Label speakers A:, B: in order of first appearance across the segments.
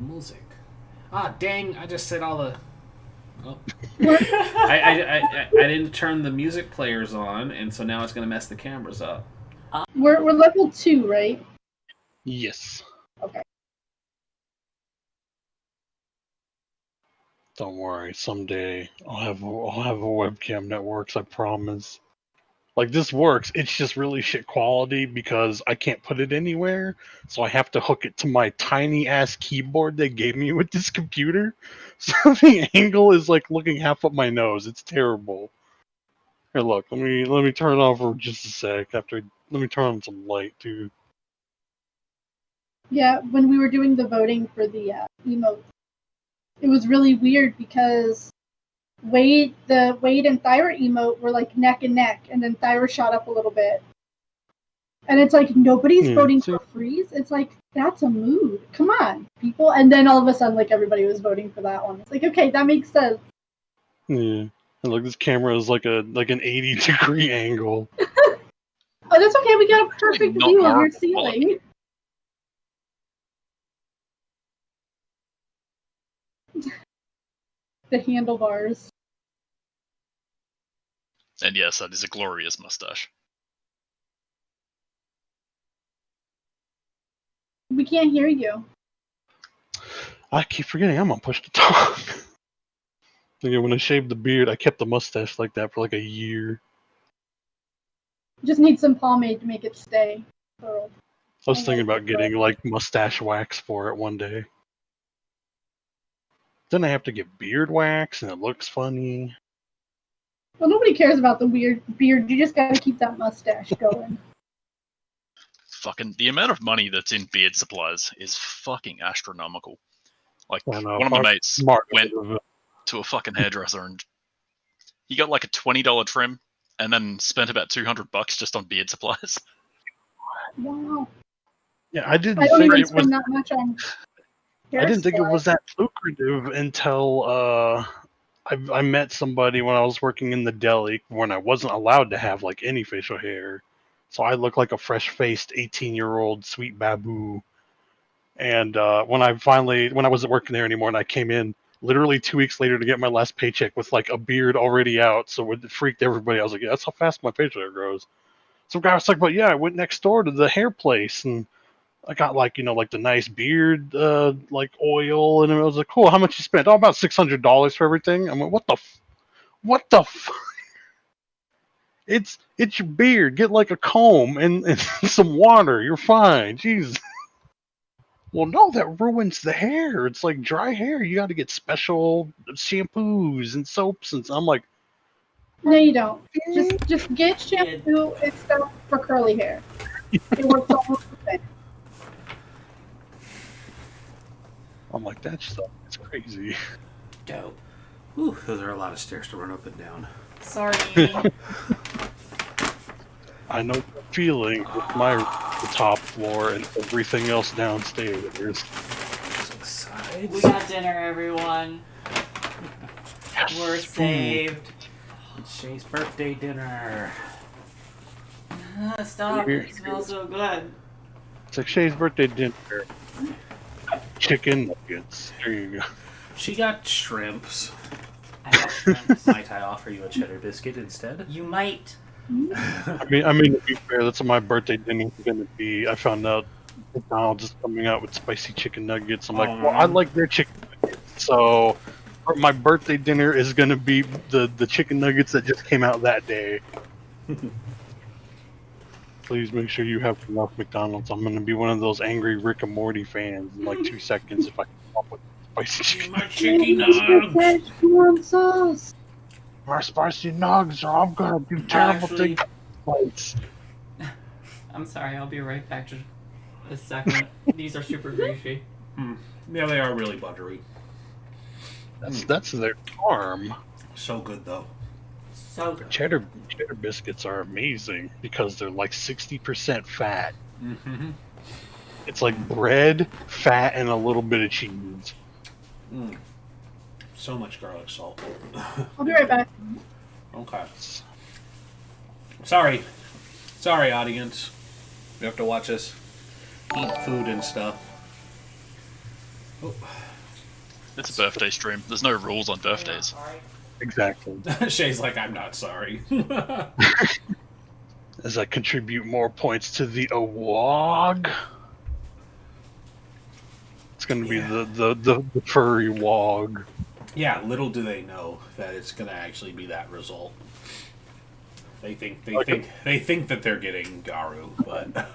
A: music. Ah, dang! I just said all the. Oh. I didn't turn the music players on, and so now it's going to mess the cameras up.
B: We're level 2, right?
C: Yes.
B: Okay.
C: Don't worry. Someday I'll have a webcam that works. I promise. Like, this works. It's just really shit quality because I can't put it anywhere, so I have to hook it to my tiny ass keyboard they gave me with this computer. So the angle is like looking half up my nose. It's terrible. Here, look. Let me turn it on for just a sec. Let me turn on some light too.
B: Yeah, when we were doing the voting for the emotes, it was really weird because the Wade and Thyra emote were like neck and neck, and then Thyra shot up a little bit. And it's like, nobody's voting for Freeze. It's like, that's a mood. Come on, people. And then all of a sudden, like, everybody was voting for that one. It's like, okay, that makes sense.
C: Yeah. And look, this camera is like an 80-degree angle.
B: Oh, that's okay. We got a perfect view of your ceiling. The handlebars.
D: And yes, that is a glorious mustache.
B: We can't hear you.
C: I keep forgetting I'm on push to talk. When I shaved the beard, I kept the mustache like that for like a year.
B: Just need some pomade to make it stay.
C: I was thinking about getting like mustache wax for it one day. Then I have to get beard wax, and it looks funny.
B: Well, nobody cares about the weird beard. You just gotta keep that mustache going.
D: Fucking the amount of money that's in beard supplies is fucking astronomical. Like, one of my mates went to a fucking hairdresser and he got like a $20 trim and then spent about $200 just on beard supplies.
B: Wow.
C: Yeah, I didn't
B: don't
C: think
B: even
C: it was
B: spend that much on hair
C: I didn't think it
B: supplies.
C: was that lucrative until I met somebody when I was working in the deli when I wasn't allowed to have like any facial hair. So I looked like a fresh-faced 18-year-old sweet babu. And when I wasn't working there anymore and I came in literally 2 weeks later to get my last paycheck with like a beard already out, so it freaked everybody. I was like, yeah, that's how fast my facial hair grows. Some guy was like, but yeah, I went next door to the hair place and I got like the nice beard like oil, and it was like, cool. How much you spent? Oh, about $600 for everything. I'm like, what the It's your beard. Get like a comb and some water. You're fine. Jeez. Well, no, that ruins the hair. It's like dry hair. You got to get special shampoos and soaps, and I'm like,
B: no, you don't. Just get shampoo and stuff for curly hair. It works almost the same.
C: I'm like, that stuff is crazy.
A: Dope. Whew, those are a lot of stairs to run up and down.
E: Sorry.
C: I know the feeling with the top floor and everything else downstairs.
E: We got dinner, everyone. Yes. We're saved.
A: It's Shay's birthday dinner.
E: Stop. It smells so good.
C: It's like Shay's birthday dinner. Chicken nuggets. There you go.
A: She got shrimps.
E: I got shrimps.
A: Might I offer you a cheddar biscuit instead?
E: You might.
C: I mean, to be fair, that's what my birthday dinner is going to be. I found out McDonald's is coming out with spicy chicken nuggets. I'm like, well, I like their chicken nuggets, so my birthday dinner is going to be the chicken nuggets that just came out that day. Please make sure you have enough McDonald's. I'm going to be one of those angry Rick and Morty fans in like 2 seconds if I come up with spicy chicken.
A: My chicken nuggets.
C: My spicy nugs, or I'm gonna do terrible things.
E: I'm sorry, I'll be right back. Just a second. These are super greasy.
A: Yeah, they are really buttery.
C: That's their charm.
A: So good though.
E: So good.
C: Cheddar biscuits are amazing because they're like 60% fat.
A: Mm-hmm.
C: It's like bread, fat, and a little bit of cheese.
A: So much garlic salt.
B: I'll be right back.
A: Okay. Sorry, audience. You have to watch us eat food and stuff. Oh.
D: It's a birthday stream. There's no rules on birthdays.
C: Exactly.
A: Shay's like, I'm not sorry.
C: As I contribute more points to the awog. It's going to be the furry wog.
A: Yeah, little do they know that it's going to actually be that result. They think that they're getting Garu, but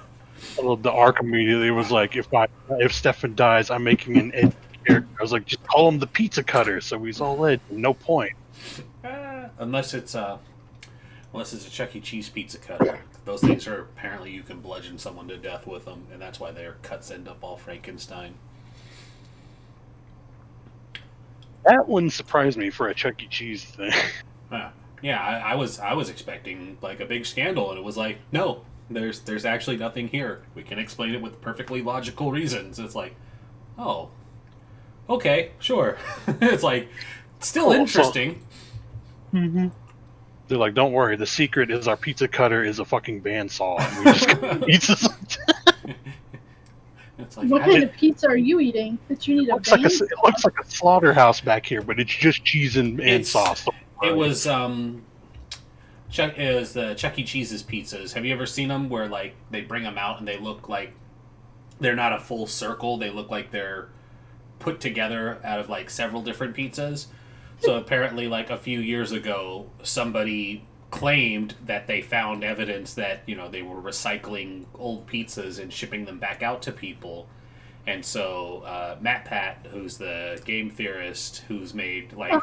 C: Well, the arc immediately was like, if Stefan dies, I'm making an edgy character. I was like, just call him the pizza cutter, so he's all edgy. No point.
A: unless it's a Chuck E. Cheese pizza cutter. Those things are apparently you can bludgeon someone to death with them, and that's why their cuts end up all Frankenstein.
C: That wouldn't surprise me for a Chuck E. Cheese thing.
A: Yeah, I was expecting like a big scandal, and it was like, no, there's actually nothing here. We can explain it with perfectly logical reasons. It's like, oh, okay, sure. It's like still interesting.
C: Mm-hmm. They're like, don't worry, the secret is our pizza cutter is a fucking bandsaw. And we just pizzas.
A: It's like,
B: what kind of pizza are you eating that you need a bandsaw?
C: It looks like a slaughterhouse back here, but it's just cheese and sauce.
A: It was the Chuck E. Cheese's pizzas. Have you ever seen them where like they bring them out and they look like they're not a full circle? They look like they're put together out of like several different pizzas. So apparently, like a few years ago, somebody claimed that they found evidence that they were recycling old pizzas and shipping them back out to people. And so Matt Pat, who's the game theorist who's made like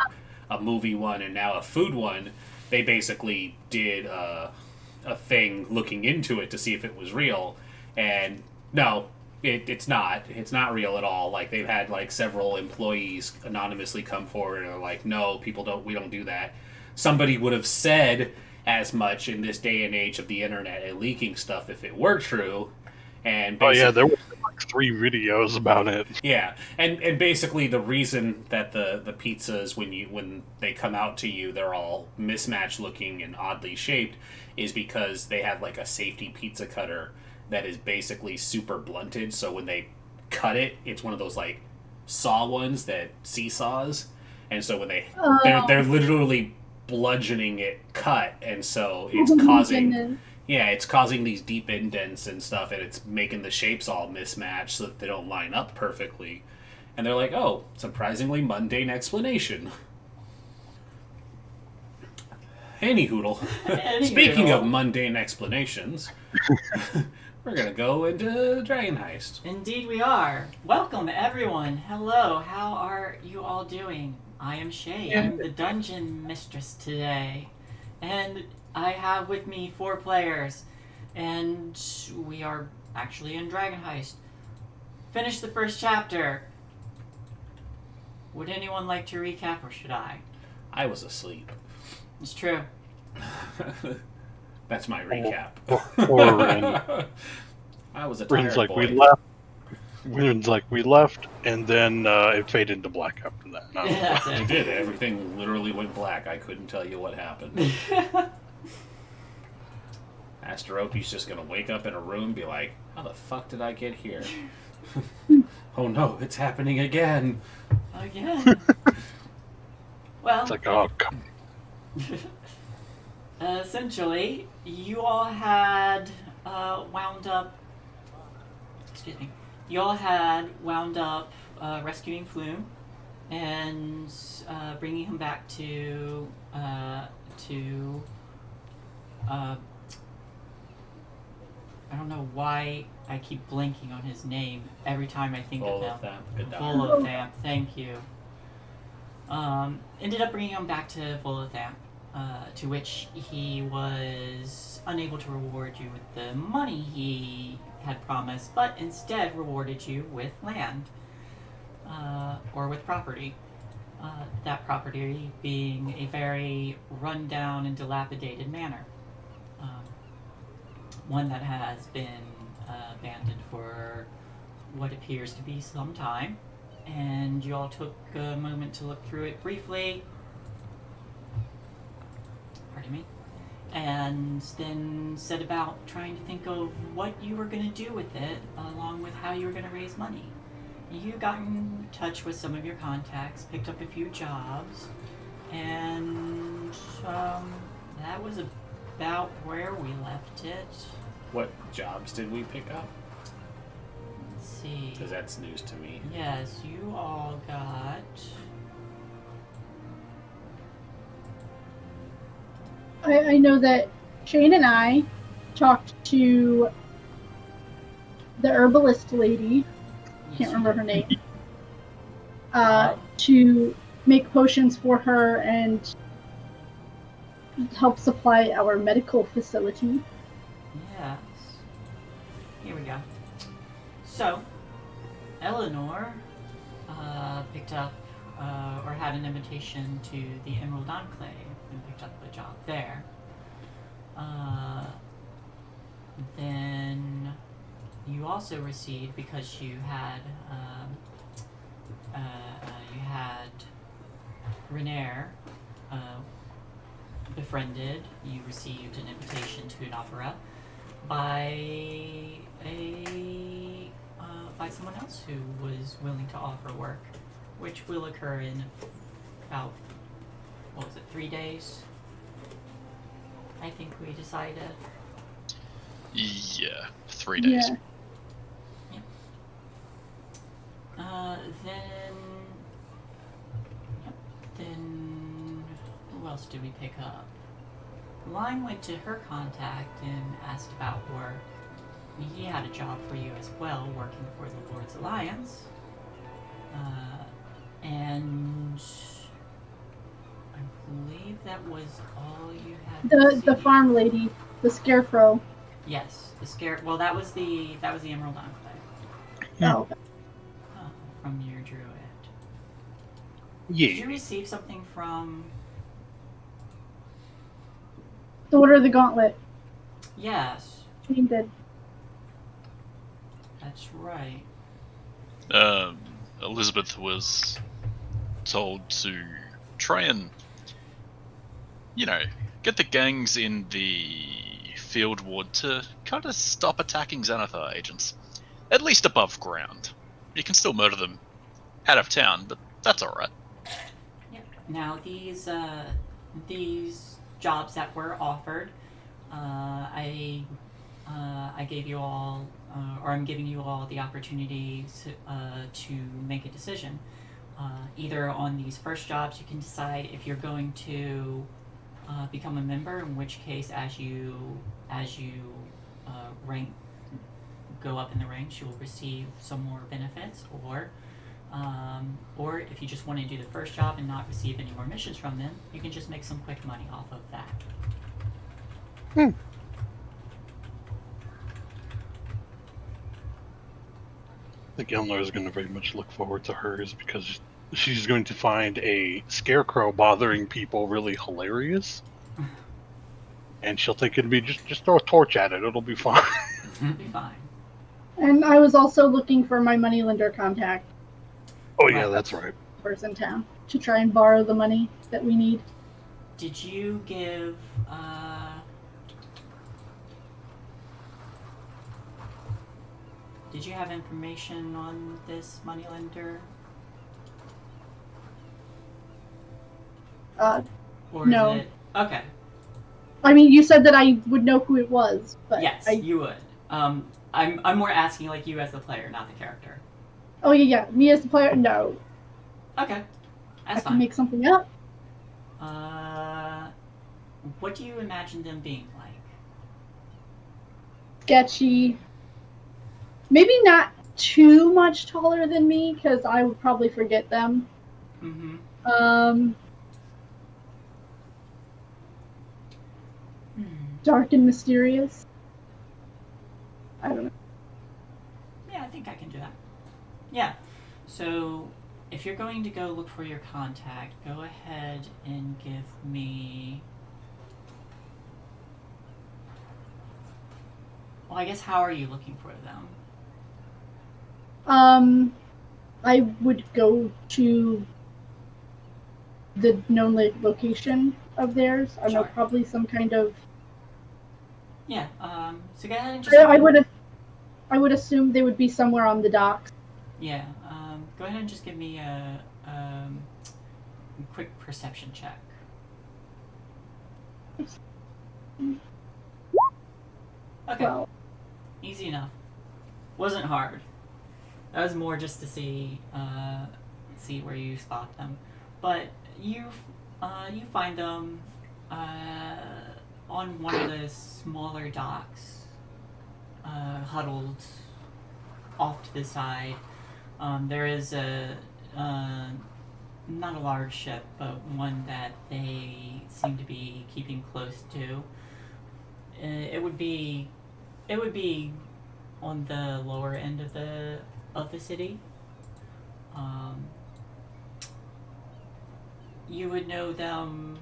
A: a movie one and now a food one, they basically did a thing looking into it to see if it was real. And no, it's not. It's not real at all. Like they've had like several employees anonymously come forward and are like, no, we don't do that. Somebody would have said as much in this day and age of the internet and leaking stuff if it were true. And
C: there were like 3 videos about it.
A: Yeah, and basically the reason that the pizzas when they come out to you they're all mismatched looking and oddly shaped is because they have like a safety pizza cutter that is basically super blunted. So when they cut it, it's one of those like saw ones that seesaws, and so when they're literally bludgeoning it cut, and so it's causing. Yeah, it's causing these deep indents and stuff, and it's making the shapes all mismatched so that they don't line up perfectly. And they're like, oh, surprisingly mundane explanation. Anyhoodle. Speaking of mundane explanations, we're going to go into Dragon Heist.
E: Indeed we are. Welcome, everyone. Hello, how are you all doing? I am Shay. I'm the dungeon mistress today. And I have with me 4 players, and we are actually in Dragon Heist. Finished the first chapter. Would anyone like to recap, or should I?
A: I was asleep.
E: It's true.
A: That's my recap. I was a tired boy.
C: Wynn's like, we left, and then it faded into black after that.
A: It did. Everything literally went black. I couldn't tell you what happened. Asterope's just gonna wake up in a room and be like, how the fuck did I get here? Oh no, it's happening again.
E: Again. Well,
C: it's like, oh, come.
E: Essentially, you all had wound up rescuing Flume and bringing him back to I don't know why I keep blanking on his name every time I think of him. Volothamp, thank you. Ended up bringing him back to Volothamp, to which he was unable to reward you with the money he had promised, but instead rewarded you with land, or with property. That property being a very run-down and dilapidated manor. One that has been abandoned for what appears to be some time, and you all took a moment to look through it briefly. Pardon me. And then set about trying to think of what you were going to do with it, along with how you were going to raise money. you got in touch with some of your contacts, picked up a few jobs, and that was about where we left it.
A: What jobs did we pick up?
E: Let's see.
A: Because that's news to me.
E: Yes, you all got...
B: I know that Shane and I talked to the herbalist lady, can't remember her name, to make potions for her and help supply our medical facility.
E: Yes. Here we go. So, Eleanor picked up, or had an invitation to the Emerald Enclave and picked up a job there. Then you also received, because you had Renair befriended, you received an invitation to an opera by someone else who was willing to offer work, which will occur in about, 3 days? I think we decided.
D: Yeah, 3 days.
B: Yeah.
E: Then who else did we pick up? Line went to her contact and asked about work. He had a job for you as well, working for the Lord's Alliance. And I believe that was all you had.
B: The farm lady, the scarecrow.
E: Yes, well, that was the Emerald Enclave.
B: Oh.
E: From your druid.
C: Yeah.
E: Did you receive something from...
B: The Order of the Gauntlet.
E: Yes.
B: Shane did.
E: That's right.
D: Elizabeth was told to try and, get the gangs in the field ward to kind of stop attacking Xanathar agents. At least above ground. You can still murder them out of town, but that's alright.
E: Yeah. Now, these jobs that were offered, I gave you all, or I'm giving you all the opportunity to make a decision. Either on these first jobs, you can decide if you're going to become a member, in which case, as you rank, go up in the ranks, you'll receive some more benefits, or if you just want to do the first job and not receive any more missions from them, you can just make some quick money off of that.
C: I think Eleanor is going to very much look forward to hers because she's going to find a scarecrow bothering people really hilarious. And she'll think it'll be just throw a torch at it. It'll be fine.
E: It'll be fine.
B: And I was also looking for my moneylender contact.
C: Oh yeah, that's right.
B: Person in town to try and borrow the money that we need.
E: Did you give did you have information on this moneylender? Or
B: no.
E: Is it... Okay.
B: I mean, you said that I would know who it was, but
E: yes, you would. I'm more asking like you as the player, not the character.
B: Oh yeah, me as the player, no.
E: Okay, that's
B: I
E: fine.
B: can make something up.
E: What do you imagine them being like?
B: Sketchy. Maybe not too much taller than me, because I would probably forget them.
E: Mm-hmm.
B: Dark and mysterious. I don't know.
E: Yeah, I think I can do that. Yeah. So, if you're going to go look for your contact, go ahead and give me... Well, I guess how are you looking for them?
B: I would go to the known location of theirs. I don't know, probably some kind of...
E: Yeah, so go ahead and just...
B: I would assume they would be somewhere on the docks.
E: Yeah, Go ahead and just give me a quick perception check. Okay.
B: Well,
E: easy enough. Wasn't hard. That was more just to see where you spot them. But you find them on one of the smaller docks, huddled off to the side. There is not a large ship, but one that they seem to be keeping close to. It would be on the lower end of the city. You would know them.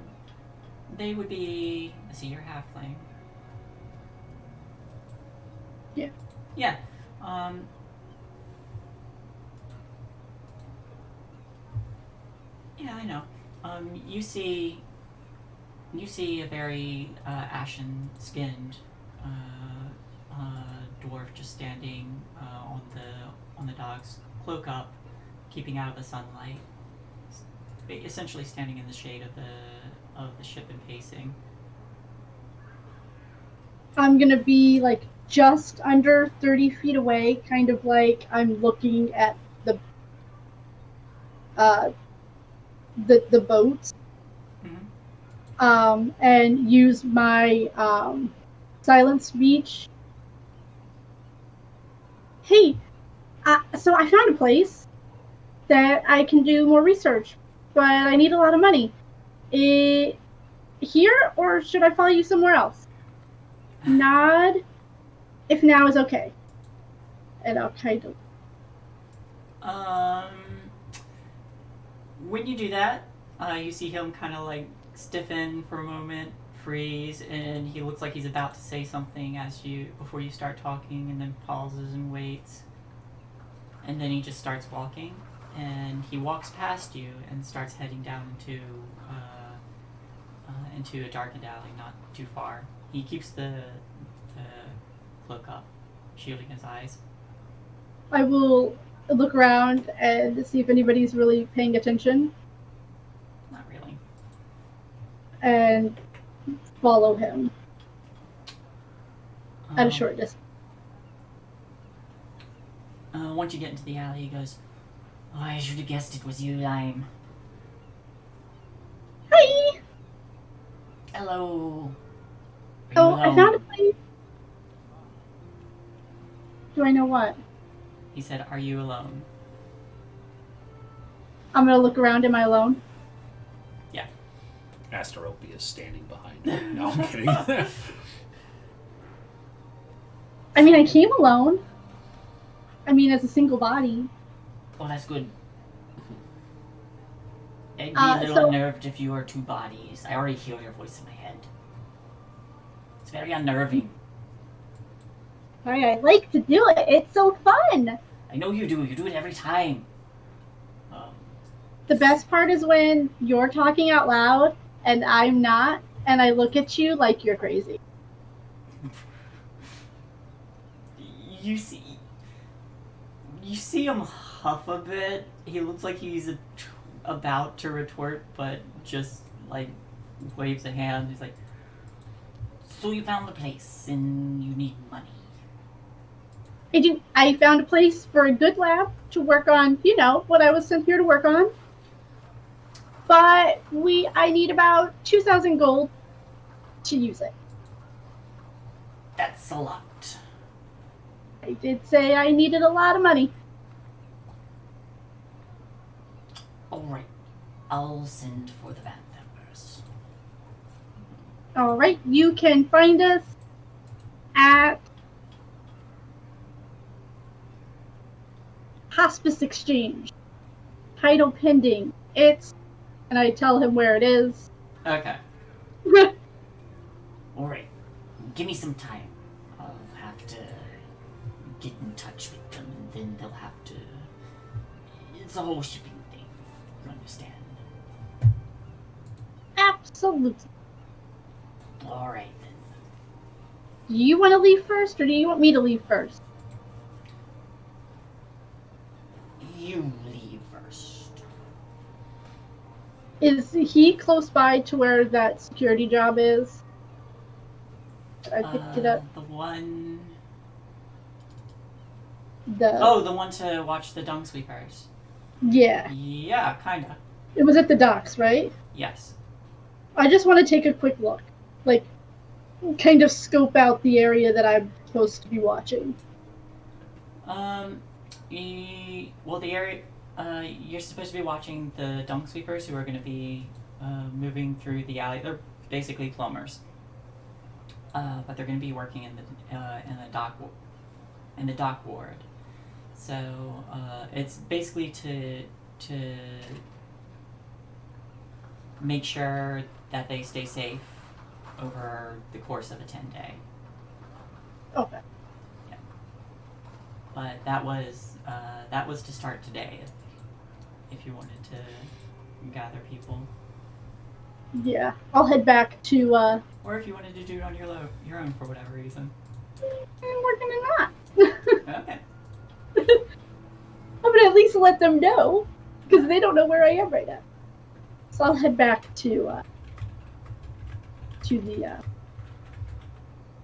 E: They would be. Let's see, you're halfling.
B: Yeah.
E: Yeah. Yeah, I know. You see a very ashen-skinned dwarf just standing on the docks, cloak up, keeping out of the sunlight, essentially standing in the shade of the ship and pacing.
B: I'm gonna be like just under 30 feet away, kind of like I'm looking at the boats,
E: Mm-hmm.
B: and use my silent speech. Hey, so I found a place that I can do more research, but I need a lot of money. Here, or should I follow you somewhere else? Nod, if now is okay. And I'll kind of.
E: When you do that, you see him kind of like stiffen for a moment, freeze, and he looks like he's about to say something before you start talking, and then pauses and waits, and then he just starts walking, and he walks past you and starts heading down into a darkened alley, not too far. He keeps the cloak up, shielding his eyes.
B: I will look around and see if anybody's really paying attention.
E: Not really.
B: And follow him at a short distance.
E: Once you get into the alley, he goes, "Oh, I should have guessed it was you, Lime.
B: Hi!
E: Hello.
B: Oh, I found a place. Do I know what?
E: He said, "Are you alone?"
B: I'm gonna look around. Am I alone?
E: Yeah.
A: Asterope is standing behind him. No, I'm kidding.
B: I mean, I came alone. I mean, as a single body.
E: Oh, that's good. I'd be a little unnerved if you were two bodies. I already hear your voice in my head. It's very unnerving.
B: Sorry, I like to do it. It's so fun.
E: I know you do. You do it every time.
B: The best part is when you're talking out loud and I'm not, and I look at you like you're crazy.
E: You see him huff a bit. He looks like he's about to retort, but just like waves a hand. He's like, "So you found the place and you need money."
B: I found a place for a good lab to work on, what I was sent here to work on. But I need about 2,000 gold to use it.
E: That's a lot.
B: I did say I needed a lot of money.
E: Alright. I'll send for the band members.
B: Alright, you can find us at Hospice Exchange. Title pending. And I tell him where it is.
E: Okay. Alright. Give me some time. I'll have to get in touch with them, and then they'll have to... It's a whole shipping thing. You understand?
B: Absolutely.
E: Alright, then.
B: Do you want to leave first, or do you want me to leave first?
E: You leave
B: Is he close by to where that security job is? I picked it up.
E: The one...
B: The
E: one to watch the dung sweepers.
B: Yeah.
E: Yeah, kinda.
B: It was at the docks, right?
E: Yes.
B: I just want to take a quick look. Like, kind of scope out the area that I'm supposed to be watching.
E: The area... you're supposed to be watching the dung sweepers who are going to be moving through the alley. They're basically plumbers. But they're going to be working in the dock ward. So it's basically to make sure that they stay safe over the course of a 10-day.
B: Okay.
E: Yeah. But that was to start today. If you wanted to gather people.
B: Yeah, I'll head back to.
E: Or if you wanted to do it on your own for whatever reason.
B: We're gonna not.
E: Okay.
B: I'm gonna at least let them know, because they don't know where I am right now. So I'll head back to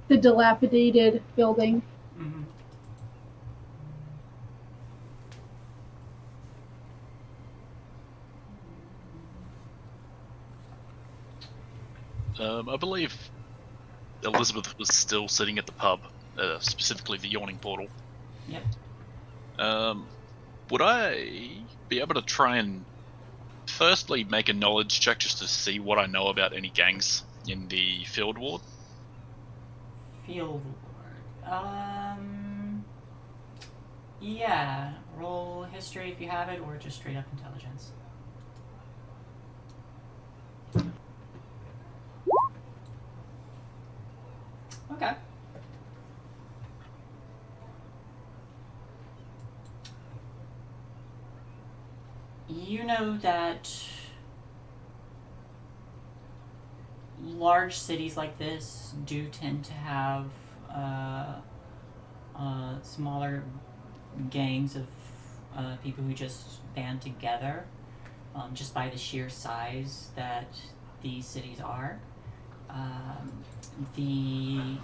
B: the dilapidated building.
E: Mm-hmm.
D: I believe Elizabeth was still sitting at the pub, specifically the Yawning Portal.
E: Yep.
D: Would I be able to try and firstly make a knowledge check just to see what I know about any gangs in the field ward?
E: Field ward. Yeah. Roll history if you have it, or just straight up intelligence. Okay. You know that large cities like this do tend to have smaller gangs of people who just band together, just by the sheer size that these cities are. The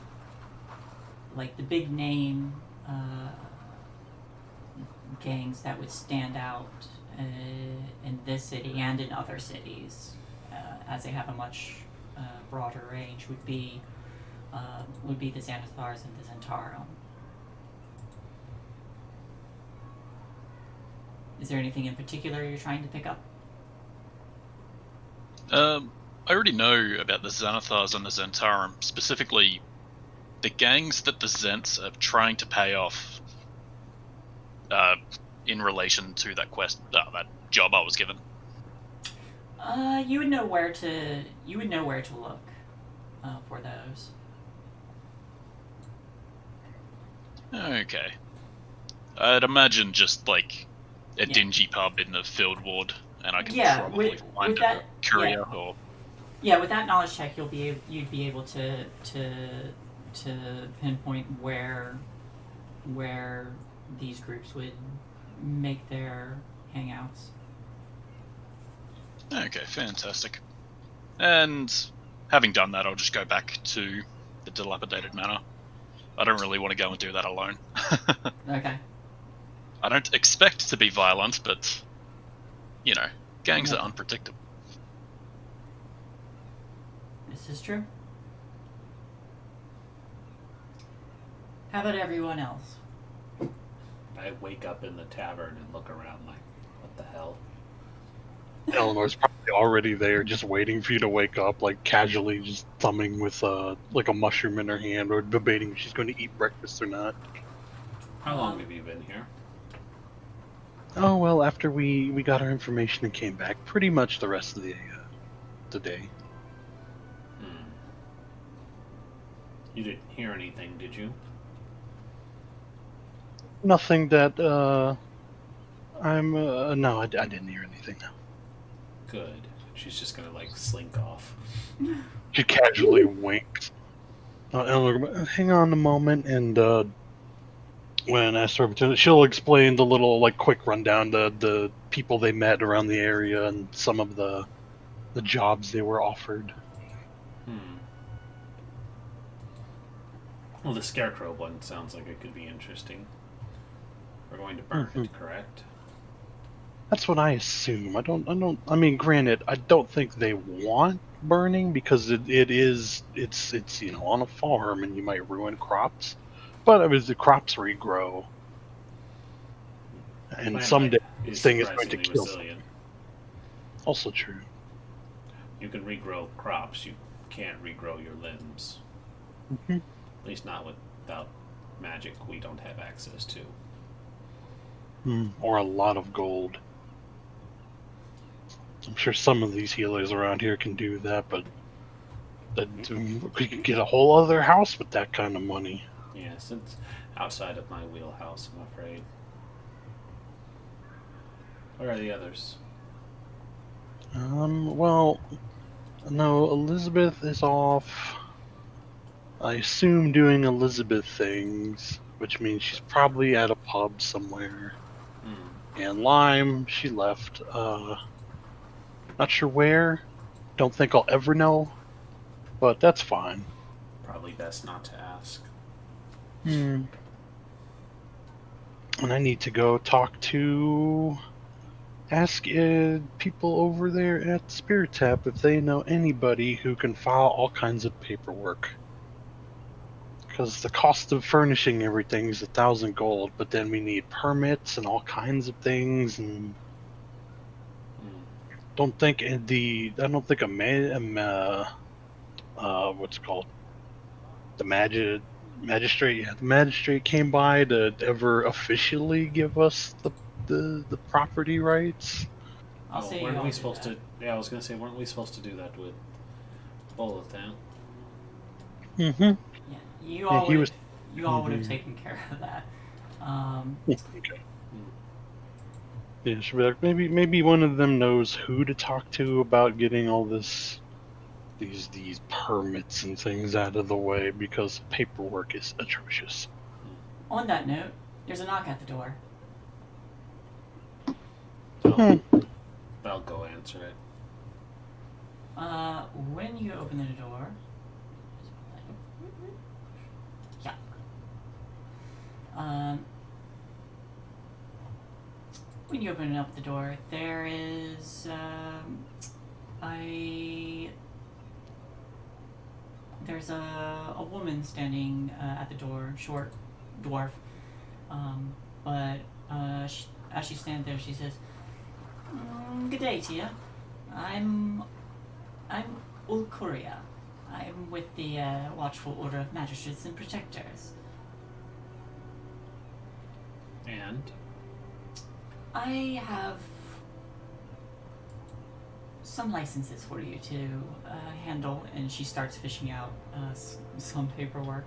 E: big name gangs that would stand out in this city and in other cities, as they have a much broader range, would be the Xanathars and the Zentarum. Is there anything in particular you're trying to pick up?
D: I already know about the Xanathars and the Zentarum, specifically the gangs that the Zents are trying to pay off in relation to that that job I was given.
E: You would know where to look for those.
D: Okay. I'd imagine just like a dingy pub in the field ward, and I can probably find a courier or.
E: Yeah, with that knowledge check, you'd be able to pinpoint where these groups would make their hangouts.
D: Okay, fantastic. And having done that, I'll just go back to the dilapidated manor. I don't really want to go and do that alone.
E: Okay.
D: I don't expect to be violent, but, you know, gangs are unpredictable.
E: This is true. How about everyone else?
A: I wake up in the tavern and look around like, what the hell?
C: Eleanor's probably already there, just waiting for you to wake up, like casually just thumbing with like a mushroom in her hand, or debating if she's going to eat breakfast or not.
A: How long have you been here?
C: Oh well, after we got our information and came back, pretty much the rest of the day.
A: You didn't hear anything, did you?
C: Nothing that no, I didn't hear anything. No.
A: Good. She's just gonna like slink off.
C: She casually winks. Eleanor, hang on a moment, and when asked her opportunity, she'll explain the little like quick rundown, the people they met around the area, and some of the the jobs they were offered.
A: Well, the scarecrow one sounds like it could be interesting. We're going to burn it, correct?
C: That's what I assume. I mean, granted, I don't think they want burning because it's on a farm and you might ruin crops. But I mean, the crops regrow, and someday this thing is going to kill something. Also true.
A: You can regrow crops. You can't regrow your limbs. At least not without magic we don't have access to.
C: Or a lot of gold. I'm sure some of these healers around here can do that, but we could get a whole other house with that kind of money.
A: Yes, it's outside of my wheelhouse, I'm afraid. Where are the others?
C: Well, no, Elizabeth is off. I assume doing Elizabeth things, which means she's probably at a pub somewhere. And Lime, she left. Not sure where. Don't think I'll ever know, but that's fine.
A: Probably best not to ask.
C: And I need to go ask people over there at Spirit Tap if they know anybody who can file all kinds of paperwork. Because the cost of furnishing everything is 1,000 gold, but then we need permits and all kinds of things, and I don't think what's it called, the magistrate. Yeah, the magistrate came by to ever officially give us the property rights.
A: Weren't we supposed to? Yeah, I was gonna say, weren't we supposed to do that with Bolothan?
E: Yeah, you all would have taken care of that.
C: Okay. Yeah, should be like, maybe one of them knows who to talk to about getting all these permits and things out of the way, because paperwork is atrocious.
E: On that note, there's a knock at the door.
A: I'll go answer it.
E: When you open the door, when you open up the door, there is there's a woman standing at the door, short dwarf, but as she stands there, she says, "Good day to you. I'm Ulkuria. I'm with the Watchful Order of Magistrates and Protectors.
A: And?
E: I have some licenses for you to handle," and she starts fishing out some paperwork.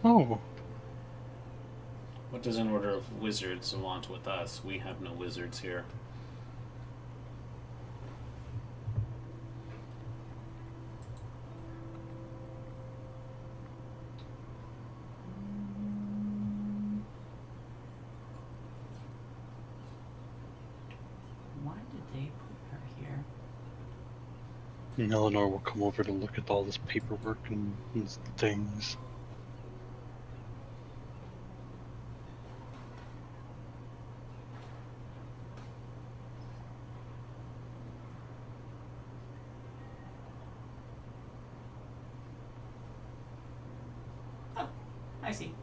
C: Oh.
A: What does an order of wizards want with us? We have no wizards here.
E: Why did they put her here?
C: And Eleanor will come over to look at all this paperwork and things.
E: I see.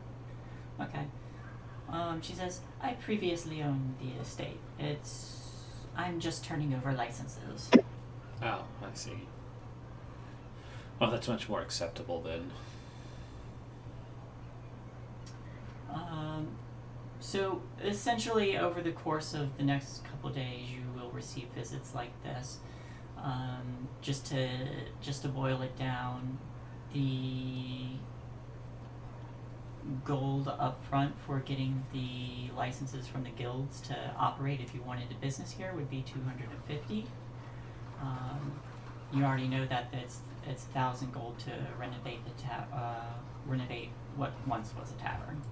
E: Okay. She says, "I previously owned the estate. I'm just turning over licenses."
A: Oh, I see. Oh, that's much more acceptable then.
E: So essentially, over the course of the next couple of days, you will receive visits like this. Just to boil it down, the gold up front for getting the licenses from the guilds to operate if you wanted a business here would be 250. You already know that it's 1,000 gold to renovate renovate what once was a tavern.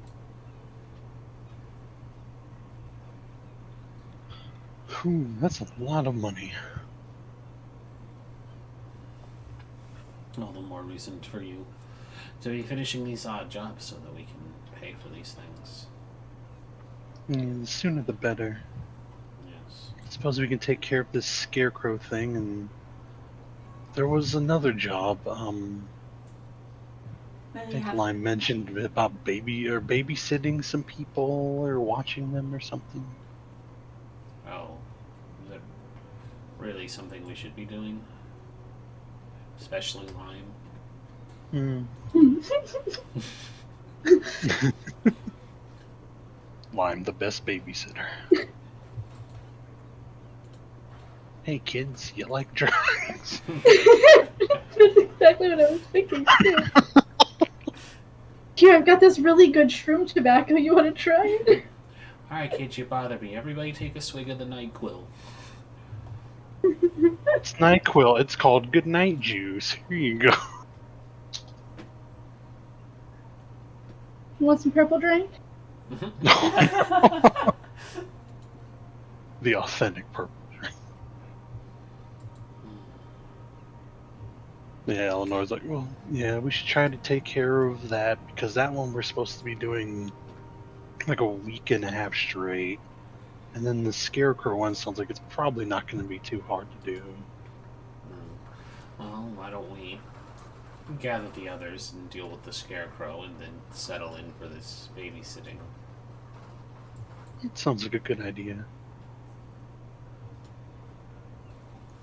C: That's a lot of money.
A: All the more reason for you to be finishing these odd jobs so that we can pay for these things.
C: The sooner the better.
A: Yes.
C: I suppose we can take care of this scarecrow thing, and there was another job. I think Lime mentioned about babysitting some people or watching them or something.
A: Oh, is that really something we should be doing? Especially Lime.
C: Lime, the best babysitter. Hey kids, you like drugs?
B: That's exactly what I was thinking too. Here, I've got this really good shroom tobacco. You want to try it?
A: Alright, kids, you bother me. Everybody take a swig of the NyQuil.
C: It's NyQuil. It's called Goodnight Juice. Here you go.
B: You want some purple drink?
C: The authentic purple drink. Yeah, Eleanor's like, well, yeah, we should try to take care of that, because that one we're supposed to be doing like a week and a half straight. And then the Scarecrow one sounds like it's probably not going to be too hard to do.
A: Well, why don't we gather the others and deal with the Scarecrow and then settle in for this babysitting?
C: It sounds like a good idea.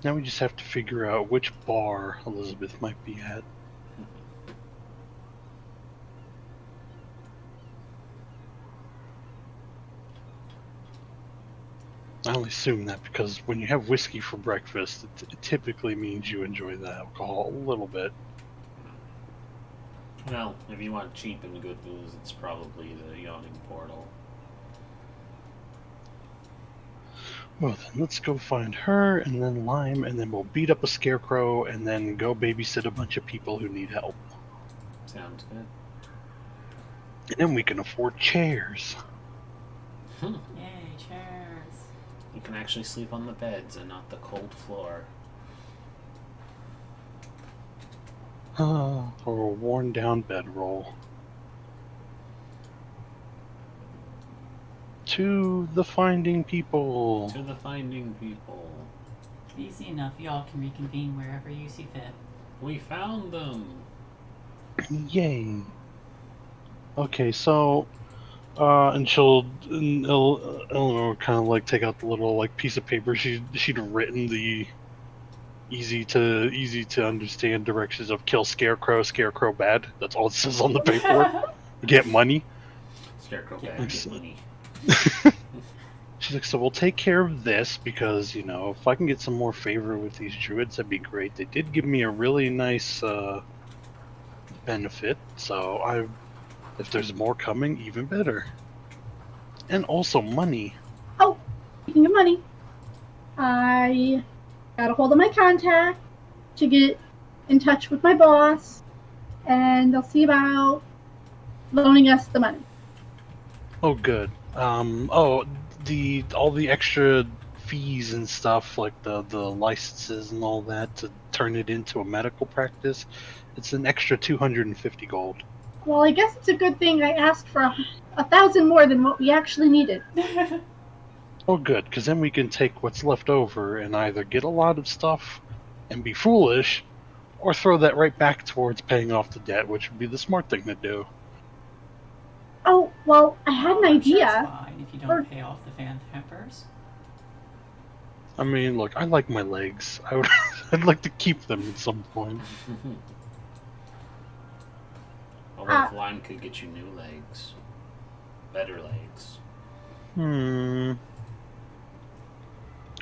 C: Now we just have to figure out which bar Elizabeth might be at. I only assume that because when you have whiskey for breakfast, it typically means you enjoy the alcohol a little bit.
A: Well, if you want cheap and good booze, it's probably the Yawning Portal.
C: Well then, let's go find her, and then Lime, and then we'll beat up a Scarecrow, and then go babysit a bunch of people who need help.
A: Sounds good.
C: And then we can afford chairs.
E: Yay, chairs.
A: You can actually sleep on the beds and not the cold floor.
C: Or a worn down bedroll. To the finding people.
A: To the finding people.
E: Easy enough. Y'all can reconvene wherever you see fit.
A: We found them.
C: Yay. Okay, so and Eleanor kind of like take out the little like piece of paper she'd written the easy to understand directions of kill Scarecrow, Scarecrow bad. That's all it says on the paperwork. Get money.
A: Scarecrow bad, get money.
C: She's like, so we'll take care of this because, you know, if I can get some more favor with these druids, that'd be great. They did give me a really nice benefit, so if there's more coming, even better. And also money.
B: Oh, speaking of money, I got a hold of my contact to get in touch with my boss, and they'll see about loaning us the money.
C: Oh, good. All the extra fees and stuff, like the licenses and all that, to turn it into a medical practice, it's an extra 250 gold.
B: Well, I guess it's a good thing I asked for 1,000 more than what we actually needed.
C: Oh, good, because then we can take what's left over and either get a lot of stuff and be foolish, or throw that right back towards paying off the debt, which would be the smart thing to do.
B: Oh, well, I had an idea.
E: That's fine if you don't pay off the fan hampers.
C: I mean, look, I like my legs. I'd like to keep them at some point.
A: Although if Lime could get you new legs. Better legs.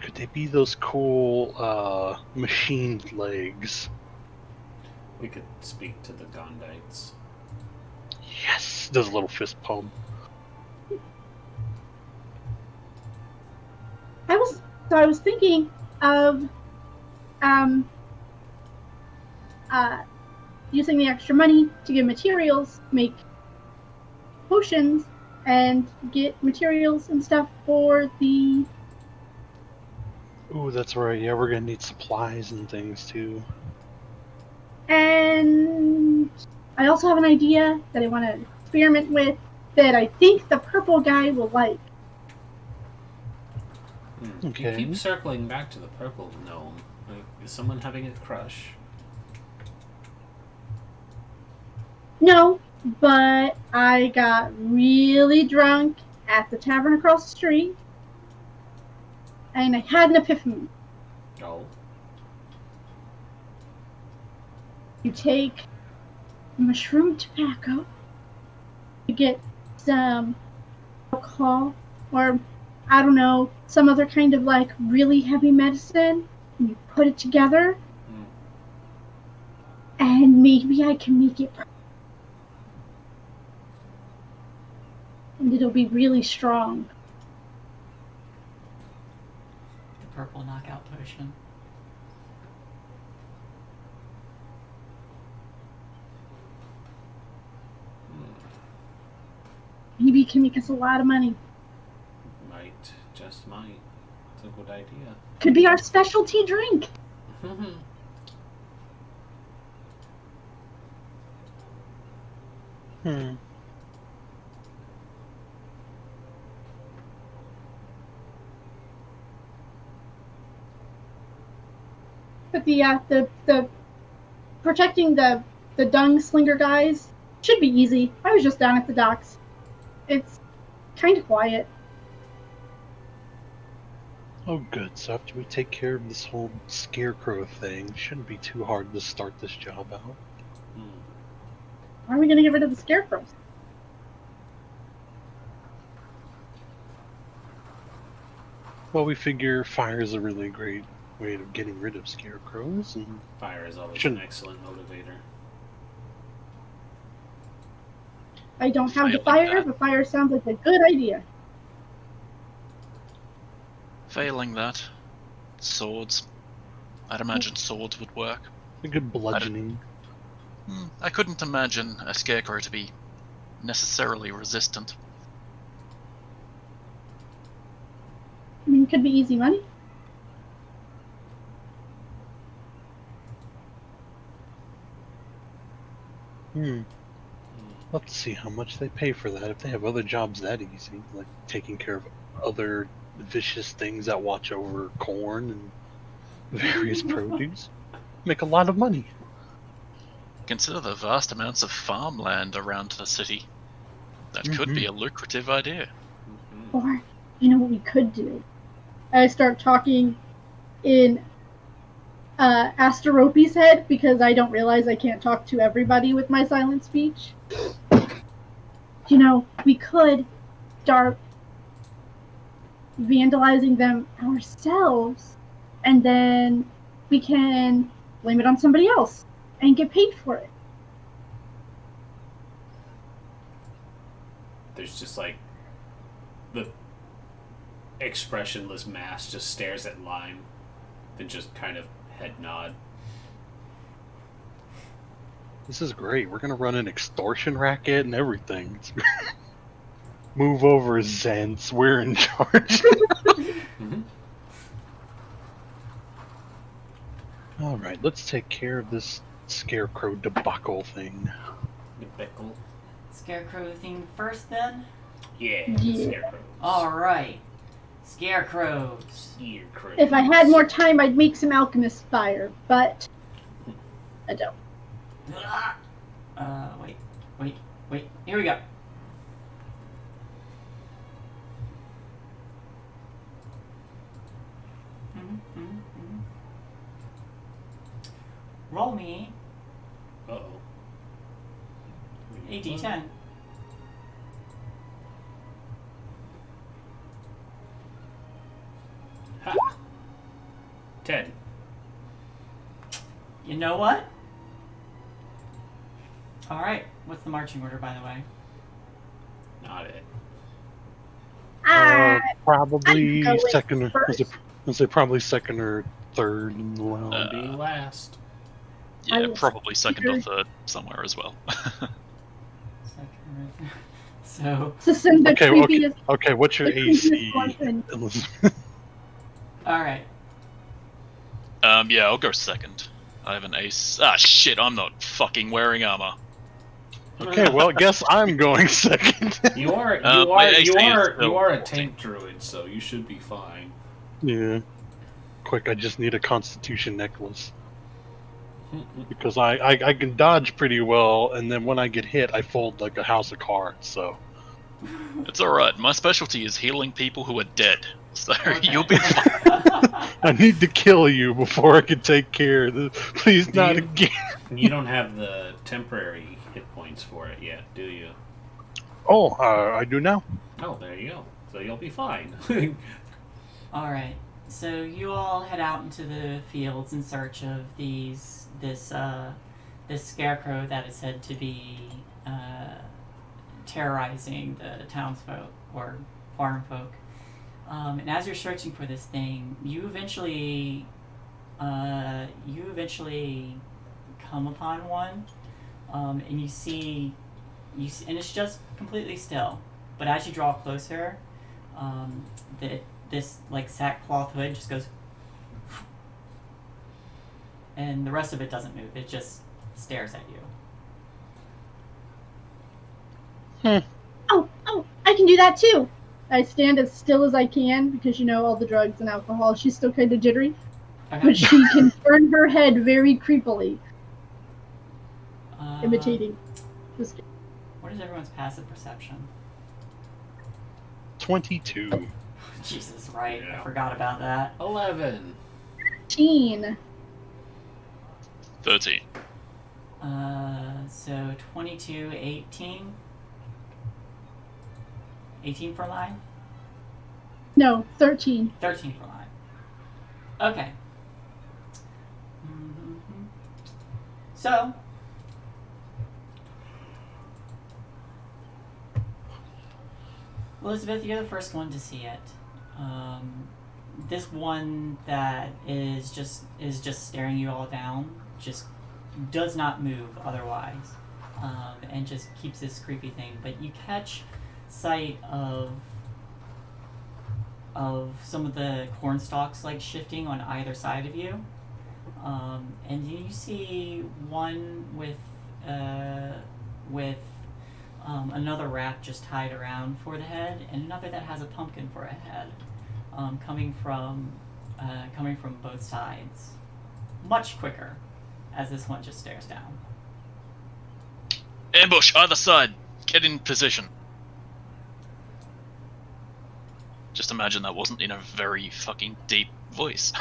C: Could they be those cool, machined legs?
A: We could speak to the Gondites.
C: Yes! Does a little fist palm.
B: I was thinking of using the extra money to get materials, make potions, and get materials and stuff for the...
C: Ooh, that's right. Yeah, we're gonna need supplies and things too.
B: And I also have an idea that I want to experiment with that I think the purple guy will like.
A: Okay. You keep circling back to the purple gnome. Like, is someone having a crush?
B: No, but I got really drunk at the tavern across the street, and I had an epiphany.
A: Oh.
B: You take mushroom tobacco, you get some alcohol, or I don't know, some other kind of like really heavy medicine, and you put it together, and maybe I can make it. And it'll be really strong.
E: The purple knockout potion.
B: Maybe it can make us a lot of money.
A: Might. Just might. It's a good idea.
B: Could be our specialty drink. But the protecting the dung slinger guys should be easy. I was just down at the docks. It's kind of quiet.
C: Oh, good. So after we take care of this whole scarecrow thing, shouldn't be too hard to start this job out.
B: How are we going to get rid of the scarecrows?
C: Well, we figure fire is a really great way of getting rid of scarecrows, and
A: fire is always an excellent motivator.
B: I don't have the fire, but fire sounds like a good idea.
D: Failing that, swords. I'd imagine swords would work.
C: A good bludgeoning.
D: I couldn't imagine a scarecrow to be necessarily resistant.
B: I mean, it could be easy money.
C: Let's see how much they pay for that. If they have other jobs that easy, like taking care of other vicious things that watch over corn and various produce, make a lot of money.
D: Consider the vast amounts of farmland around the city. That could be a lucrative idea.
B: Or, you know what we could do? I start talking in Asterope's head because I don't realize I can't talk to everybody with my silent speech. You know, we could start vandalizing them ourselves, and then we can blame it on somebody else and get paid for it.
A: There's just like the expressionless mass just stares at Lime, then just kind of head nod.
C: This is great. We're gonna run an extortion racket and everything. Move over, Zens. We're in charge. Alright, let's take care of this scarecrow debacle thing.
A: Debacle.
E: Scarecrow thing first, then?
A: Yeah. Scarecrows.
E: Alright. Scarecrows.
B: If I had more time, I'd make some alchemist fire, but I don't.
E: Wait. Here we go. Roll me a d10.
A: Ha! 10.
E: You know what? Alright, what's the marching order, by the way?
A: Not it.
C: Probably second or probably second or third in the line.
A: Being last.
D: Yeah, probably second or third somewhere as well.
E: So
C: okay, what's your AC?
E: Alright.
D: Yeah, I'll go second. I have an ace. Ah, shit! I'm not fucking wearing armor.
C: Okay, well, guess I'm going second.
A: You are a tank druid, so you should be fine.
C: Yeah. Quick, I just need a Constitution necklace. Because I can dodge pretty well, and then when I get hit, I fold like a house of cards, so...
D: It's alright, my specialty is healing people who are dead. So
E: Okay.
D: you'll be fine.
C: I need to kill you before I can take care of this. Please, not again.
A: You don't have the temporary hit points for it yet, do you?
C: Oh, I do now.
A: Oh, there you go. So you'll be fine.
E: Alright, so you all head out into the fields in search of this scarecrow that is said to be terrorizing the townsfolk or farm folk. And as you're searching for this thing, you eventually come upon one, and you see, and it's just completely still. But as you draw closer, this like sackcloth hood just goes, and the rest of it doesn't move. It just stares at you.
B: Oh, I can do that too. I stand as still as I can because, all the drugs and alcohol. She's still kind of jittery.
E: Okay.
B: But she can turn her head very creepily, imitating this game.
E: What is everyone's passive perception?
C: 22.
E: Jesus, right.
A: Yeah.
E: I forgot about that.
A: 11.
B: 13.
D: 13.
E: So 22, 18. 18 for line?
B: No, 13.
E: 13 for line. Okay. Mm-hmm. So, Elizabeth, you're the first one to see it. This one that is just staring you all down, just does not move otherwise, and just keeps this creepy thing. But you catch sight of some of the corn stalks like shifting on either side of you, and you see one with another wrap just tied around for the head, and another that has a pumpkin for a head, coming from both sides, much quicker, as this one just stares down.
D: Ambush, either side. Get in position. Just imagine that wasn't in a very fucking deep voice.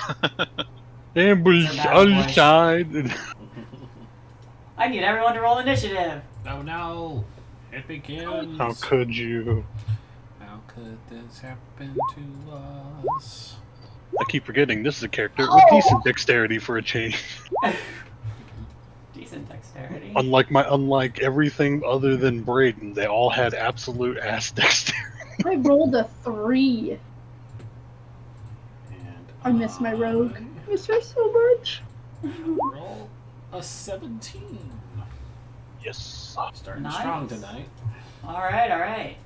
C: Ambush on side.
E: I need everyone to roll initiative.
A: Oh no! It begins.
C: How could you?
A: How could this happen to us?
C: I keep forgetting this is a character with decent dexterity for a change.
E: Decent dexterity.
C: Unlike everything other than Braden, they all had absolute ass dexterity.
B: I rolled a 3.
A: And
B: I miss my rogue. I miss her so much.
A: Roll a 17.
C: Yes.
A: Starting
E: Nice.
A: strong tonight.
E: Alright.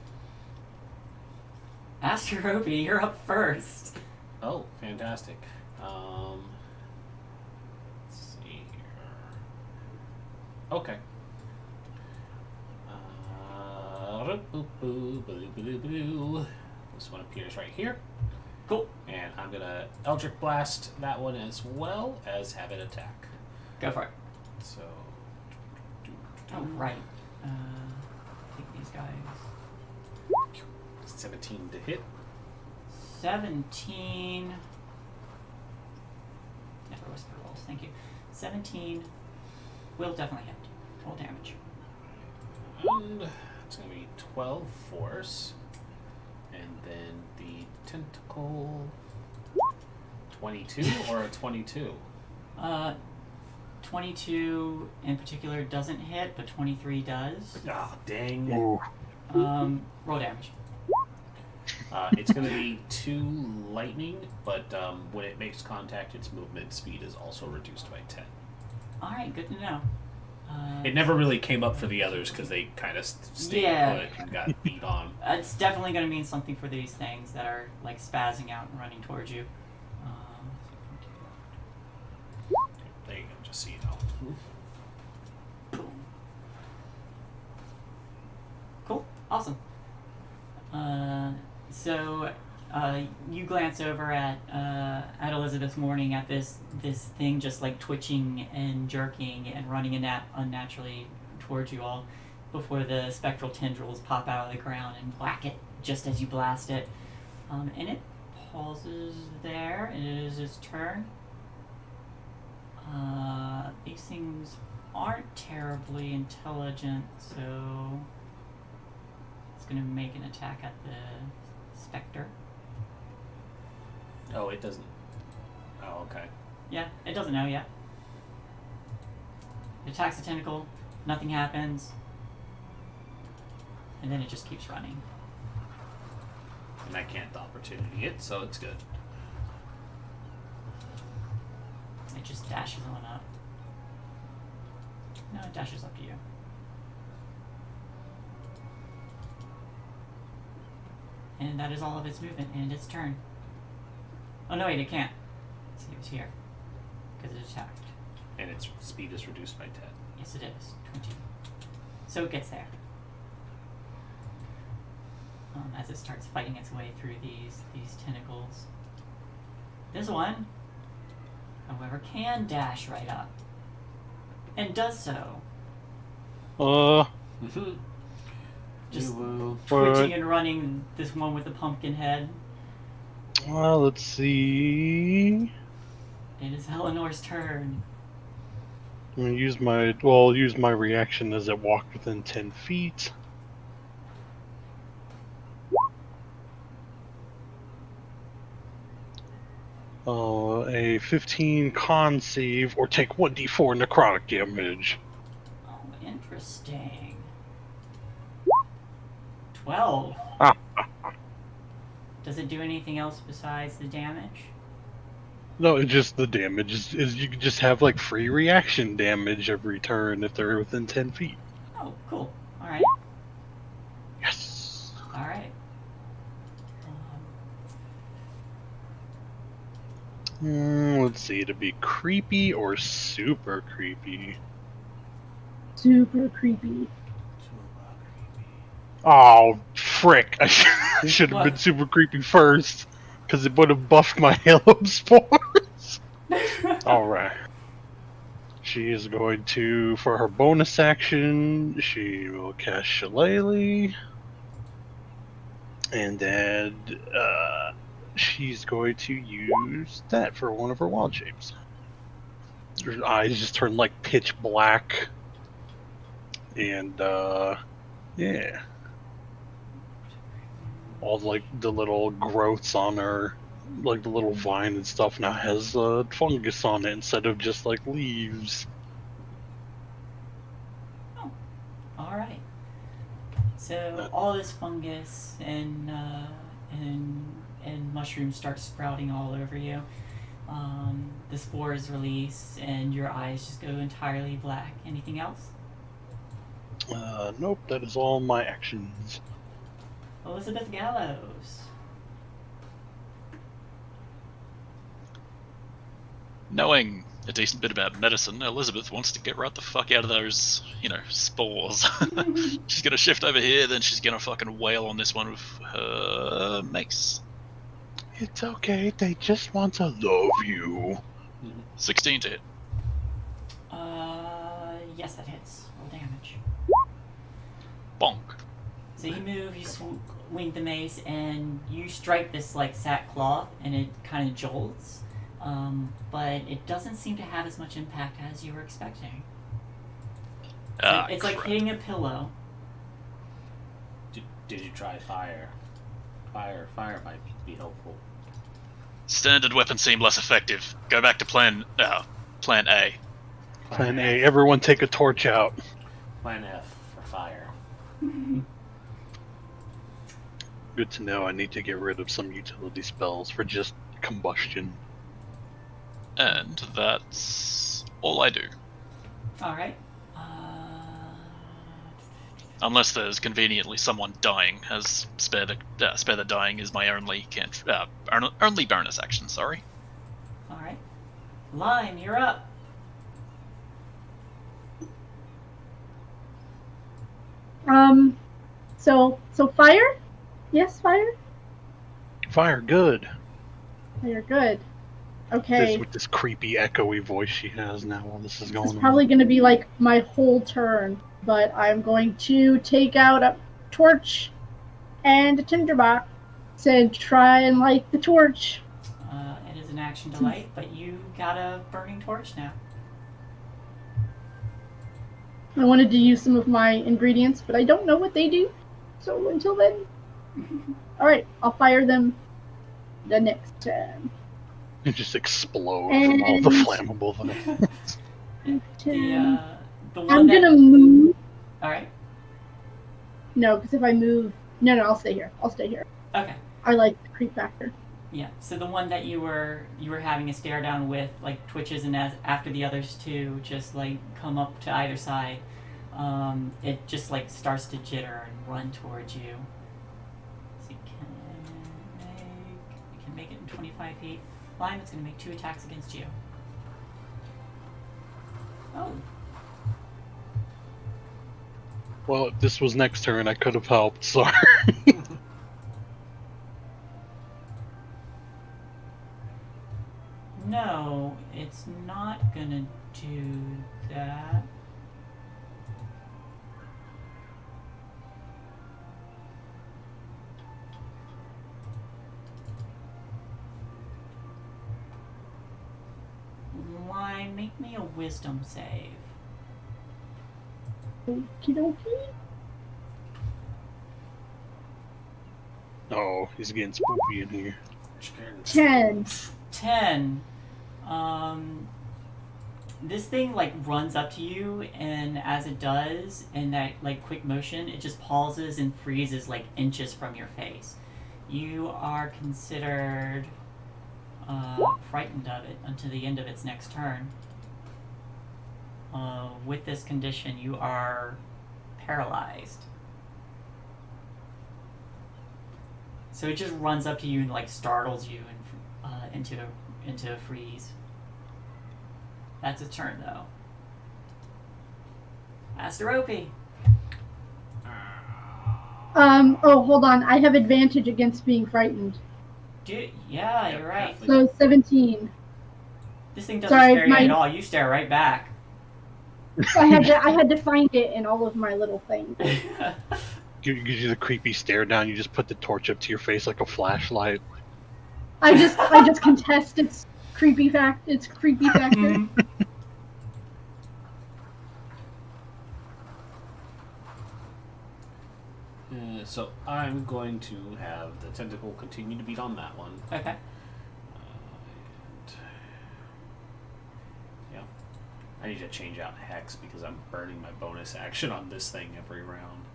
E: Aster Opie, you're up first.
A: Oh, fantastic. Let's see here. Okay. This one appears right here.
E: Cool.
A: And I'm gonna Eldritch Blast that one as well as have it attack.
E: Go for it.
A: So.
E: Oh, right. Take these guys.
A: 17 to hit.
E: 17. Never was the rolls. Thank you. 17 will definitely hit. Roll damage.
A: And it's going to be 12 force. And then the tentacle. 22 or a 22?
E: 22 in particular doesn't hit, but 23 does.
A: Ah, dang.
C: Ooh.
E: Roll damage.
A: It's going to be 2 lightning, but when it makes contact, its movement speed is also reduced by 10.
E: Alright, good to know.
A: It never really came up for the others because they kind of stayed put and got beat on.
E: It's definitely going to mean something for these things that are like spazzing out and running towards you.
A: There you go, just so you
E: Boom. Cool. Awesome. So you glance over at Elizabeth's morning at this thing just like twitching and jerking and running unnaturally towards you all before the spectral tendrils pop out of the ground and whack it just as you blast it. And it pauses there, and it is its turn. These things aren't terribly intelligent, so it's going to make an attack at the specter.
A: Oh, it doesn't. Oh, okay.
E: Yeah, it doesn't know yet. It attacks the tentacle, nothing happens, and then it just keeps running.
A: And I can't opportunity it, so it's good.
E: It just dashes on up. No, it dashes up to you. And that is all of its movement, and its turn. Oh no, wait, it can't. See, it was here. Because it attacked.
A: And its speed is reduced by 10.
E: Yes, it is. 20. So it gets there. As it starts fighting its way through these tentacles. This one, however, can dash right up. And does so. Just twitching and running, this one with the pumpkin head.
C: Well, let's see.
E: It is Eleanor's turn.
C: I'm gonna use my reaction as it walked within 10 feet. A 15 con save or take 1d4 necrotic damage.
E: Oh, interesting. 12. Does it do anything else besides the damage?
C: No, it's just the damage is you can just have like free reaction damage every turn if they're within 10 feet.
E: Oh, cool. Alright.
C: Yes.
E: Alright.
C: Let's see, to be creepy or super creepy?
B: Super creepy.
C: Oh, frick. I should have been
E: What?
C: super creepy first, because it would have buffed my Halo spores. Alright. She is going to, for her bonus action, she will cast Shillelagh. And then, she's going to use that for one of her wild shapes. Her eyes just turn like pitch black. And, yeah. All like the little growths on her, like the little vine and stuff, now has fungus on it instead of just like leaves.
E: Oh, alright. So all this fungus and mushrooms start sprouting all over you. The spores release and your eyes just go entirely black. Anything else?
C: Nope, that is all my actions.
E: Elizabeth Gallows.
D: Knowing a decent bit about medicine, Elizabeth wants to get right the fuck out of those, spores. She's gonna shift over here, then she's gonna fucking wail on this one with her mace.
C: It's okay, they just want to love you.
D: 16 to hit.
E: Yes, that hits. Roll damage.
D: Bonk.
E: So you move, you swing the mace, and you strike this like sackcloth, and it kind of jolts. But it doesn't seem to have as much impact as you were expecting. It's like hitting a pillow.
A: Did you try fire? Fire might be helpful.
D: Standard weapons seem less effective. Go back to plan A.
C: Plan A, everyone take a torch out.
A: Plan F for fire.
C: Good to know, I need to get rid of some utility spells for just combustion.
D: And that's all I do.
E: Alright.
D: Unless there's conveniently someone dying, as spare the dying is my only only bonus action. Sorry.
E: Alright. Lime, you're up.
B: So fire? Yes, fire?
C: Fire, good.
B: Fire, good. Okay.
C: With this creepy, echoey voice she has now while this is going on.
B: It's probably going to be like my whole turn, but I'm going to take out a torch and a tinderbox and try and light the torch.
E: It is an action to light, but you got a burning torch now.
B: I wanted to use some of my ingredients, but I don't know what they do. So until then. Alright, I'll fire them the next turn.
C: It just explode from all the flammable things.
B: I'm gonna move.
E: Alright.
B: No, because if I move... No, I'll stay here. I'll stay here.
E: Okay.
B: I like the creep factor.
E: Yeah, so the one that you were having a stare down with, like, twitches, and after the others two just, like, come up to either side, it just, like, starts to jitter and run towards you. So you can make it in 25 feet. Lime, it's going to make 2 attacks against you. Oh.
C: Well, if this was next turn, I could have helped, sorry.
E: No, it's not gonna do that. Why, make me a wisdom save.
B: Okie dokie.
C: Oh, he's getting spooky in here.
B: 10.
E: 10. This thing, like, runs up to you, and as it does, in that, like, quick motion, it just pauses and freezes, like, inches from your face. You are considered frightened of it until the end of its next turn. With this condition, you are paralyzed. So it just runs up to you and, like, startles you and into a freeze. That's its turn, though. Asterope.
B: Oh, hold on. I have advantage against being frightened.
E: Yeah, you're right.
B: So 17.
E: This thing doesn't scare you at all. You stare right back.
B: I had to find it in all of my little things.
C: Gives you the creepy stare down. You just put the torch up to your face like a flashlight.
B: I just contest its creepy factor.
A: So I'm going to have the tentacle continue to beat on that one.
E: Okay.
A: Yeah. I need to change out Hex because I'm burning my bonus action on this thing every round.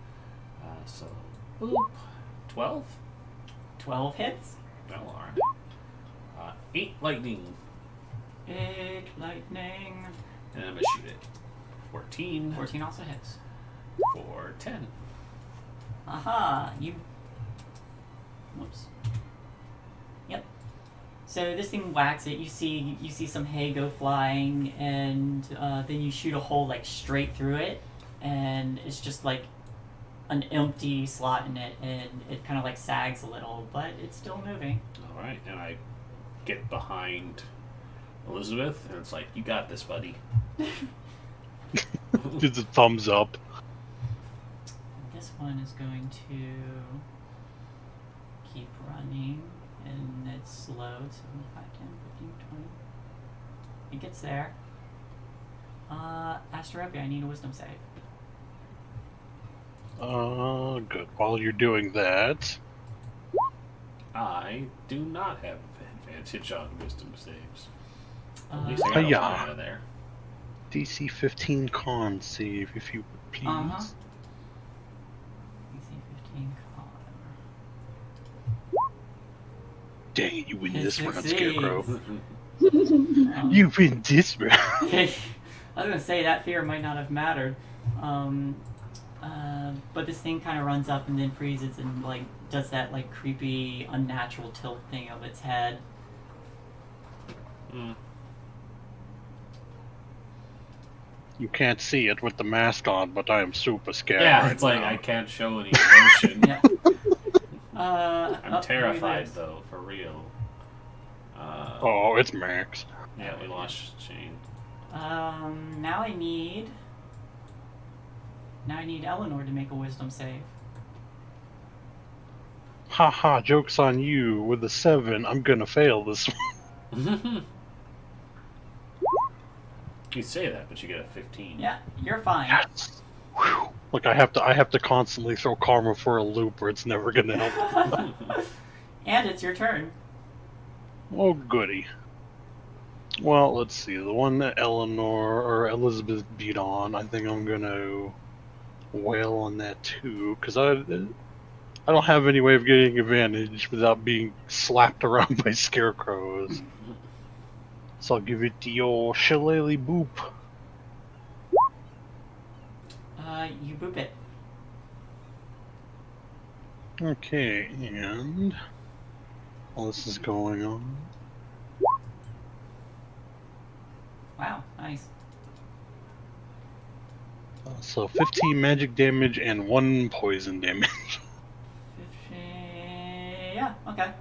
A: So, boop. 12?
E: 12 hits?
A: Well, alright. 8 lightning.
E: 8 lightning.
A: And I'm going to shoot it. 14.
E: 14 also hits.
A: For 10.
E: Aha! Whoops. Yep. So this thing whacks it. You see some hay go flying, and then you shoot a hole, like, straight through it, and it's just like an empty slot in it, and it kind of, like, sags a little, but it's still moving.
A: All right, and I get behind Elizabeth, and it's like, you got this, buddy.
C: Just a thumbs up.
E: This one is going to keep running, and it's slow. It's 7, 5, 10, 15, 20. It gets there. Asterope, I need a wisdom save.
C: Good. While you're doing that...
A: I do not have advantage on wisdom saves. At least I got a one there.
C: DC 15 con save, if you repeat.
E: DC 15 con.
C: Dang it, you win this round,
E: succeeds.
C: Scarecrow. You win this round.
E: I was gonna say that fear might not have mattered. But this thing kind of runs up and then freezes and, like, does that, like, creepy, unnatural tilt thing of its head.
C: You can't see it with the mask on, but I am super scared.
A: Yeah, it's like I can't show any emotion.
E: Yeah.
A: I'm terrified though, for real.
C: Oh, it's Max.
A: Yeah, we lost Shane.
E: Now I need Eleanor to make a wisdom save.
C: Haha, joke's on you. With a 7, I'm gonna fail this one.
A: You say that, but you get a 15.
E: Yeah, you're fine.
C: Yes. Whew. Look, I have to constantly throw karma for a loop, or it's never gonna help.
E: And it's your turn.
C: Oh, goody. Well, let's see. The one that Eleanor or Elizabeth beat on, I think I'm gonna wail on that too, because I don't have any way of getting advantage without being slapped around by scarecrows. So I'll give it the old shillelagh boop.
E: You boop it.
C: Okay, and while this is going on,
E: Wow, nice.
C: so 15 magic damage and 1 poison damage.
E: 15... Yeah, okay.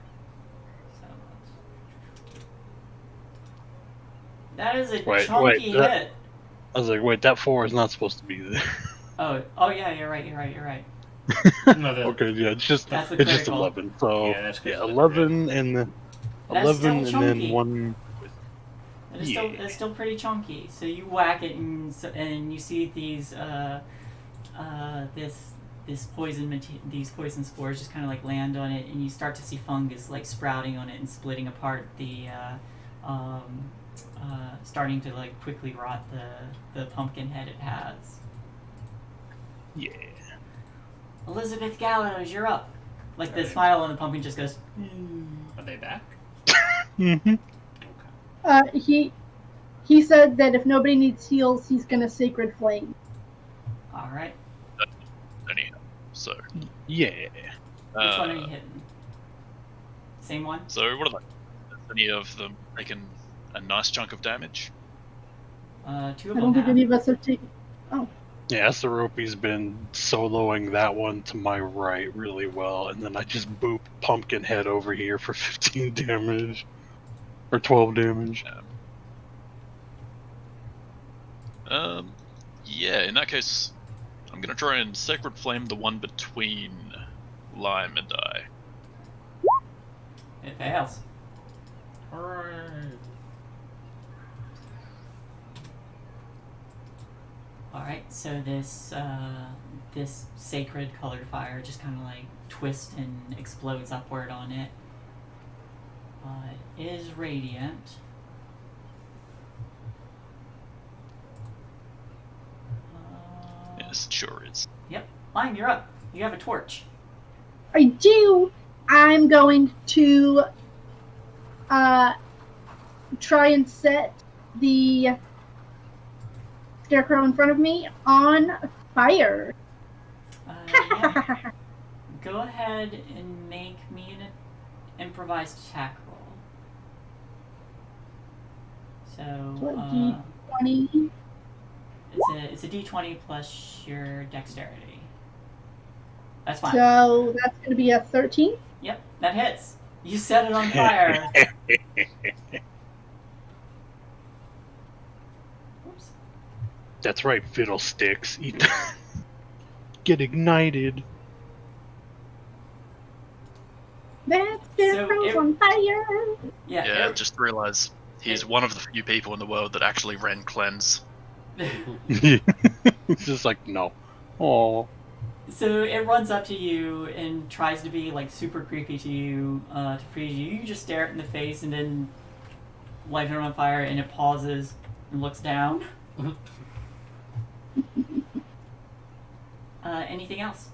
E: So that is a chunky hit.
C: I was like, wait, that 4 is not supposed to be there.
E: Oh yeah, you're right.
C: Okay, yeah, it's just 11. So yeah, 11 and then 11 and then 1.
E: It's still pretty chunky. So you whack it and you see these these poison spores just kind of like land on it, and you start to see fungus like sprouting on it and splitting apart the starting to like quickly rot the pumpkin head it has.
C: Yeah.
E: Elizabeth Gallows, you're up. Like the smile on the pumpkin just goes.
A: Are they back?
C: Mm-hmm.
B: He said that if nobody needs heals, he's gonna Sacred Flame.
E: All right.
D: Anyhow, so
C: yeah.
E: Which one are you hitting? Same one.
D: So what are any of them taking a nice chunk of damage?
E: 2 of
B: I
E: them
B: don't think
E: have.
B: any of us have taken. Oh.
C: Yeah, Seropi's been soloing that one to my right really well, and then I just boop Pumpkinhead over here for 15 damage. Or 12 damage.
D: Yeah, in that case, I'm gonna try and Sacred Flame the one between Lime and I.
E: It fails. Alright, so this sacred colored fire just kind of like twists and explodes upward on it. It is radiant.
D: Yes, it sure is.
E: Yep. Lime, you're up. You have a torch.
B: I do. I'm going to try and set the scarecrow in front of me on fire.
E: Yeah. Go ahead and make me an improvised attack roll. So,
B: D20.
E: It's a D20 plus your dexterity. That's fine.
B: So that's going to be a 13.
E: Yep, that hits. You set it on fire. Oops.
C: That's right, fiddlesticks. Get ignited.
B: That scarecrow's on fire.
D: Yeah, just realize he's one of the few people in the world that actually ran cleanse.
C: It's just like, no. Oh.
E: So it runs up to you and tries to be like super creepy to you, to freeze you. You just stare it in the face and then light it on fire, and it pauses and looks down. Anything else?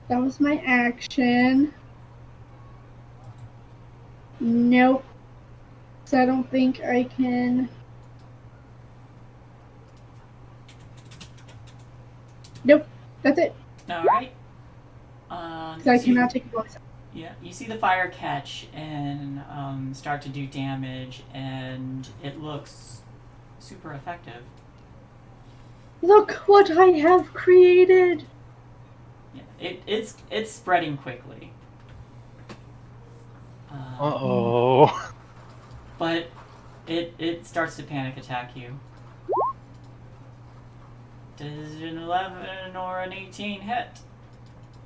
B: That was my action. Nope. So I don't think I can. Nope. That's it.
E: All right.
B: So I cannot take a bonus.
E: Yeah, you see the fire catch and start to do damage, and it looks super effective.
B: Look what I have created!
E: Yeah, it's spreading quickly.
C: Uh-oh.
E: But it starts to panic attack you. Does an 11 or an 18 hit?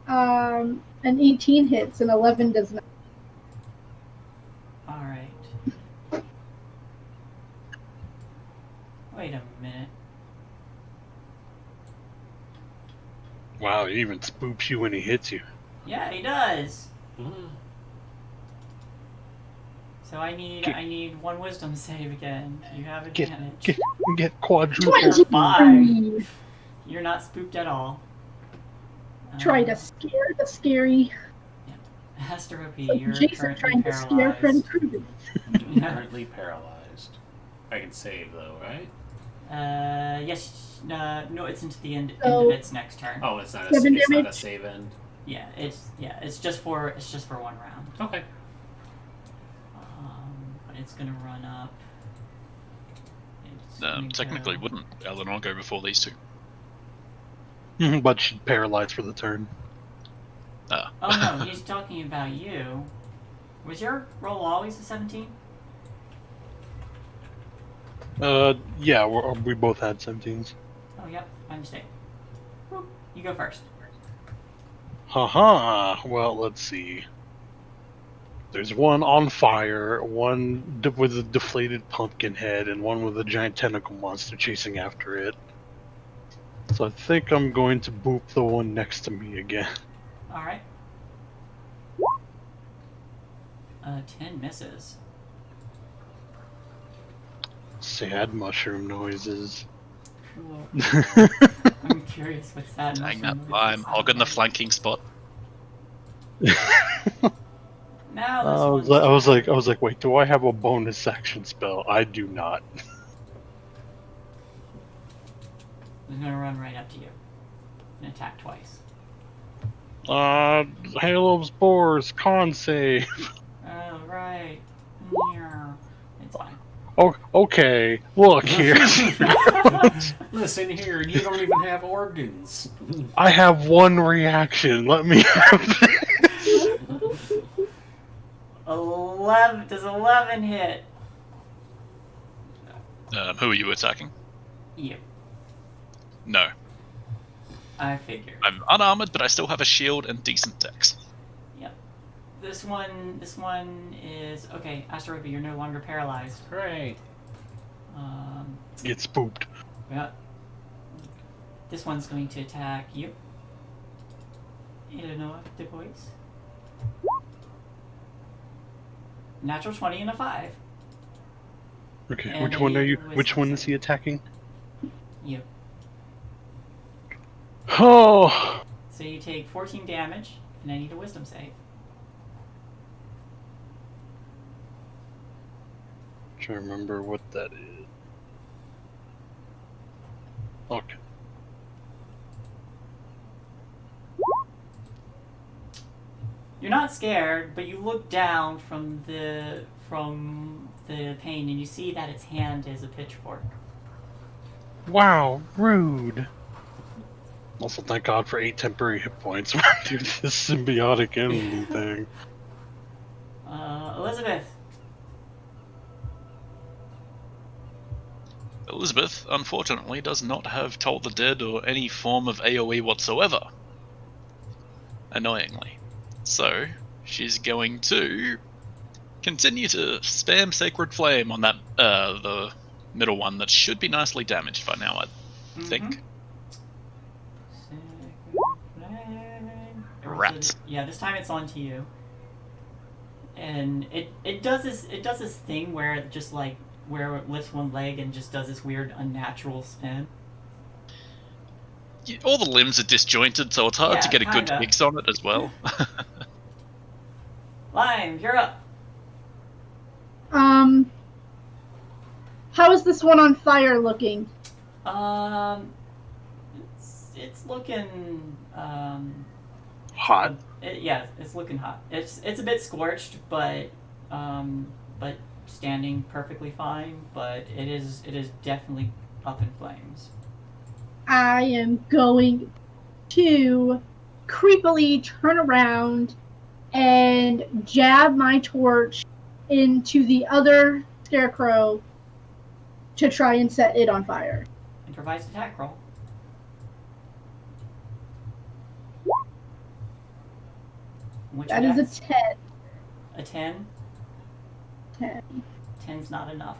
B: An 18 hits, an 11 does not.
E: Alright. Wait a minute.
C: Wow, he even spoops you when he hits you.
E: Yeah, he does. So I need one wisdom save again. You have advantage.
C: Get quadruple.
E: You're fine. You're not spooked at all.
B: Try to scare the scary.
E: Yeah. Asterope,
B: Like
E: you're
B: Jason
E: currently
B: trying to scare Freddy Krueger.
A: Currently paralyzed. I can save though, right?
E: Yes. No, it's into the end
B: So,
E: of its next turn.
A: Oh, it's not
B: 7
A: it's not a
B: damage?
A: save end.
E: Yeah, it's just for one round.
A: Okay.
E: But it's gonna run up.
D: Technically, wouldn't Eleanor go before these two?
C: But she's paralyzed for the turn.
E: Oh no, he's talking about you. Was your roll always a 17?
C: Yeah, we both had 17s.
E: Oh, yep, my mistake. Whoop. You go first.
C: Haha. Well, let's see. There's one on fire, one with a deflated pumpkin head, and one with a giant tentacle monster chasing after it. So I think I'm going to boop the one next to me again.
E: Alright. 10 misses.
C: Sad mushroom noises.
E: Cool. I'm curious what's that.
D: Hang up, I'm hogging the flanking spot.
E: Now
C: I was like, wait, do I have a bonus action spell? I do not.
E: I'm gonna run right up to you and attack twice.
C: Hail of Spores, con save.
E: Oh, right. It's fine.
C: Oh, okay. Look here.
A: Listen here, you don't even have organs.
C: I have one reaction. Let me have this.
E: 11. Does 11 hit?
D: Who are you attacking?
E: You.
D: No.
E: I figured.
D: I'm unarmored, but I still have a shield and decent dex.
E: Yep. This one is okay. Asterope, you're no longer paralyzed.
A: Hooray.
C: Get spooked.
E: Yeah. This one's going to attack you. Eleanor the voice. Natural 20 and a 5.
C: Okay,
E: And
C: which one are you?
E: wisdom
C: Which one is
E: save.
C: he attacking?
E: You.
C: Oh.
E: So you take 14 damage, and I need a wisdom save.
C: Trying to remember what that is. Okay.
E: You're not scared, but you look down from the pain, and you see that its hand is a pitchfork.
C: Wow, rude. Also, thank God for 8 temporary hit points when I do this symbiotic enemy thing.
E: Elizabeth.
D: Elizabeth, unfortunately, does not have Toll the Dead or any form of AoE whatsoever. Annoyingly. So, she's going to continue to spam Sacred Flame on that, the middle one that should be nicely damaged by now, I think. Rats.
E: Yeah, this time it's on to you. And it does this thing where it just like where it lifts one leg and just does this weird unnatural spin.
D: All the limbs are disjointed, so it's hard to get a good
E: kinda.
D: mix on it as well.
E: Lime, you're up.
B: How is this one on fire looking?
E: It's looking
C: Hot.
E: it's looking hot. It's a bit scorched, but standing perfectly fine, but it is definitely up in flames.
B: I am going to creepily turn around and jab my torch into the other scarecrow to try and set it on fire.
E: Improvised attack roll. What's
B: That
E: your
B: is
E: dex?
B: a 10.
E: A 10?
B: 10.
E: 10's not enough.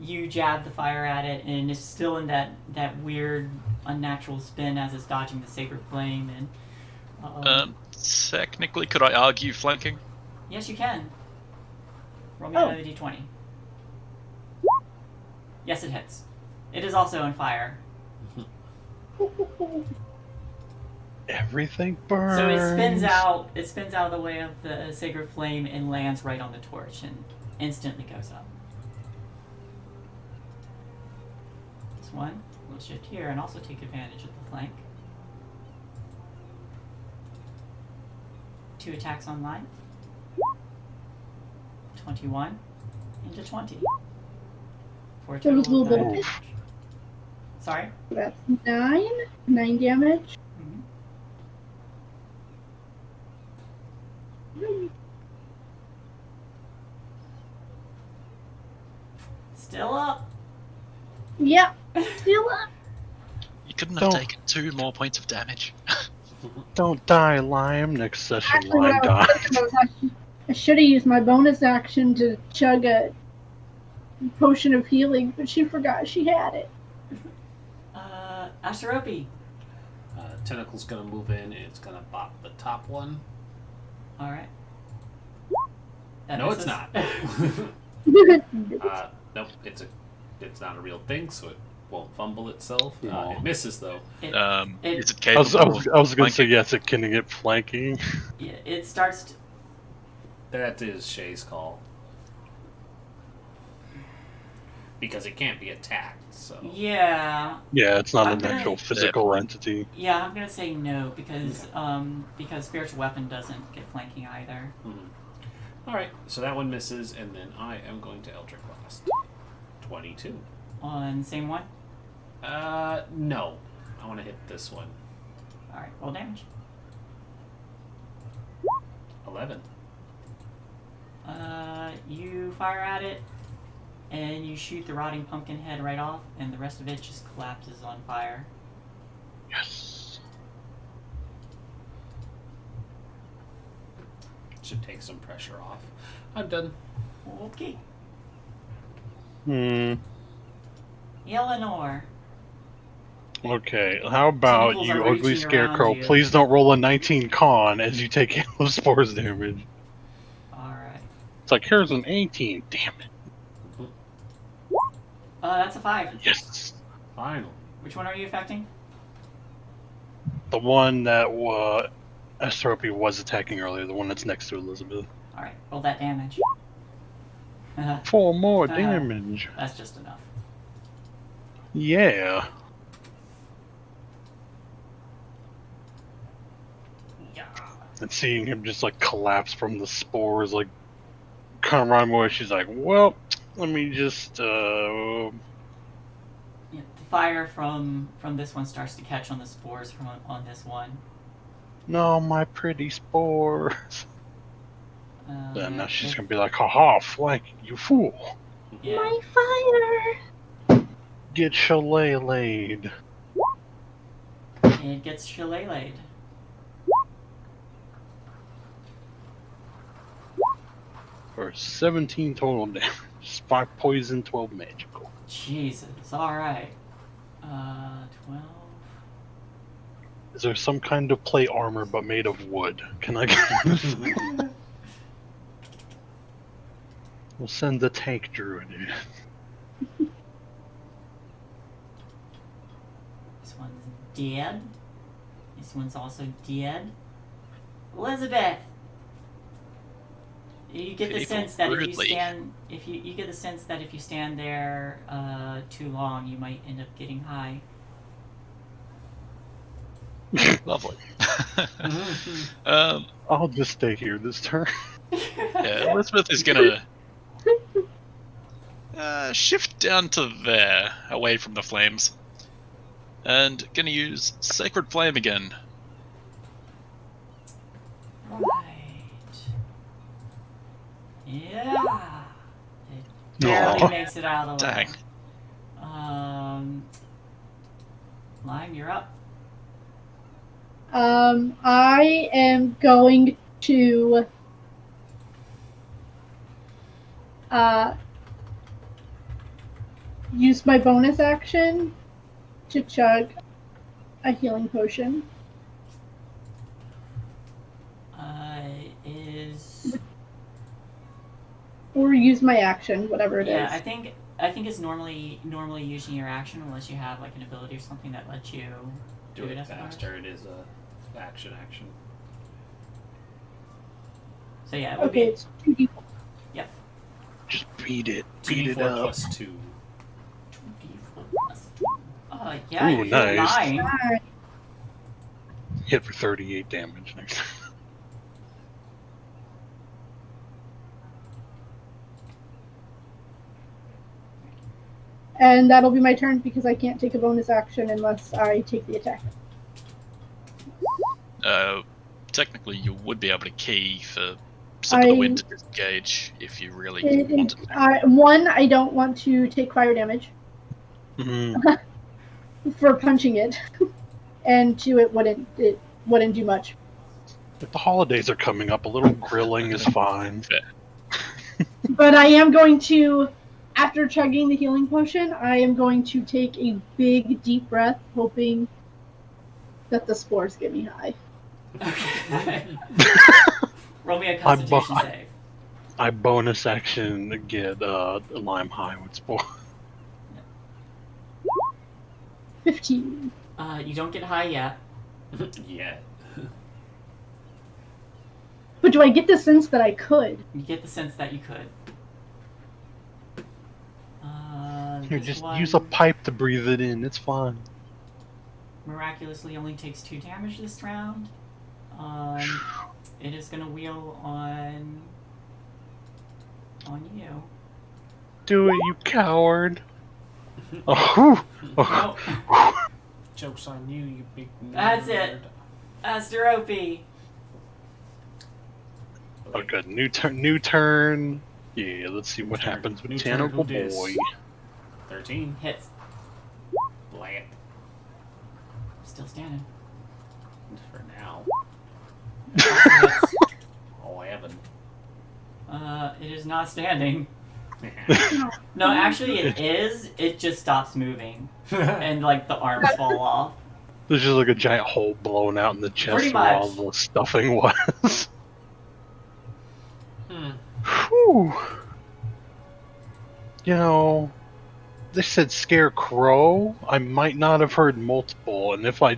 E: You jab the fire at it, and it's still in that weird, unnatural spin as it's dodging the sacred flame. And
D: technically, could I argue flanking?
E: yes, you can. Roll me another d20. Yes, it hits. It is also on fire.
C: Everything burns.
E: So it spins out. It spins out of the way of the sacred flame and lands right on the torch, and instantly goes up. This one will shift here and also take advantage of the flank. 2 attacks online. 21 into 20. For a
B: There was a
E: total
B: little
E: of
B: bit
E: 9
B: of
E: damage. Sorry?
B: That's 9. 9 damage.
E: Still up.
B: Yep, still up.
D: You couldn't have taken 2 more points of damage.
C: Don't die, Lime. Next session,
B: Actually, when
C: Lime
B: I was
C: dies.
B: thinking, I should have used my bonus action to chug a potion of healing, but she forgot she had it.
E: Asterope.
A: Tentacle's gonna move in and it's gonna bop the top one.
E: Alright.
A: No, it's not. Nope, it's not a real thing, so it won't fumble itself. It misses though.
D: Is it capable?
C: I was going to say yes. It can get flanking.
E: Yeah, it starts.
A: That is Shay's call. Because it can't be attacked, so.
E: Yeah.
C: Yeah, it's not
E: I'm
C: an actual physical entity.
E: Yeah, I'm gonna say no because spiritual weapon doesn't get flanking either.
A: Mm-hmm. All right, so that one misses, and then I am going to Eldritch Blast. 22.
E: On same one.
A: No, I want to hit this one.
E: All right, roll damage.
A: 11.
E: You fire at it, and you shoot the rotting pumpkin head right off, and the rest of it just collapses on fire.
C: Yes.
A: Should take some pressure off. I'm done.
E: Okay. Eleanor.
C: Okay, how about
E: Tentacles
C: you
E: are
C: ugly
E: reaching
C: scarecrow?
E: around you.
C: Please don't roll a 19 con as you take hail of spores damage.
E: Alright.
C: It's like, here's an 18. Damn it.
E: That's a 5.
C: Yes.
A: Finally.
E: Which one are you affecting?
C: The one that Asterope was attacking earlier, the one that's next to Elizabeth.
E: Alright, roll that damage.
C: 4 more damage.
E: That's just enough.
C: Yeah.
E: Yeah.
C: And seeing him just like collapse from the spores, like kind of run away, she's like, well, let me just
E: Yeah, the fire from this one starts to catch on the spores from on this one.
C: no, my pretty spores. Then now she's gonna be like, haha, flank, you fool.
E: Yeah.
B: My fire!
C: Get shillelagh'd.
E: It gets shillelagh'd.
C: For 17 total damage. 5 poison, 12 magical.
E: Jesus, alright. 12.
C: Is there some kind of plate armor but made of wood? Can I get We'll send the tank druid in.
E: This one's dead. This one's also dead. Elizabeth! You get the
D: People
E: sense that
D: rudely.
E: if you stand you get the sense that if you stand there too long you might end up getting high.
D: Lovely.
C: I'll just stay here this turn.
D: Yeah, Elizabeth is gonna Shift down to there, away from the flames. And gonna use Sacred Flame again.
E: Right. Yeah. It barely makes it out of the way.
D: Dang.
E: Lime, you're up.
B: I am going to use my bonus action to chug a healing potion. Or use my action, whatever it is.
E: Yeah, I think it's normally using your action unless you have like an ability or something that lets you
A: do it faster. It is a action.
E: So yeah, it would be.
B: It's 2d4.
E: Yep.
C: Just beat it.
A: 2d4 plus 2.
E: 2d4 plus 2. Yeah,
C: Ooh,
E: you hit
C: nice.
E: 9.
C: Hit for 38 damage next time.
B: And that'll be my turn because I can't take a bonus action unless I take the attack.
D: Technically, you would be able to key for Sip of the Wind to disengage if you really wanted to.
B: One, I don't want to take fire damage for punching it, and two, it wouldn't do much.
C: If the holidays are coming up, a little grilling is fine.
B: But I am going to, after chugging the healing potion, I am going to take a big, deep breath, hoping that the spores get me high.
E: Okay. Roll me a Constitution save.
C: I bonus action get Lime High with spore.
B: 15.
E: You don't get high yet.
A: Yet.
B: But do I get the sense that I could?
E: You get the sense that you could.
C: Here, just use a pipe to breathe it in. It's fine.
E: Miraculously only takes 2 damage this round. It is gonna wheel on you.
C: Do it, you coward! Oh,
E: no.
A: Joke's on you, you big nerd.
E: That's it. Master Opie.
C: Oh, good. New turn. Yeah, let's see what happens with Tentacle Boy.
A: 13
E: hits.
A: Blam.
E: Still standing.
A: For now. 11.
E: It is not standing. No, actually it is. It just stops moving. And like the arms fall off.
C: There's just like a giant hole blown out in the chest where all the stuffing was. Whew. You know, they said scarecrow. I might not have heard multiple, and if I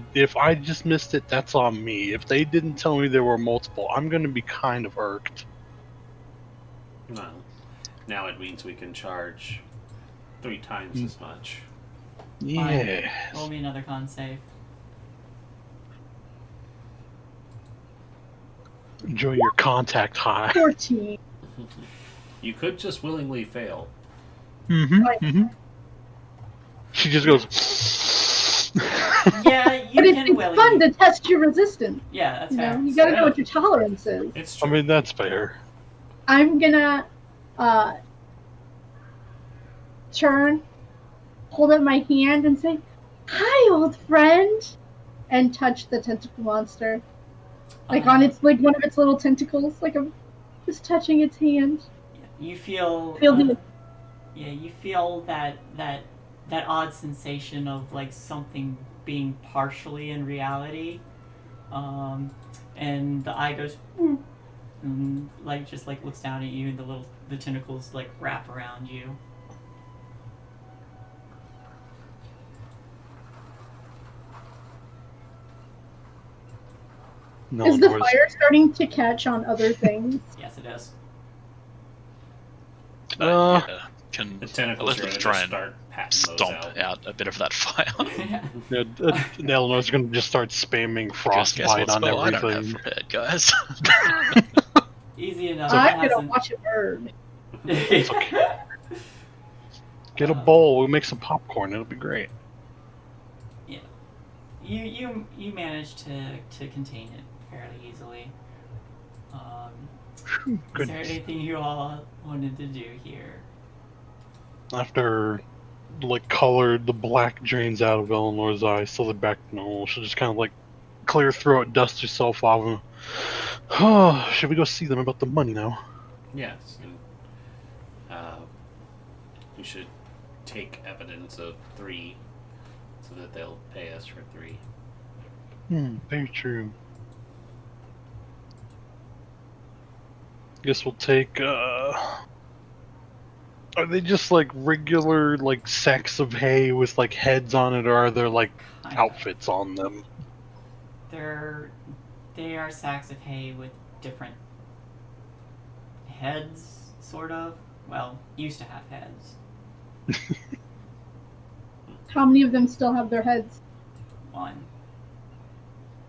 C: just missed it, that's on me. If they didn't tell me there were multiple, I'm gonna be kind of irked.
A: Well, now it means we can charge 3 times as much.
C: Yeah.
E: Roll me another con save.
C: Enjoy your contact high.
B: 14.
A: You could just willingly fail.
C: She just goes.
E: Yeah, you
B: but
E: can
B: it's
E: willingly.
B: fun to test your resistance.
E: Yeah, that's fair.
B: You gotta know what your tolerance is.
A: It's true.
C: I mean, that's fair.
B: I'm gonna turn, hold up my hand, and say, "Hi, old friend," and touch the tentacle monster, like on its one of its little tentacles, like I'm just touching its hand.
E: You feel. Yeah, you feel that odd sensation of like something being partially in reality, and the eye goes, and like just like looks down at you, and the tentacles like wrap around you.
C: No,
B: is the fire starting to catch on other things?
E: Yes, it is.
D: Can
A: the tentacles
D: Elizabeth try and stomp out a bit of that fire?
C: Eleanor's going to just start spamming frostbite on everything.
D: I don't have for head, guys.
E: Easy enough.
B: I'm gonna watch it burn.
C: Get a bowl. We'll make some popcorn. It'll be great.
E: Yeah. You managed to contain it fairly easily. Is there anything you all wanted to do here?
C: After, like, colored the black drains out of Eleanor's eyes, so they're back to normal, she'll just kind of, like, clear throat, dust herself off, and... Oh, should we go see them about the money now?
A: Yes, and we should take evidence of 3 so that they'll pay us for 3.
C: Very true. Guess we'll take, Are they just, like, regular, like, sacks of hay with, like, heads on it, or are there, like, outfits on them?
E: They are sacks of hay with different heads, sort of. Well, used to have heads.
B: How many of them still have their heads?
E: 1.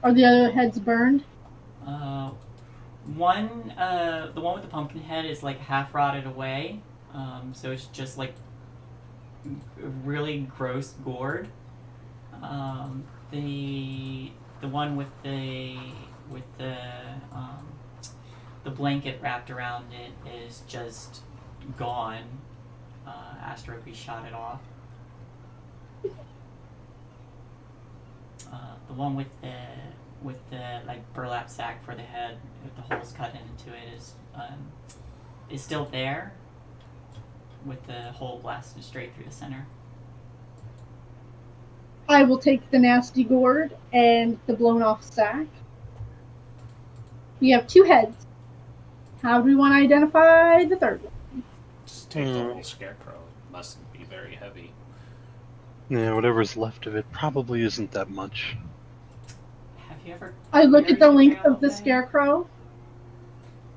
B: Are the other heads burned?
E: The one with the pumpkin head is like half rotted away, so it's just like really gross gourd. The one with the blanket wrapped around it is just gone. Asterope shot it off. The one with the like burlap sack for the head with the holes cut into it is still there, with the hole blasted straight through the center.
B: I will take the nasty gourd and the blown off sack. We have 2 heads. How do we want to identify the third one?
A: Just take the whole scarecrow. It mustn't be very heavy.
C: Yeah, whatever's left of it probably isn't that much.
E: Have you ever?
B: I look at the length of the scarecrow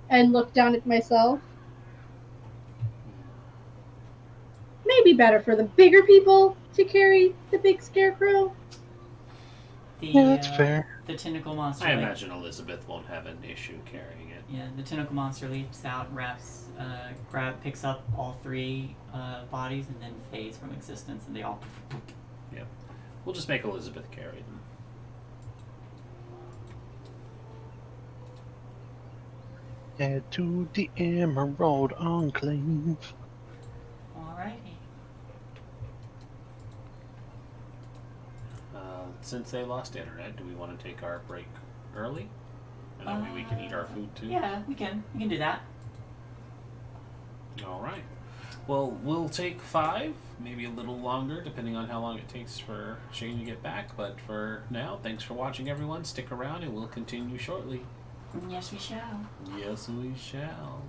B: and look down at myself. Maybe better for the bigger people to carry the big scarecrow.
C: Yeah, that's fair.
E: The tentacle monster.
A: I imagine Elizabeth won't have an issue carrying it.
E: Yeah, the tentacle monster leaps out, picks up all 3 bodies, and then fades from existence, and they all.
A: Yep. We'll just make Elizabeth carry them.
C: Head to the Emerald Enclave.
E: Alrighty.
A: Since they lost internet, do we want to take our break early? And that way we can eat our food too?
E: Yeah, we can do that.
A: Alright. Well, we'll take 5, maybe a little longer, depending on how long it takes for Shane to get back. But for now, thanks for watching, everyone. Stick around and we'll continue shortly.
E: Yes, we shall.
A: Yes, we shall.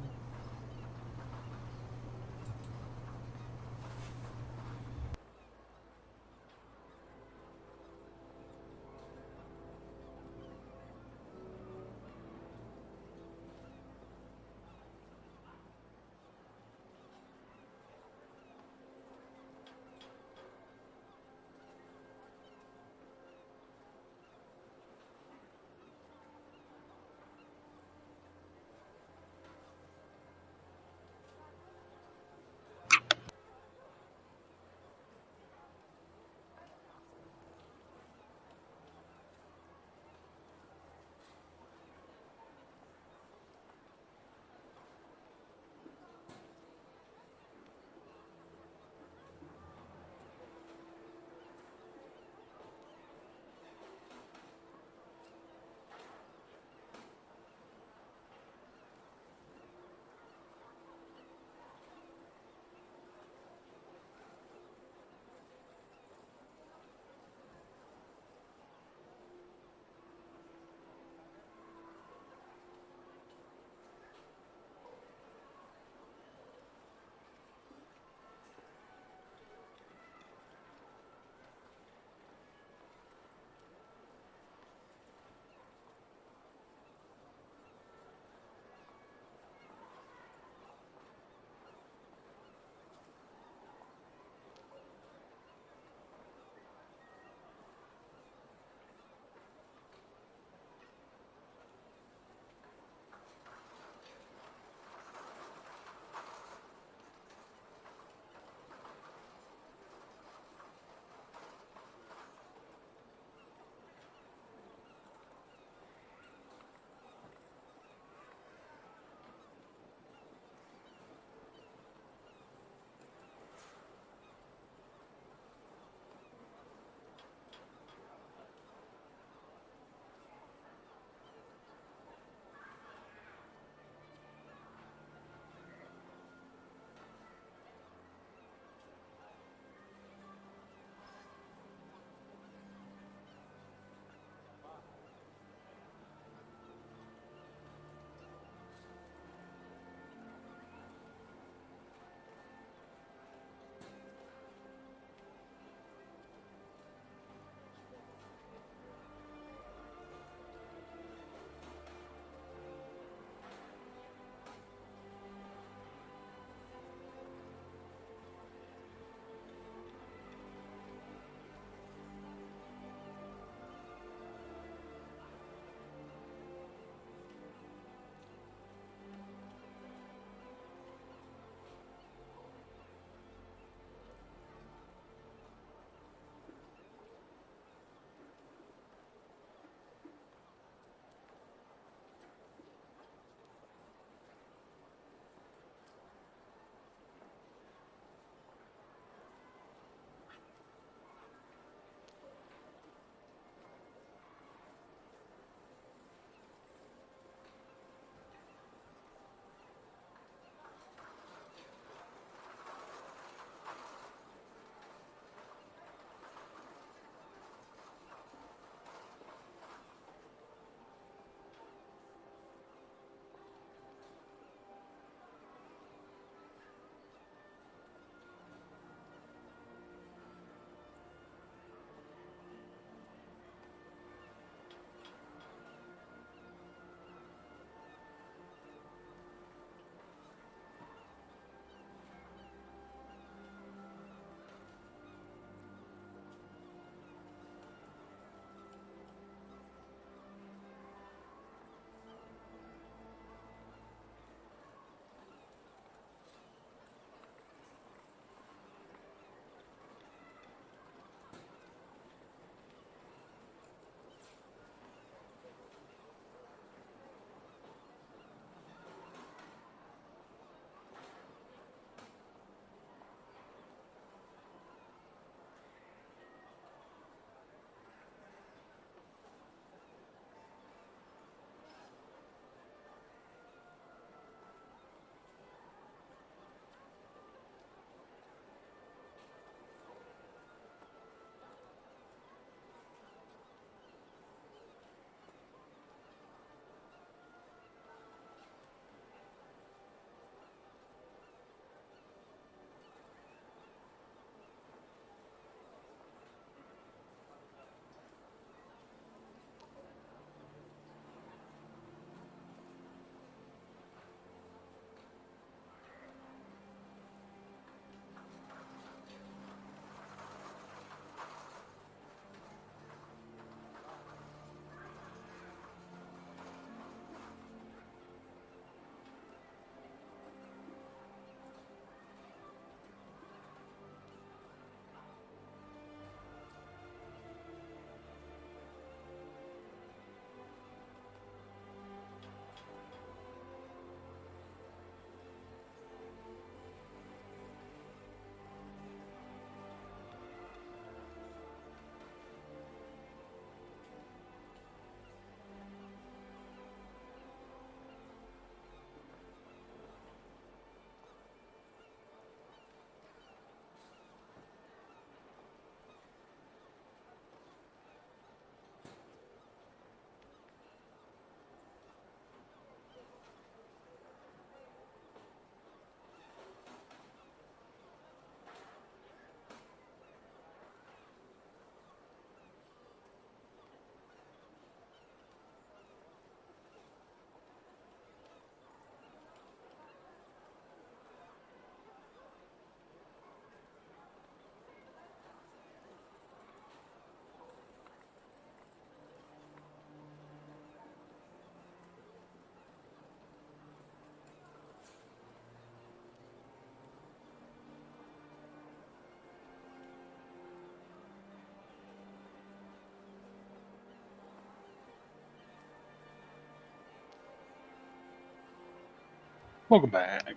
C: Welcome back.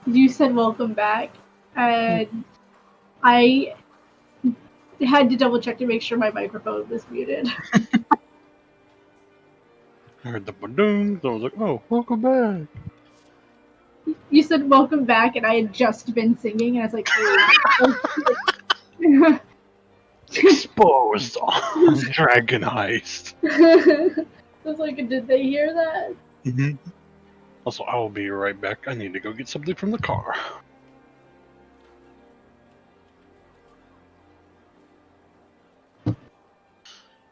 B: You said welcome back, and I had to double check to make sure my microphone was muted.
C: I heard the ba-doom, so I was like, oh, welcome back.
B: You said welcome back, and I had just been singing, and I was like, oh.
C: Exposed on Dragon Heist.
B: I was like, did they hear that?
C: Mm-hmm. Also, I will be right back. I need to go get something from the car.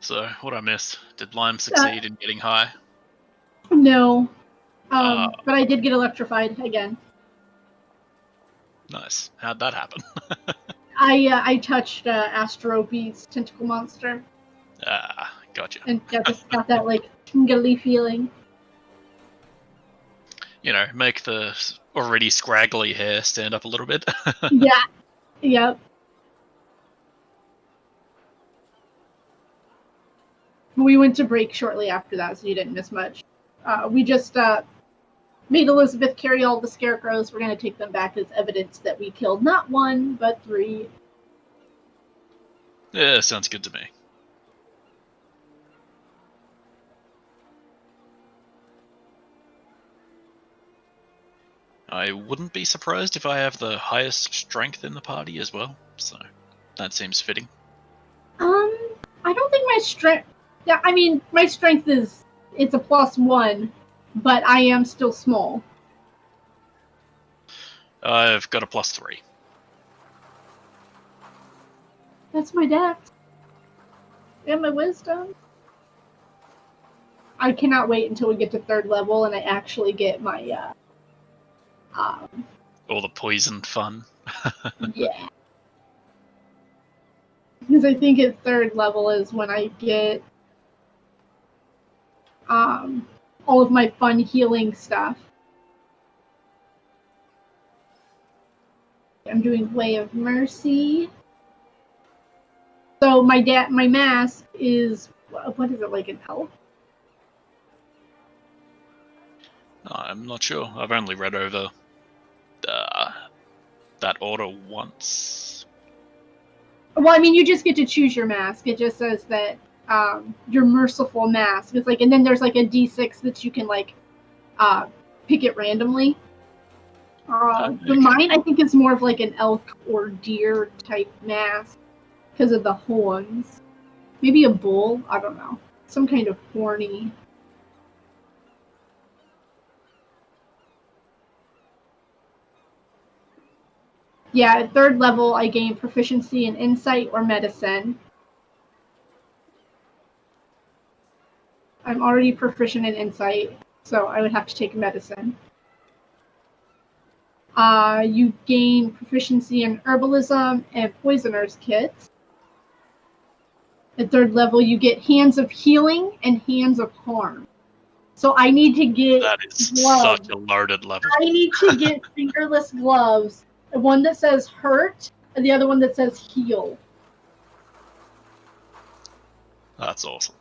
D: So, what I missed? Did Lime succeed in getting high?
B: No. But I did get electrified again.
D: Nice. How'd that happen?
B: I touched Astro Beast's tentacle monster.
D: Ah, gotcha.
B: And got that, like, tingly feeling.
D: You know, make the already scraggly hair stand up a little bit.
B: Yeah. Yep. We went to break shortly after that, so you didn't miss much. We just made Elizabeth carry all the scarecrows. We're going to take them back as evidence that we killed not 1, but 3.
D: Yeah, sounds good to me. I wouldn't be surprised if I have the highest strength in the party as well, so that seems fitting.
B: I don't think my strength... Yeah, I mean, my strength is... It's a +1, but I am still small.
D: I've got a +3.
B: That's my dex. And my wisdom. I cannot wait until we get to 3rd level and I actually get my,
D: all the poison fun.
B: Yeah. Because I think at 3rd level is when I get all of my fun healing stuff. I'm doing Way of Mercy. So my mask is, what is it, like an elf?
D: I'm not sure. I've only read over that order once.
B: Well, I mean, you just get to choose your mask. It just says that your merciful mask. It's like, and then there's like a D6 that you can like pick it randomly. The mine, I think, is more of like an elk or deer type mask because of the horns. Maybe a bull. I don't know. Some kind of horny. Yeah, at 3rd level, I gain proficiency in insight or medicine. I'm already proficient in insight, so I would have to take medicine. You gain proficiency in herbalism and poisoner's kits. At 3rd level, you get hands of healing and hands of harm. So I need to get
D: That is
B: gloves.
D: such a loaded level.
B: I need to get fingerless gloves. One that says hurt and the other one that says heal.
D: That's awesome.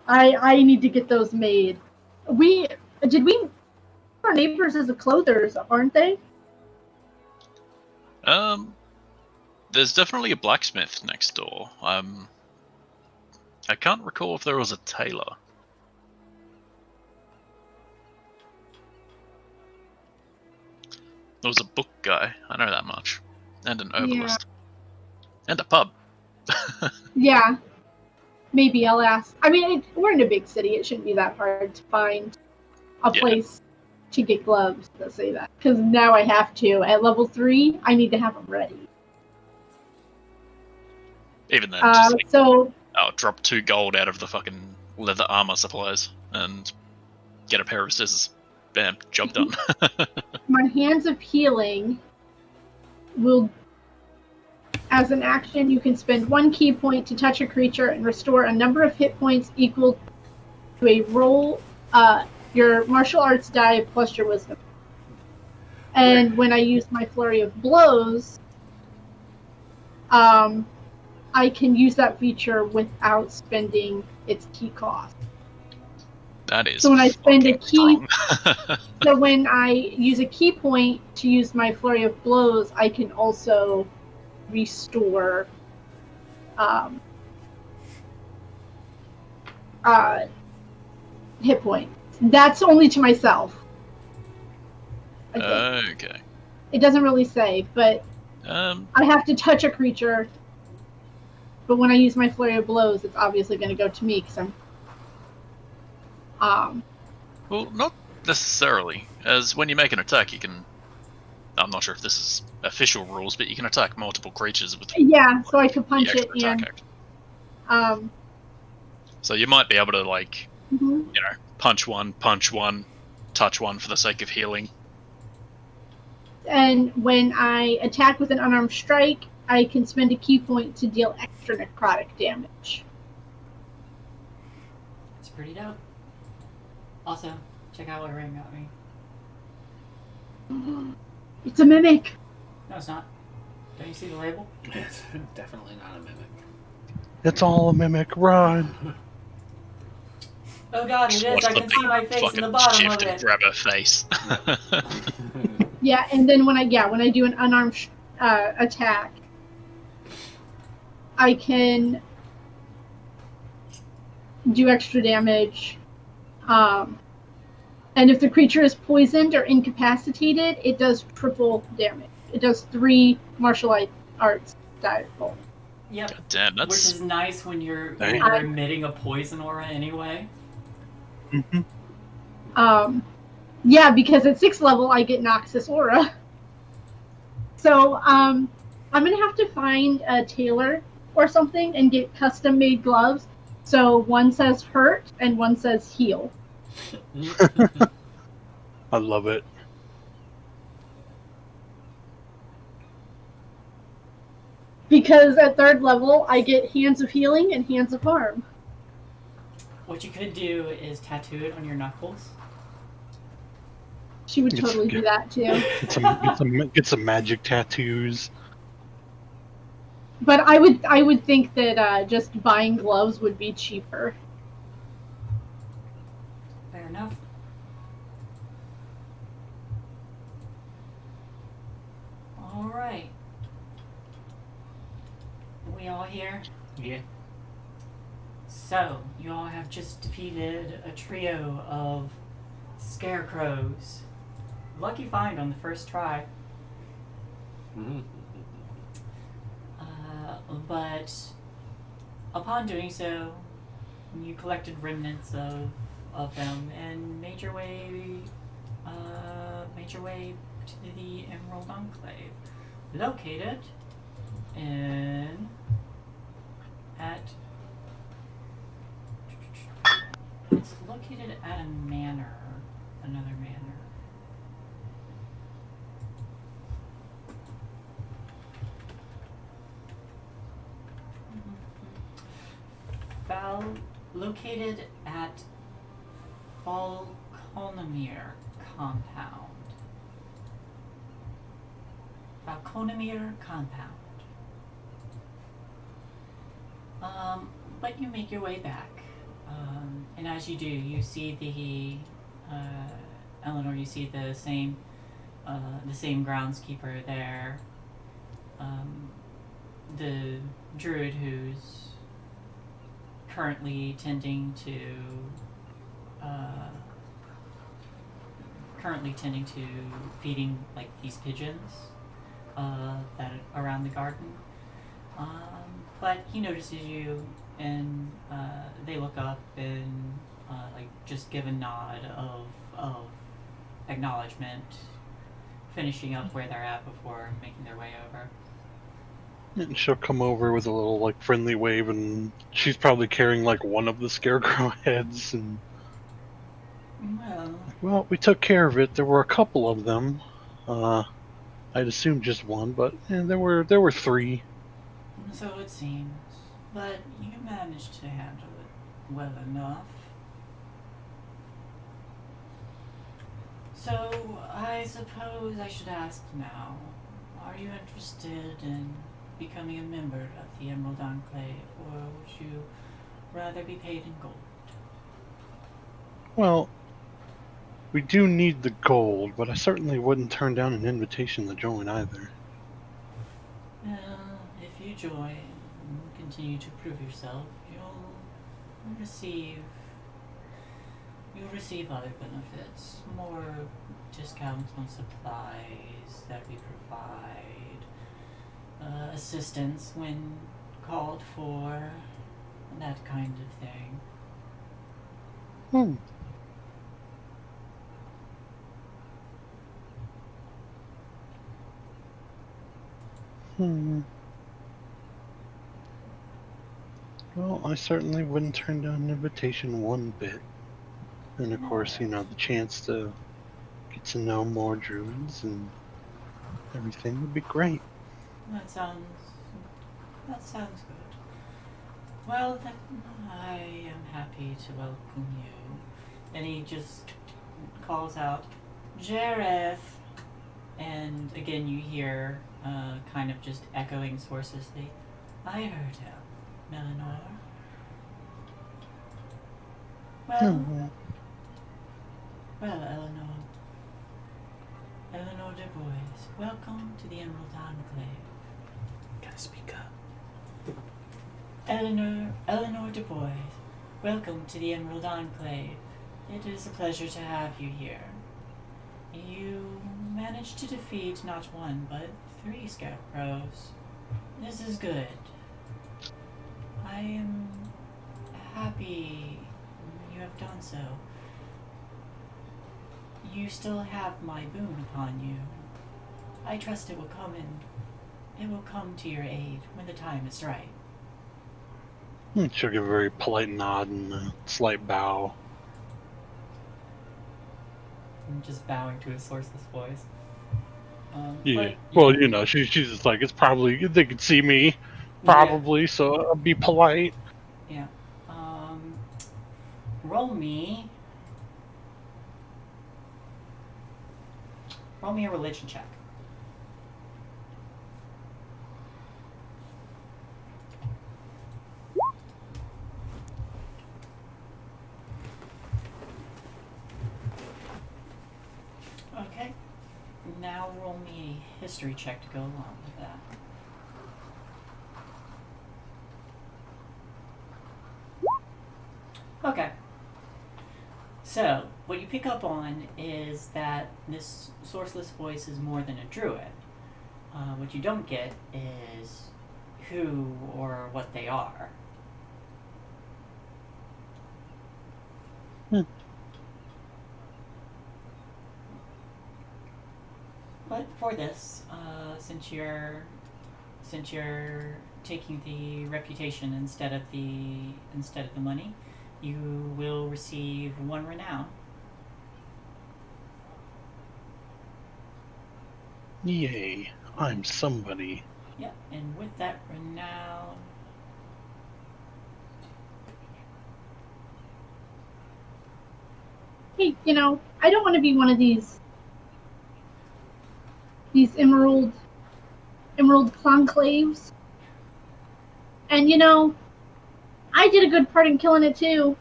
B: I need to get those made. Our neighbors as a clothers, aren't they?
D: There's definitely a blacksmith next door. I can't recall if there was a tailor. There was a book guy, I know that much. And an herbalist. Yeah. And a pub.
B: Yeah. Maybe I'll ask. I mean, we're in a big city. It shouldn't be that hard to find a place to get gloves that say that. Because now I have to. At level 3, I need to have them ready.
D: Even then, I'll drop 2 gold out of the fucking leather armor supplies and get a pair of scissors. Bam, job done.
B: My hands of healing will, as an action, you can spend 1 key point to touch a creature and restore a number of hit points equal to a roll, your martial arts die plus your wisdom. And when I use my flurry of blows, I can use that feature without spending its key cost.
D: That is
B: so when I spend a key,
D: strong.
B: so when I use a key point to use my flurry of blows, I can also restore hit points. That's only to myself.
D: Okay.
B: It doesn't really say, but I have to touch a creature. But when I use my flurry of blows, it's obviously going to go to me because I'm.
D: Well, not necessarily, as when you make an attack, you can. I'm not sure if this is official rules, but you can attack multiple creatures with.
B: Yeah, so I could punch it
D: and. So you might be able to punch one, touch one for the sake of healing.
B: And when I attack with an unarmed strike, I can spend a key point to deal extra necrotic damage.
E: It's pretty dope. Also, check out what Ring got me.
B: It's a mimic.
E: No, it's not. Don't you see the label?
A: It's definitely not a mimic.
C: It's all a mimic. Run.
E: Oh god, it is. I can see my face in the bottom of it.
D: Grab her face.
B: Yeah, and then when I do an unarmed attack, I can do extra damage. And if the creature is poisoned or incapacitated, it does triple damage. It does 3 martial arts die roll.
E: Yep.
D: God damn, that's...
E: Which is nice when you're emitting a poison aura anyway.
C: Mm-hmm.
B: Yeah, because at 6th level I get Noxus Aura. So I'm gonna have to find a tailor or something and get custom made gloves. So one says hurt and one says heal.
C: I love it.
B: Because at 3rd level I get hands of healing and hands of harm.
E: What you could do is tattoo it on your knuckles.
B: She would totally do that too.
C: Get some magic tattoos.
B: But I would think that just buying gloves would be cheaper.
E: Fair enough. All right. We all here?
A: Yeah.
E: So, you all have just defeated a trio of scarecrows. Lucky find on the first try.
A: Mm-hmm.
E: But upon doing so, you collected remnants of them and made your way to the Emerald Enclave, located it's located at another manor. Located at Falconemere Compound. But you make your way back. And as you do, you see Eleanor, you see the same groundskeeper there. The druid who's currently tending to feeding these pigeons that are around the garden. But he notices you, and they look up and just give a nod of acknowledgement, finishing up where they're at before making their way over.
C: And she'll come over with a little friendly wave, and she's probably carrying one of the scarecrow heads. And well, we took care of it. There were a couple of them. I'd assume just one, but there were 3.
E: So it seems, but you managed to handle it well enough. So I suppose I should ask now: are you interested in becoming a member of the Emerald Enclave, or would you rather be paid in gold?
C: Well, we do need the gold, but I certainly wouldn't turn down an invitation to join either.
E: Well, if you join and continue to prove yourself, you'll receive other benefits, more discounts on supplies that we provide, assistance when called for, that kind of thing.
C: Well, I certainly wouldn't turn down an invitation one bit. And of course, the chance to get to know more druids and everything would be great.
E: That sounds good. Well, then I am happy to welcome you. And he just calls out, Jareth! And again, you hear kind of just echoing sources. I heard him, Melanor. Well, Eleanor Du Bois, welcome to the Emerald Enclave.
A: Gotta speak up.
E: Eleanor Du Bois, welcome to the Emerald Enclave. It is a pleasure to have you here. You managed to defeat not one, but 3 scarecrows. This is good. I am happy you have done so. You still have my boon upon you. I trust it will come to your aid when the time is right.
C: She'll give a very polite nod and a slight bow.
E: I'm just bowing to a sourceless voice.
C: Yeah. Well, she's just like, it's probably, they could see me, probably, so I'll be polite.
E: Yeah. Roll me a religion check. Okay. Now roll me a history check to go along with that. Okay. So, what you pick up on is that this sourceless voice is more than a druid. What you don't get is who or what they are. But for this, since you're taking the reputation instead of the money, you will receive 1 renown.
C: Yay, I'm somebody.
E: Yep, and with that renown,
B: hey, I don't want to be one of these emerald conclaves. And I did a good part in killing it too.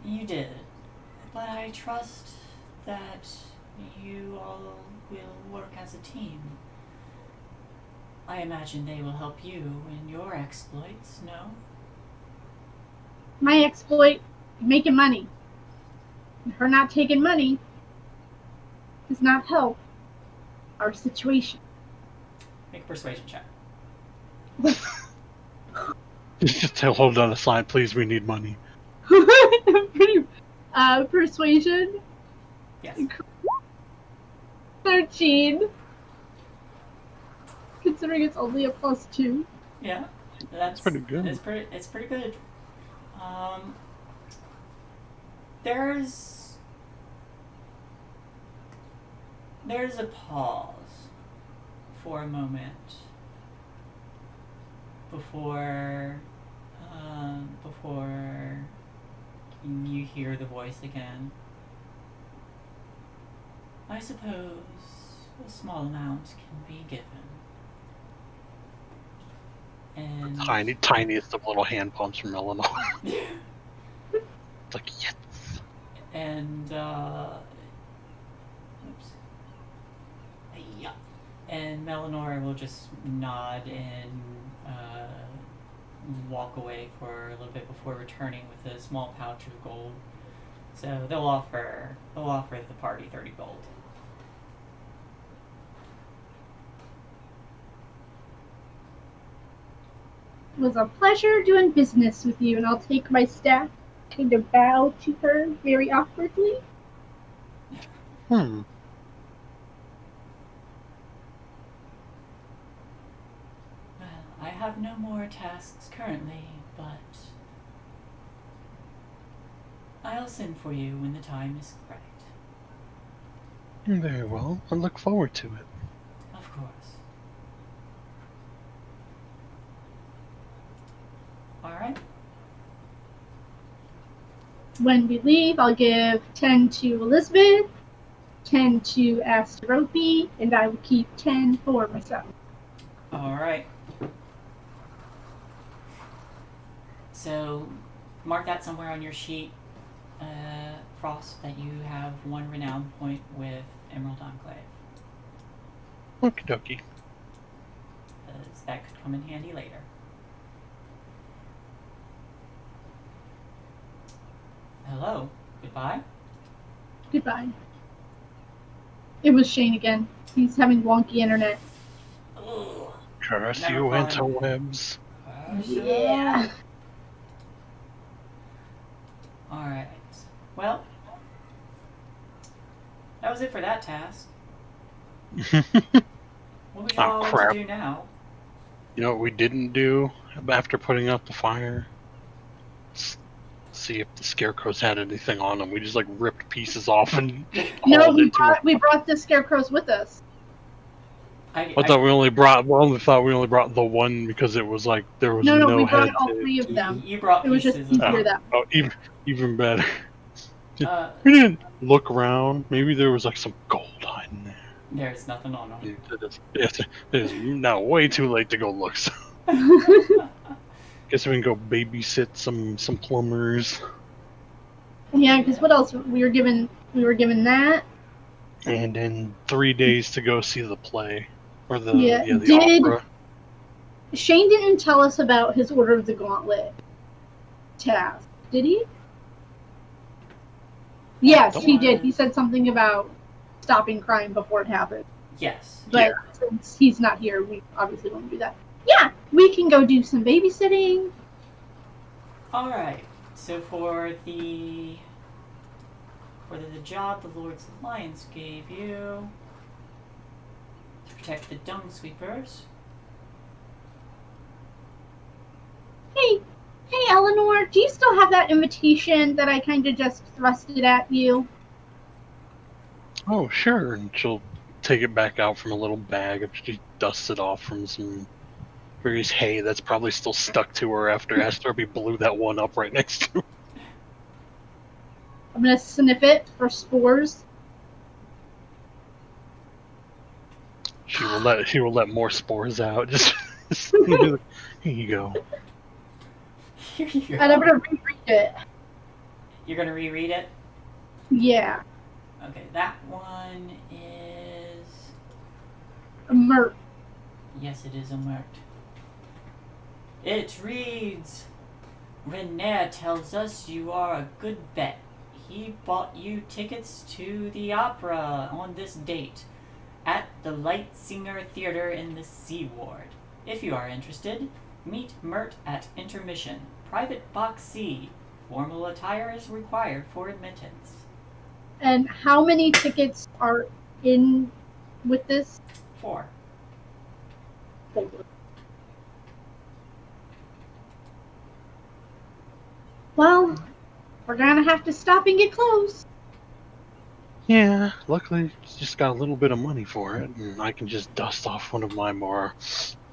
E: You did, but I trust that you all will work as a team. I imagine they will help you in your exploits, no?
B: My exploit, making money. Her not taking money does not help our situation.
E: Make a persuasion check.
C: Just hold on a sign, please, we need money.
B: Persuasion?
E: Yes.
B: 13. Considering it's only a +2.
E: Yeah, that's
C: pretty good.
E: It's pretty good. There's a pause for a moment before you hear the voice again. I suppose a small amount can be given. And
C: Tiniest of little hand pumps from Eleanor. It's like, yes.
E: And oops. Yeah. And Melanor will just nod and walk away for a little bit before returning with a small pouch of gold. So they'll offer the party 30 gold.
B: It was a pleasure doing business with you, and I'll take my staff, kind of bow to her very awkwardly.
E: Well, I have no more tasks currently, but I'll send for you when the time is right.
C: Very well. I look forward to it.
E: Of course. Alright.
B: When we leave, I'll give 10 to Elizabeth, 10 to Asterope, and I will keep 10 for myself.
E: Alright. So, mark that somewhere on your sheet, Frost, that you have 1 renown point with Emerald Enclave.
C: Okie dokie.
E: Because that could come in handy later. Hello. Goodbye.
B: Goodbye. It was Shane again. He's having wonky internet.
E: Ugh.
C: Curse
E: Never
C: you
E: fun.
C: interwebs.
B: Yeah.
E: Alright. Well, that was it for that task. What would you all like
C: crap.
E: to do now?
C: You know what we didn't do after putting out the fire? See if the scarecrows had anything on them. We just like ripped pieces off and
B: No,
C: hauled it to
B: we brought the scarecrows with us.
E: I
C: thought we only brought the one because it was like there was
B: No, we
C: head.
B: brought all 3 of them.
E: You brought
B: It was
E: pieces
B: just
E: of
B: easier that way.
C: Oh, even better.
E: We
C: didn't look around. Maybe there was like some gold hiding there.
E: There's nothing on them.
C: It's now way too late to go look. So guess we can go babysit some plumbers.
B: Yeah, because what else? We were given that.
C: And in 3 days to go see the play. Or the opera.
B: Shane didn't tell us about his Order of the Gauntlet task, did he? Yes, he did. He said something about stopping crime before it happened.
E: Yes.
B: But since he's not here, we obviously won't do that. Yeah, we can go do some babysitting.
E: Alright. So for the job the Lord's Alliance gave you to protect the dung sweepers.
B: Hey, Eleanor, do you still have that invitation that I kind of just thrusted at you?
C: Oh, sure. And she'll take it back out from a little bag and she dusts it off from some various hay that's probably still stuck to her after Astrobe blew that one up right next to her.
B: I'm gonna sniff it for spores.
C: She will let more spores out. Just here you go.
E: Here you go.
B: And I'm gonna reread it.
E: You're gonna reread it?
B: Yeah.
E: Okay, that one is...
B: A merc.
E: Yes, it is a merc. It reads, Renair tells us you are a good bet. He bought you tickets to the opera on this date at the Light Singer Theater in the Sea Ward. If you are interested, meet Mert at intermission. Private Box C. Formal attire is required for admittance.
B: And how many tickets are in with this?
E: 4.
B: Well, we're gonna have to stop and get clothes.
C: Yeah, luckily she's just got a little bit of money for it, and I can just dust off one of my more.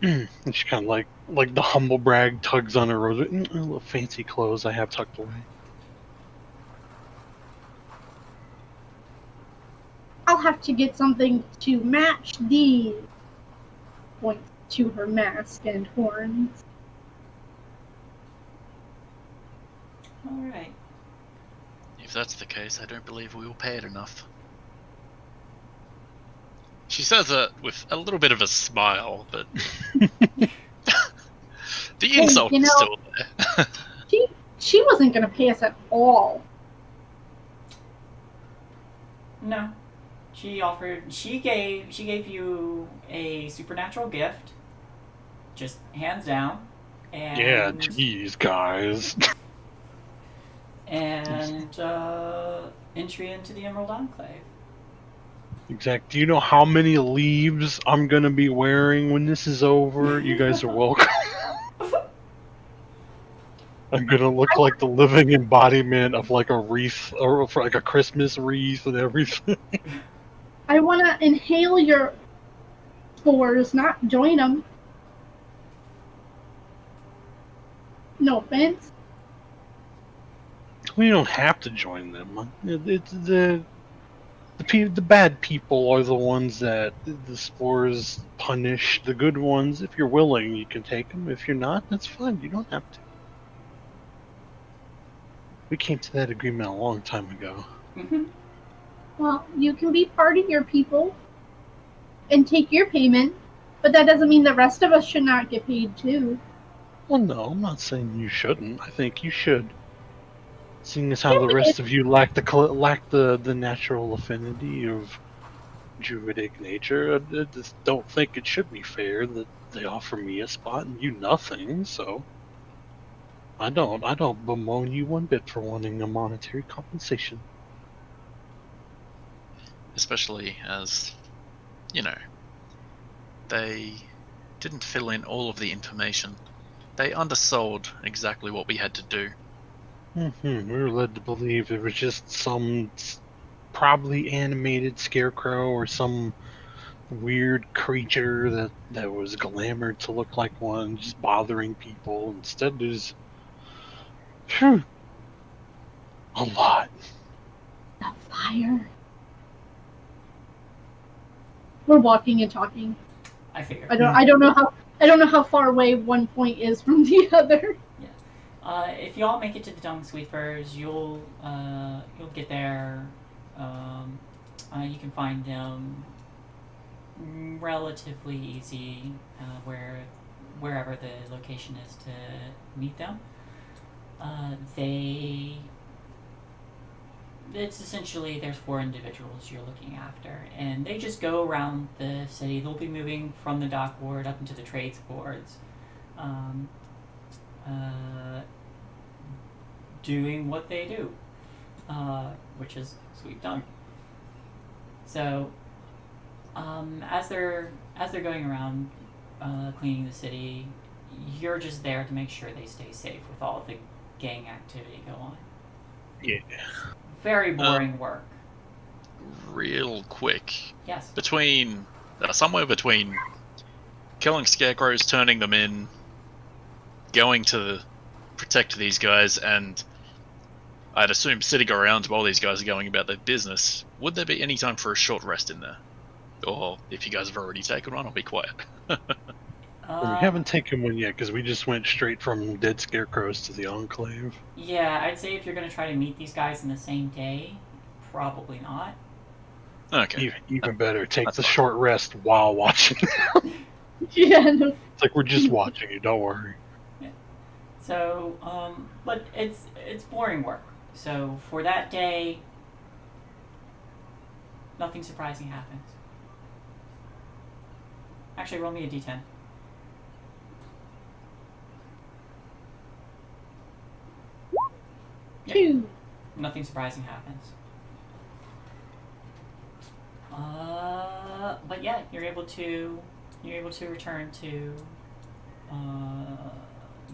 C: And she kind of like the humble brag tugs on her rose. Little fancy clothes I have tucked away.
B: I'll have to get something to match these. Points to her mask and horns.
E: Alright.
D: If that's the case, I don't believe we will pay it enough. She says it with a little bit of a smile, but the insult is still there.
B: She wasn't going to pay us at all.
E: No. She gave you a supernatural gift. Just hands down. And
C: yeah, jeez, guys.
E: And entry into the Emerald Enclave.
C: Exact. Do you know how many leaves I'm gonna be wearing when this is over? You guys are welcome. I'm gonna look like the living embodiment of like a wreath, or like a Christmas wreath and everything.
B: I want to inhale your spores, not join them. No offense.
C: We don't have to join them. It's the bad people are the ones that the spores punish. The good ones, if you're willing, you can take them. If you're not, that's fine. You don't have to. We came to that agreement a long time ago.
E: Mm-hmm.
B: Well, you can be part of your people and take your payment, but that doesn't mean the rest of us should not get paid too.
C: Well, no, I'm not saying you shouldn't. I think you should. Seeing as how the rest of you lack the natural affinity of druidic nature, I just don't think it should be fair that they offer me a spot and you nothing. So I don't bemoan you one bit for wanting a monetary compensation.
D: Especially as, you know, they didn't fill in all of the information. They undersold exactly what we had to do.
C: We were led to believe it was just some probably animated scarecrow or some weird creature that was glamored to look like one, just bothering people. Instead, there's a lot.
B: The fire. We're walking and talking.
E: I figure.
B: I don't know how far away one point is from the other.
E: Yeah. If you all make it to the Dung Sweepers, you'll get there. You can find them relatively easy wherever the location is to meet them. It's essentially there's 4 individuals you're looking after, and they just go around the city. They'll be moving from the dock ward up into the trades boards, doing what they do, which is sweep dung. So, as they're going around cleaning the city, you're just there to make sure they stay safe with all the gang activity go on.
C: Yeah.
E: Very boring work.
D: Real quick.
E: Yes.
D: Somewhere between killing scarecrows, turning them in, going to protect these guys, and I'd assume sitting around while these guys are going about their business, would there be any time for a short rest in there? Or if you guys have already taken one, I'll be quiet.
C: We haven't taken one yet because we just went straight from dead scarecrows to the Enclave.
E: Yeah, I'd say if you're going to try to meet these guys in the same day, probably not.
D: Okay.
C: Even better, take the short rest while watching.
B: Yeah. No.
C: It's like we're just watching you. Don't worry.
E: Yeah. So, but it's boring work. So for that day, nothing surprising happens. Actually, roll me a d10.
B: Two.
E: Nothing surprising happens. But yeah, you're able to return to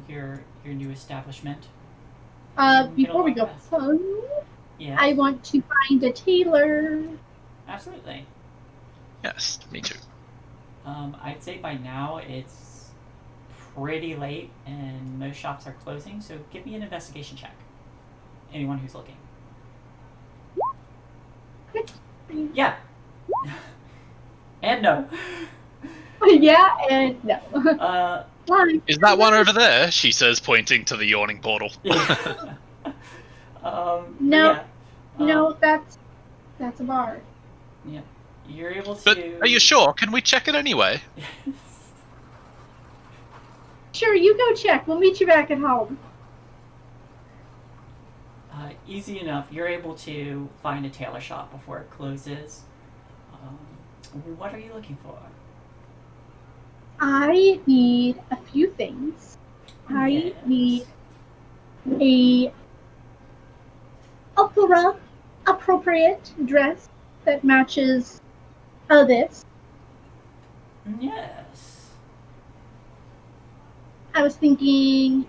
E: your new establishment.
B: Before we go home,
E: yeah.
B: I want to find a tailor.
E: Absolutely.
D: Yes, me too.
E: I'd say by now it's pretty late and most shops are closing, so give me an investigation check. Anyone who's looking. Yeah. And no.
B: Yeah, and no.
D: Is that one over there? She says, pointing to the yawning portal.
B: No, no, that's a bar.
E: Yeah, you're able to.
D: But are you sure? Can we check it anyway?
B: Sure, you go check. We'll meet you back at home.
E: Easy enough. You're able to find a tailor shop before it closes. What are you looking for?
B: I need a few things. I need a opera appropriate dress that matches this.
E: Yes.
B: I was thinking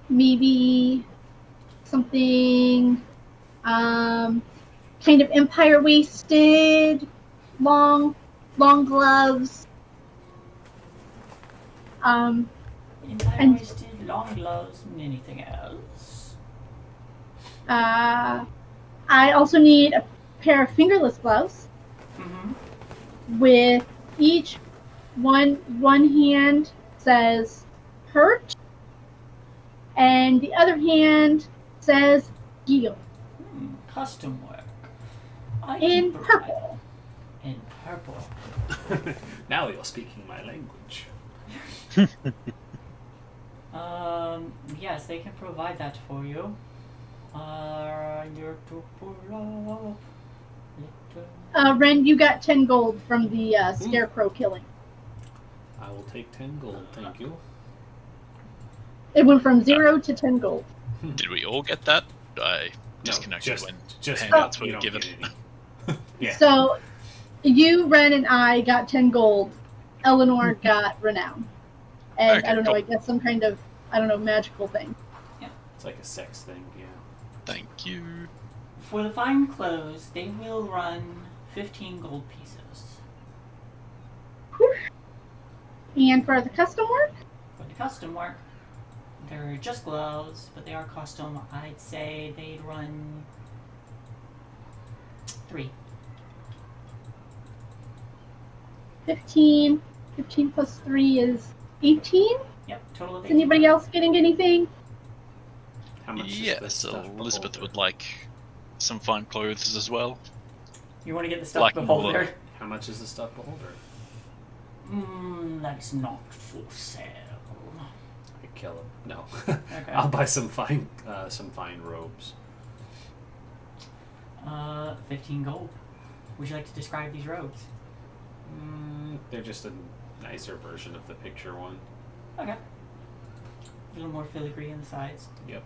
B: maybe something kind of empire waisted, long gloves.
E: Empire waisted, long gloves, and anything else?
B: I also need a pair of fingerless gloves with each one hand says hurt and the other hand says heal.
E: Custom work.
B: In purple.
E: In purple.
A: Now you're speaking my language.
E: Yes, they can provide that for you.
B: Ren, you got 10 gold from the scarecrow killing.
A: I will take 10 gold, thank you.
B: It went from 0 to 10 gold.
D: Did we all get that? I disconnected when
A: just
D: handouts were given.
A: Yeah.
B: So, you, Ren, and I got 10 gold. Eleanor got renown. And
D: Okay,
B: I don't know,
D: cool.
B: I guess some kind of, magical thing.
E: Yeah.
A: It's like a sex thing, yeah.
D: Thank you.
E: For the fine clothes, they will run 15 gold pieces.
B: And for the custom work?
E: For the custom work, they're just gloves, but they are custom. I'd say they'd run 3.
B: 15 plus 3 is 18?
E: Yep, total of
B: Is
E: 18.
B: anybody else getting anything?
A: How much
D: Yeah,
A: is this
D: so
A: stuff
D: Elizabeth
A: beholder?
D: would like some fine clothes as well.
E: You want to get the stuff
D: Black
E: beholder?
A: How much is the stuff beholder?
E: That's not for sale.
A: I kill him. No.
E: Okay.
A: I'll buy some fine robes.
E: 15 gold. Would you like to describe these robes?
A: They're just a nicer version of the picture one.
E: Okay. A little more filigree on the sides.
A: Yep.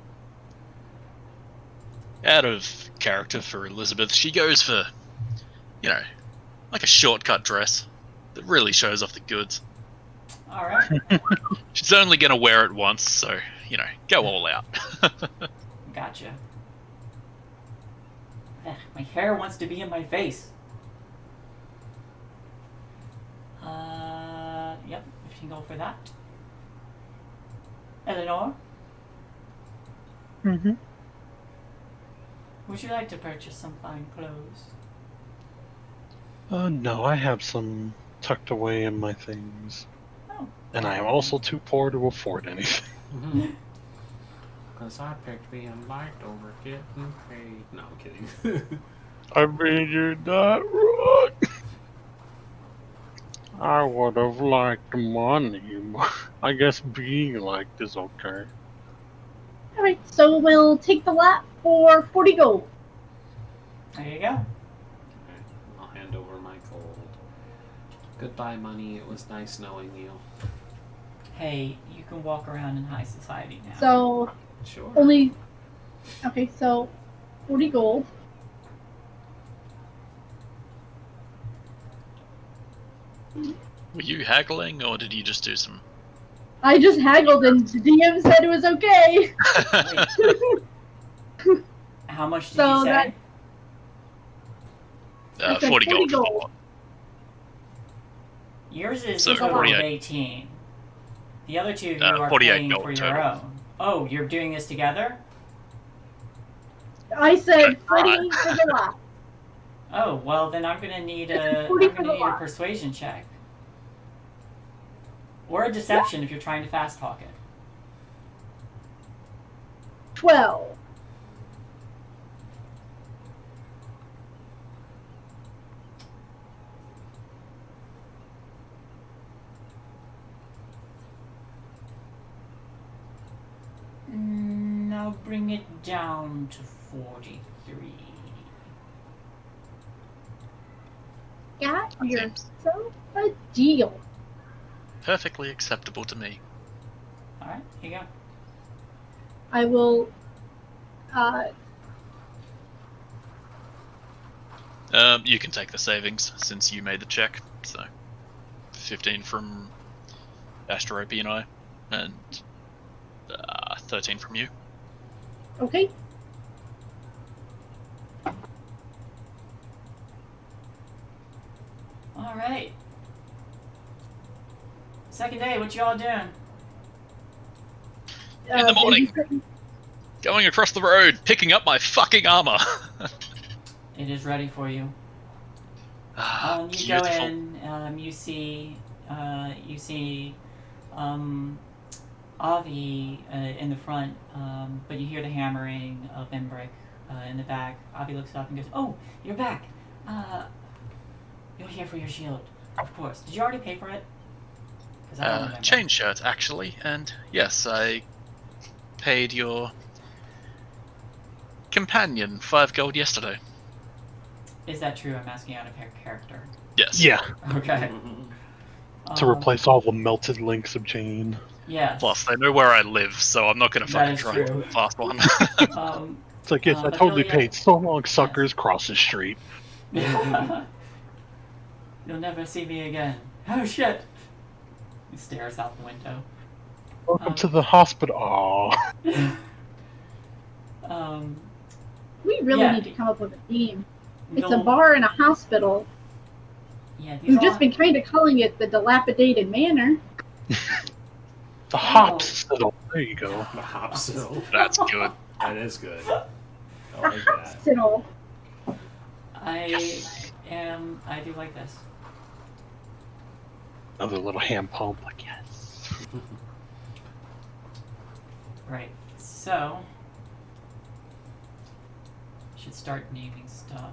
D: Out of character for Elizabeth, she goes for, like a shortcut dress that really shows off the goods.
E: Alright.
D: She's only going to wear it once, so, go all out.
E: Gotcha. My hair wants to be in my face. Yep, 15 gold for that. Eleanor? Would you like to purchase some fine clothes?
C: No, I have some tucked away in my things.
E: Oh.
C: And I am also too poor to afford anything.
A: Because I picked being liked over getting paid. No, I'm kidding.
C: I mean, you're not wrong. I would have liked money, but I guess being liked is okay.
B: Alright, so we'll take the lot for 40 gold.
E: There you go.
A: Okay, I'll hand over my gold. Goodbye, money. It was nice knowing you.
E: Hey, you can walk around in high society now.
B: So,
A: Sure.
B: Okay, so 40 gold.
D: Were you haggling, or did you just do some...
B: I just haggled and the DM said it was okay.
E: How much did
B: So
E: you say?
B: I said
D: 40 gold.
B: 40 gold.
E: Yours is
D: So
E: a total of
D: 48.
E: 18. The other two of you are
D: 48
E: paying
D: gold
E: for your
D: total.
E: own. Oh, you're doing this together?
B: I said
D: Right.
B: 40 for the lot.
E: Oh, well then I'm gonna need a persuasion check. Or a deception if you're trying to fast talk it.
B: 12.
E: I'll bring it down to 43.
B: Got yourself a deal.
D: Perfectly acceptable to me.
E: Alright, here you go.
B: I will
D: You can take the savings since you made the check. So 15 from Asterope and I, and 13 from you.
B: okay.
E: Alright. Second day, what y'all doing?
D: In the morning. Going across the road, picking up my fucking armor.
E: It is ready for you. You
D: Beautiful.
E: go in, you see Avi in the front, but you hear the hammering of Embrick in the back. Avi looks up and goes, "Oh, you're back. You're here for your shield, of course. Did you already pay for it?"
D: Chain shirt, actually, and yes, I paid your companion 5 gold yesterday.
E: Is that true? I'm asking out of character.
D: Yes.
C: Yeah.
E: Okay.
C: To replace all the melted links of chain.
E: Yeah.
D: Plus, they know where I live, so I'm not going to fucking try the last one.
C: It's like, yes, I totally paid. So long, suckers. Cross the street.
E: You'll never see me again. Oh shit! He stares out the window.
C: Welcome to the hospital. Aww.
B: We really need to come up with a theme. It's a bar and a hospital.
E: Yeah,
B: We've just been kind of calling it the Dilapidated Manor.
C: The Hopsicle. There you go.
A: The Hopsicle.
D: That's good.
A: That is good. I like that.
B: Hospital.
E: I do like this.
C: Another little hand pump, like, yes.
E: Right. So should start naming stuff.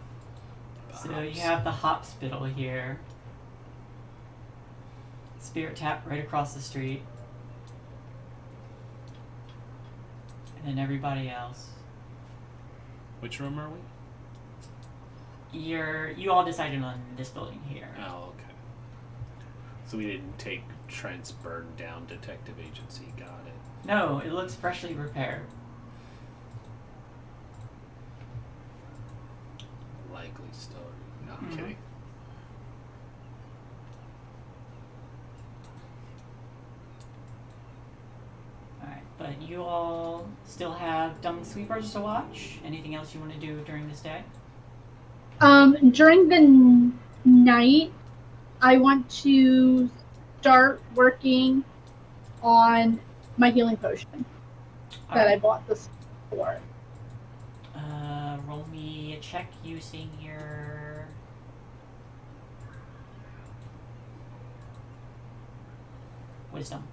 E: So you have the Hopspital here. Spirit Tap right across the street. And then everybody else.
A: Which room are we?
E: You all decided on this building here.
A: Oh, okay. So we didn't take Trent's burned down detective agency. Got it.
E: No, it looks freshly repaired.
A: Likely story. No, I'm kidding.
E: Alright, but you all still have Dung Sweepers to watch? Anything else you want to do during this day?
B: During the night, I want to start working on my healing potion that I bought this for.
E: Roll me a check using your wisdom.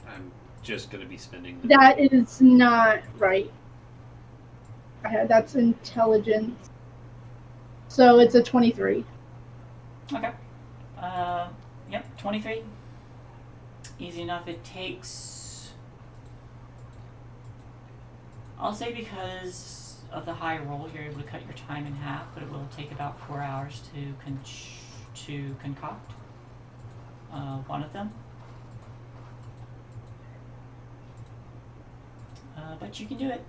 A: I'm just going to be spending the
B: That is not right. That's intelligence. So it's a 23.
E: Okay. Yep, 23. Easy enough. It takes... I'll say because of the high roll, you're able to cut your time in half, but it will take about 4 hours to concoct one of them. But you can do it.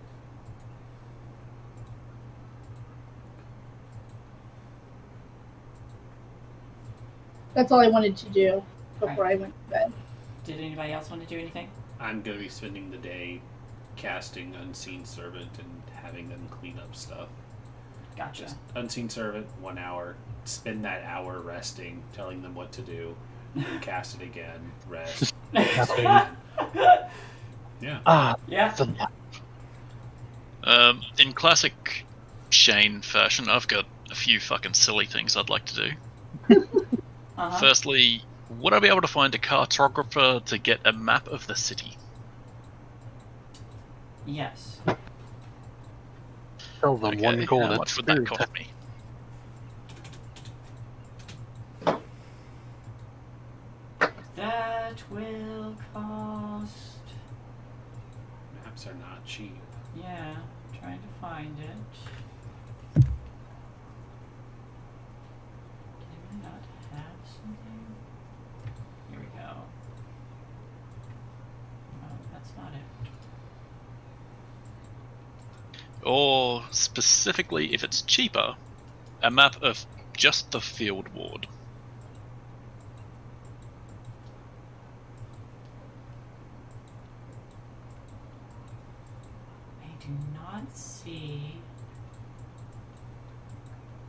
B: That's all I wanted to do before I went to bed.
E: Did anybody else want to do anything?
A: I'm going to be spending the day casting Unseen Servant and having them clean up stuff.
E: Gotcha.
A: Just Unseen Servant, 1 hour. Spend that hour resting, telling them what to do. Then cast it again, rest.
C: Nothing.
A: Yeah.
C: Ah,
E: Yeah.
C: the light.
D: In classic Shane fashion, I've got a few fucking silly things I'd like to do. Firstly, would I be able to find a cartographer to get a map of the city?
E: Yes.
C: Tell them
D: Okay,
C: one gold.
D: how much would that cost me?
E: That will cost...
A: Maps are not cheap.
E: Yeah, trying to find it. Did we not have something? Here we go. No, that's not it.
D: Or, specifically, if it's cheaper, a map of just the field ward.
E: I do not see...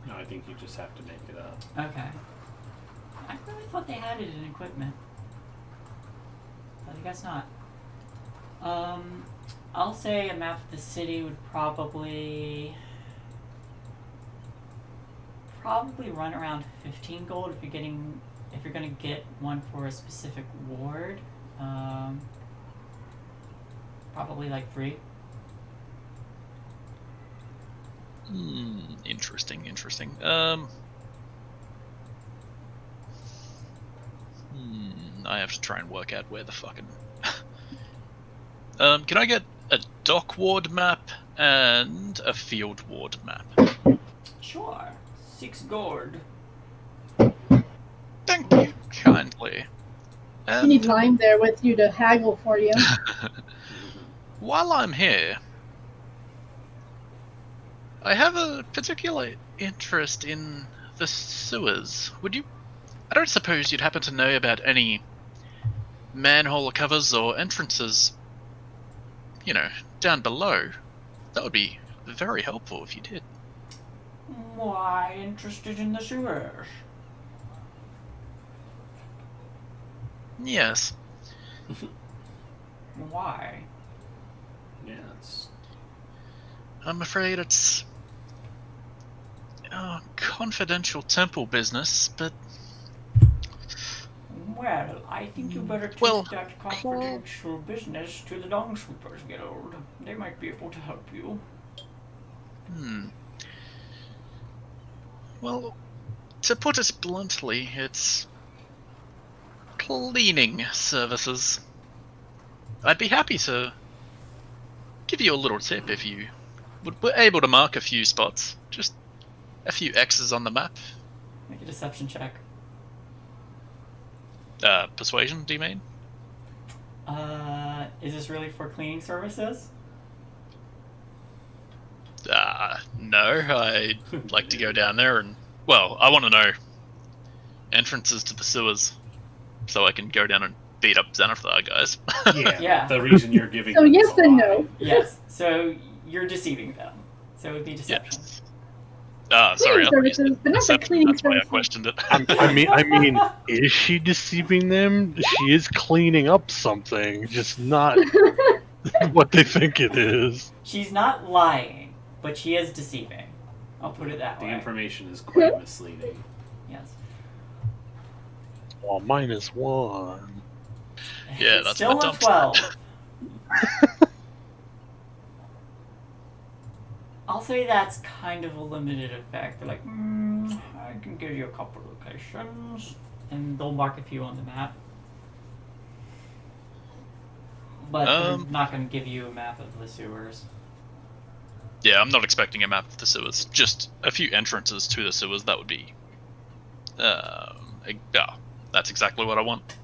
A: No, I think you just have to make it up.
E: Okay. I really thought they had it in equipment. But I guess not. I'll say a map of the city would probably run around 15 gold if you're gonna get one for a specific ward. Probably like 3.
D: Interesting. I have to try and work out where the fucking... can I get a dock ward map and a field ward map?
E: Sure. 6 gold.
D: Thank you kindly.
B: You need Lime there with you to haggle for you.
D: While I'm here, I have a particular interest in the sewers. I don't suppose you'd happen to know about any manhole covers or entrances, down below? That would be very helpful if you did.
E: Why interested in the sewers?
D: Yes.
E: Why?
A: Yes.
D: I'm afraid it's confidential temple business, but...
E: Well, I think you better take that confidential business to the Longsweepers Guild. They might be able to help you.
D: Well, to put it bluntly, it's cleaning services. I'd be happy to give you a little tip if you were able to mark a few spots. Just a few X's on the map.
E: Make a deception check.
D: Persuasion, do you mean?
E: Is this really for cleaning services?
D: No. I'd like to go down there and... Well, I want to know entrances to the sewers so I can go down and beat up Xanathar guys.
E: Yeah.
A: The reason you're giving
B: So
A: them
B: yes and no.
E: Yes. So you're deceiving them. So it would be deception.
D: Yes.
B: Cleaning
D: Sorry.
B: services, but not the cleaning
D: That's why I
B: services.
D: questioned it.
C: I mean, is she deceiving them? She is cleaning up something, just not what they think it is.
E: She's not lying, but she is deceiving. I'll put it that way.
A: The information is quite misleading.
E: Yes.
C: Well, -1.
D: Yeah, that's
E: still
D: my
E: a 12. I'll say that's kind of a limited effect. They're like, I can give you a couple locations, and they'll mark a few on the map. But they're not going to give you a map of the sewers.
D: Yeah, I'm not expecting a map of the sewers. Just a few entrances to the sewers. That would be... that's exactly what I want.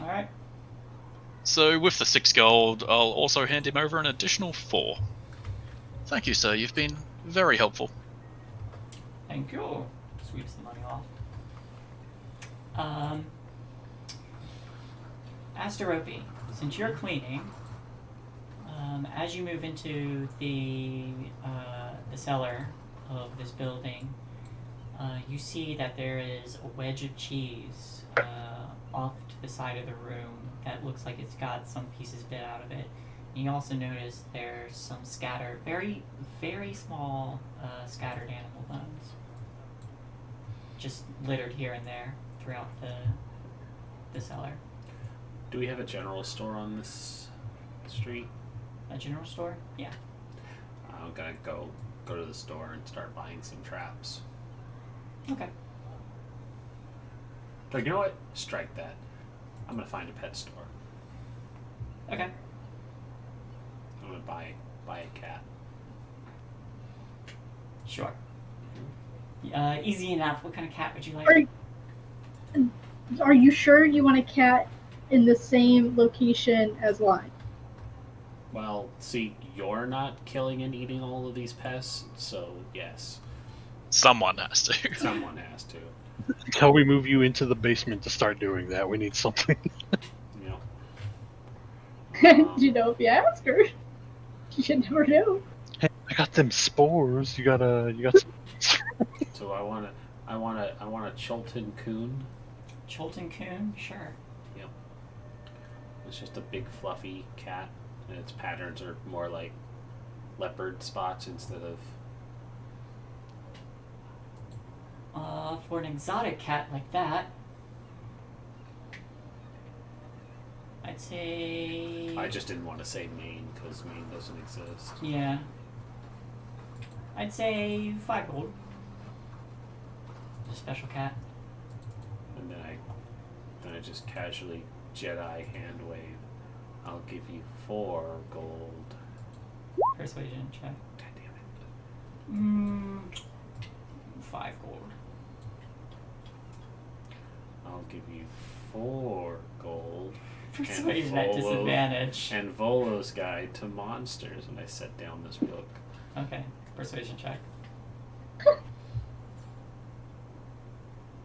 E: Alright.
D: So with the 6 gold, I'll also hand him over an additional 4. Thank you, sir. You've been very helpful.
E: Thank you. Sweeps the money off. Asterope, since you're cleaning, as you move into the cellar of this building, you see that there is a wedge of cheese off to the side of the room that looks like it's got some pieces bit out of it. You also notice there's some scattered, very, very small scattered animal bones. Just littered here and there throughout the cellar.
A: Do we have a general store on this street?
E: A general store? Yeah.
A: I'm gonna go to the store and start buying some traps.
E: Okay.
A: Like, you know what? Strike that. I'm gonna find a pet store.
E: Okay.
A: I'm gonna buy a cat.
E: Sure. Easy enough. What kind of cat would you like?
B: Are you sure you want a cat in the same location as Lime?
A: Well, see, you're not killing and eating all of these pests, so yes.
D: Someone has to.
A: Someone has to.
C: Until we move you into the basement to start doing that, we need something.
B: You know, if you ask her, you should never know.
C: Hey, I got them spores. You got some.
A: So I want a Chilton Coon.
E: Chilton Coon? Sure.
A: Yep. It's just a big fluffy cat, and its patterns are more like leopard spots instead of.
E: For an exotic cat like that, I'd say...
A: I just didn't want to say Maine, because Maine doesn't exist.
E: Yeah. I'd say 5 gold. A special cat.
A: And then I just casually Jedi hand wave. I'll give you 4 gold.
E: Persuasion check.
A: God damn it.
E: 5 gold.
A: I'll give you 4 gold.
E: Persuasion at disadvantage.
A: And Volo's Guide to Monsters, and I set down this book.
E: Okay, persuasion check.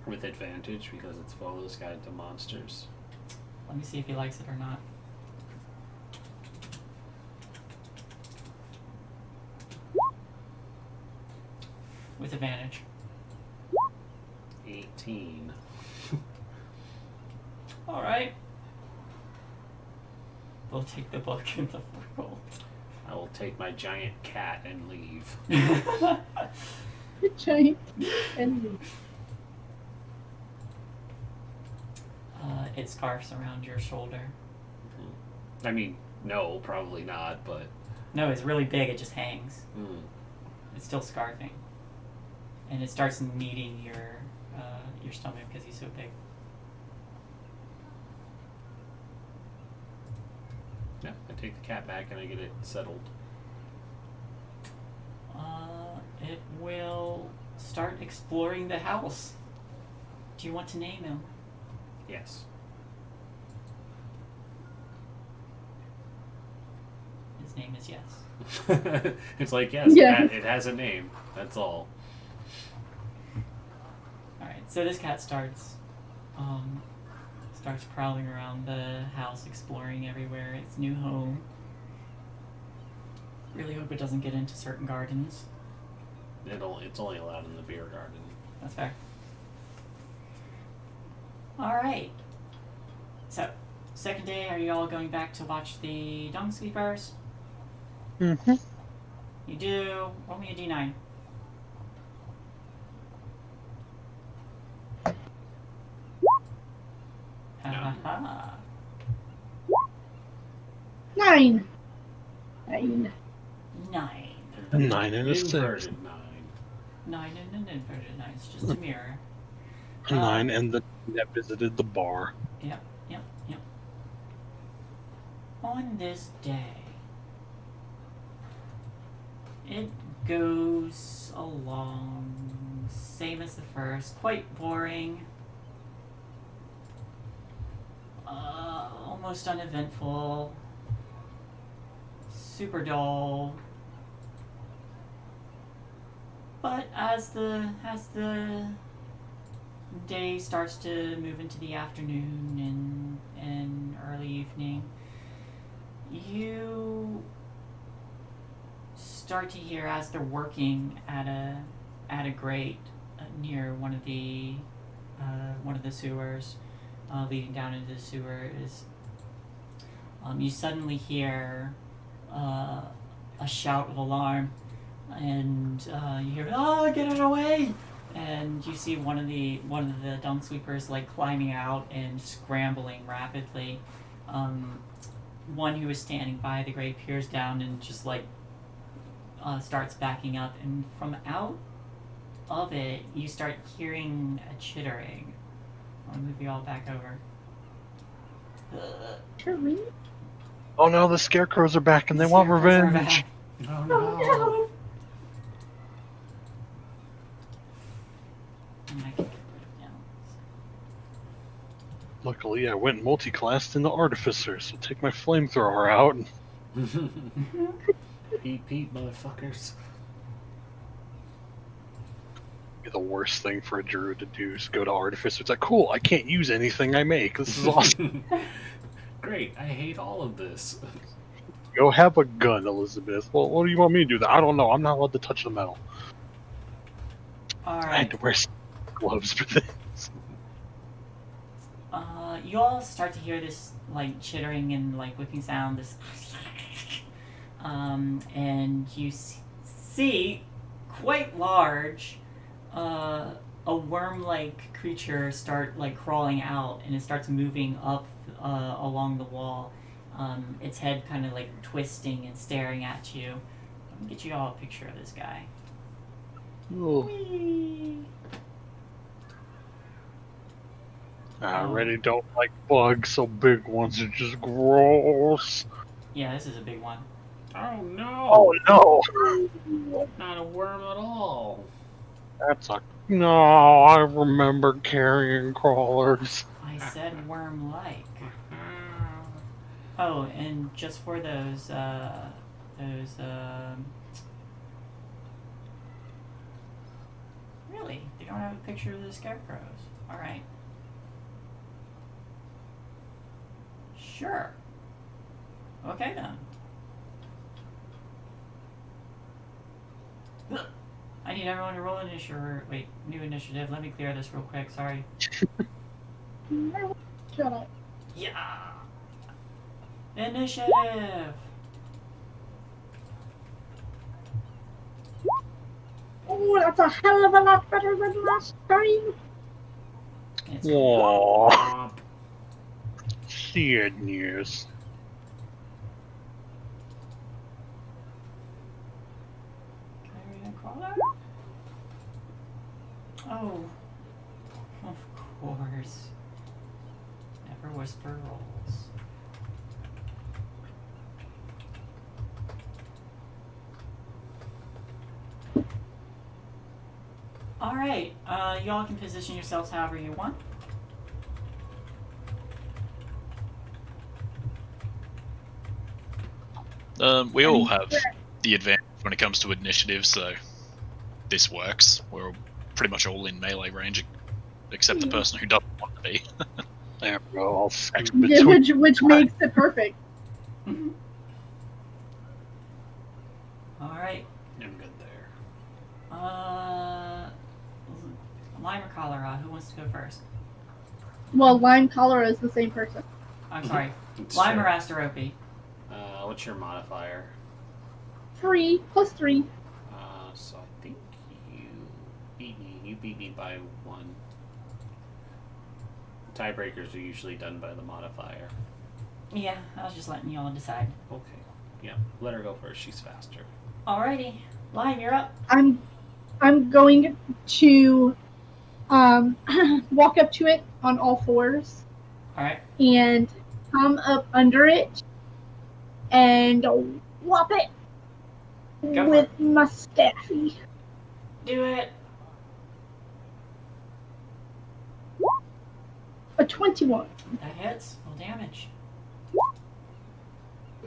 A: With advantage, because it's Volo's Guide to Monsters.
E: Let me see if he likes it or not. With advantage.
A: 18.
E: Alright. We'll take the book and the 4 gold.
A: I will take my giant cat and leave.
B: Giant and leave.
E: It scarfs around your shoulder.
A: I mean, no, probably not, but...
E: No, it's really big, it just hangs.
A: Mm.
E: It's still scarfing. And it starts kneading your stomach because he's so big.
A: Yeah, I take the cat back and I get it settled.
E: It will start exploring the house. Do you want to name him?
A: Yes.
E: His name is Yes.
A: It's like, yes,
B: Yeah.
A: it has a name. That's all.
E: Alright, so this cat starts prowling around the house, exploring everywhere, its new home. Really hope it doesn't get into certain gardens.
A: It's only allowed in the beer garden.
E: That's fair. Alright. So, second day, are you all going back to watch the Dung Sweepers?
C: Mm-hmm.
E: You do. Roll me a d9. Ha ha ha.
B: 9. 9.
E: 9.
C: A 9 and a 6.
A: Inverted 9.
E: 9 and an inverted 9. It's just a mirror.
C: A 9 and the that visited the bar.
E: Yep. On this day, it goes along same as the first, quite boring, almost uneventful, super dull. But as the day starts to move into the afternoon and early evening, you start to hear, as they're working at a grate near one of the sewers, leading down into the sewers, you suddenly hear a shout of alarm, and you hear, "Oh, get it away!" And you see one of the dung sweepers like climbing out and scrambling rapidly. One who is standing by the grate peers down and just like starts backing up, and from out of it you start hearing a chittering. I'll move you all back over.
C: Oh no, the scarecrows are back and they want revenge.
A: Oh no.
C: Luckily, I went multi-classed into Artificer, so take my flamethrower out.
A: Peep, motherfuckers.
C: The worst thing for a druid to do is go to Artificer. It's like, cool, I can't use anything I make. This is awesome.
A: Great, I hate all of this.
C: Go have a gun, Elizabeth. Well, what do you want me to do? I don't know. I'm not allowed to touch the metal.
E: Alright.
C: I had to wear gloves for this.
E: You all start to hear this like chittering and like whipping sound, this and you see quite large a worm-like creature start like crawling out, and it starts moving up along the wall, its head kind of like twisting and staring at you. Let me get you all a picture of this guy. Whee!
C: I already don't like bugs, so big ones are just gross.
E: Yeah, this is a big one.
A: Oh no!
C: Oh no!
A: Not a worm at all.
C: That's a... No, I remember carrion crawlers.
E: I said worm-like. Oh, and just for those, really? They don't have a picture of the scarecrows. Alright. Sure. Okay then. I need everyone to roll initiative. Wait, new initiative. Let me clear this real quick. Sorry.
B: Shut up.
E: Yeah. Initiative.
B: Oh, that's a hell of a lot better than last time.
E: It's
C: Aww. Sad news.
E: Can I read and call that? Oh, of course. Never whisper rolls. Alright, y'all can position yourselves however you want.
D: We all have the advantage when it comes to initiative, so this works. We're pretty much all in melee range, except the person who doesn't want to be.
C: There we go. I'll scoot
B: Yeah,
C: between.
B: which makes it perfect.
E: Alright.
A: I'm good there.
E: Lime or cholera? Who wants to go first?
B: Well, lime cholera is the same person.
E: I'm sorry.
A: It's
E: Lime
A: true.
E: or Asterope?
A: What's your modifier?
B: 3 + 3.
A: So I think you beat me. You beat me by 1. Tiebreakers are usually done by the modifier.
E: Yeah, I was just letting y'all decide.
A: Okay. Yeah, let her go first. She's faster.
E: Alrighty. Lime, you're up.
B: I'm going to walk up to it on all fours.
E: Alright.
B: And come up under it and whop it
E: Go
B: with my staffy.
E: Do it.
B: A 21.
E: That hits. Full damage.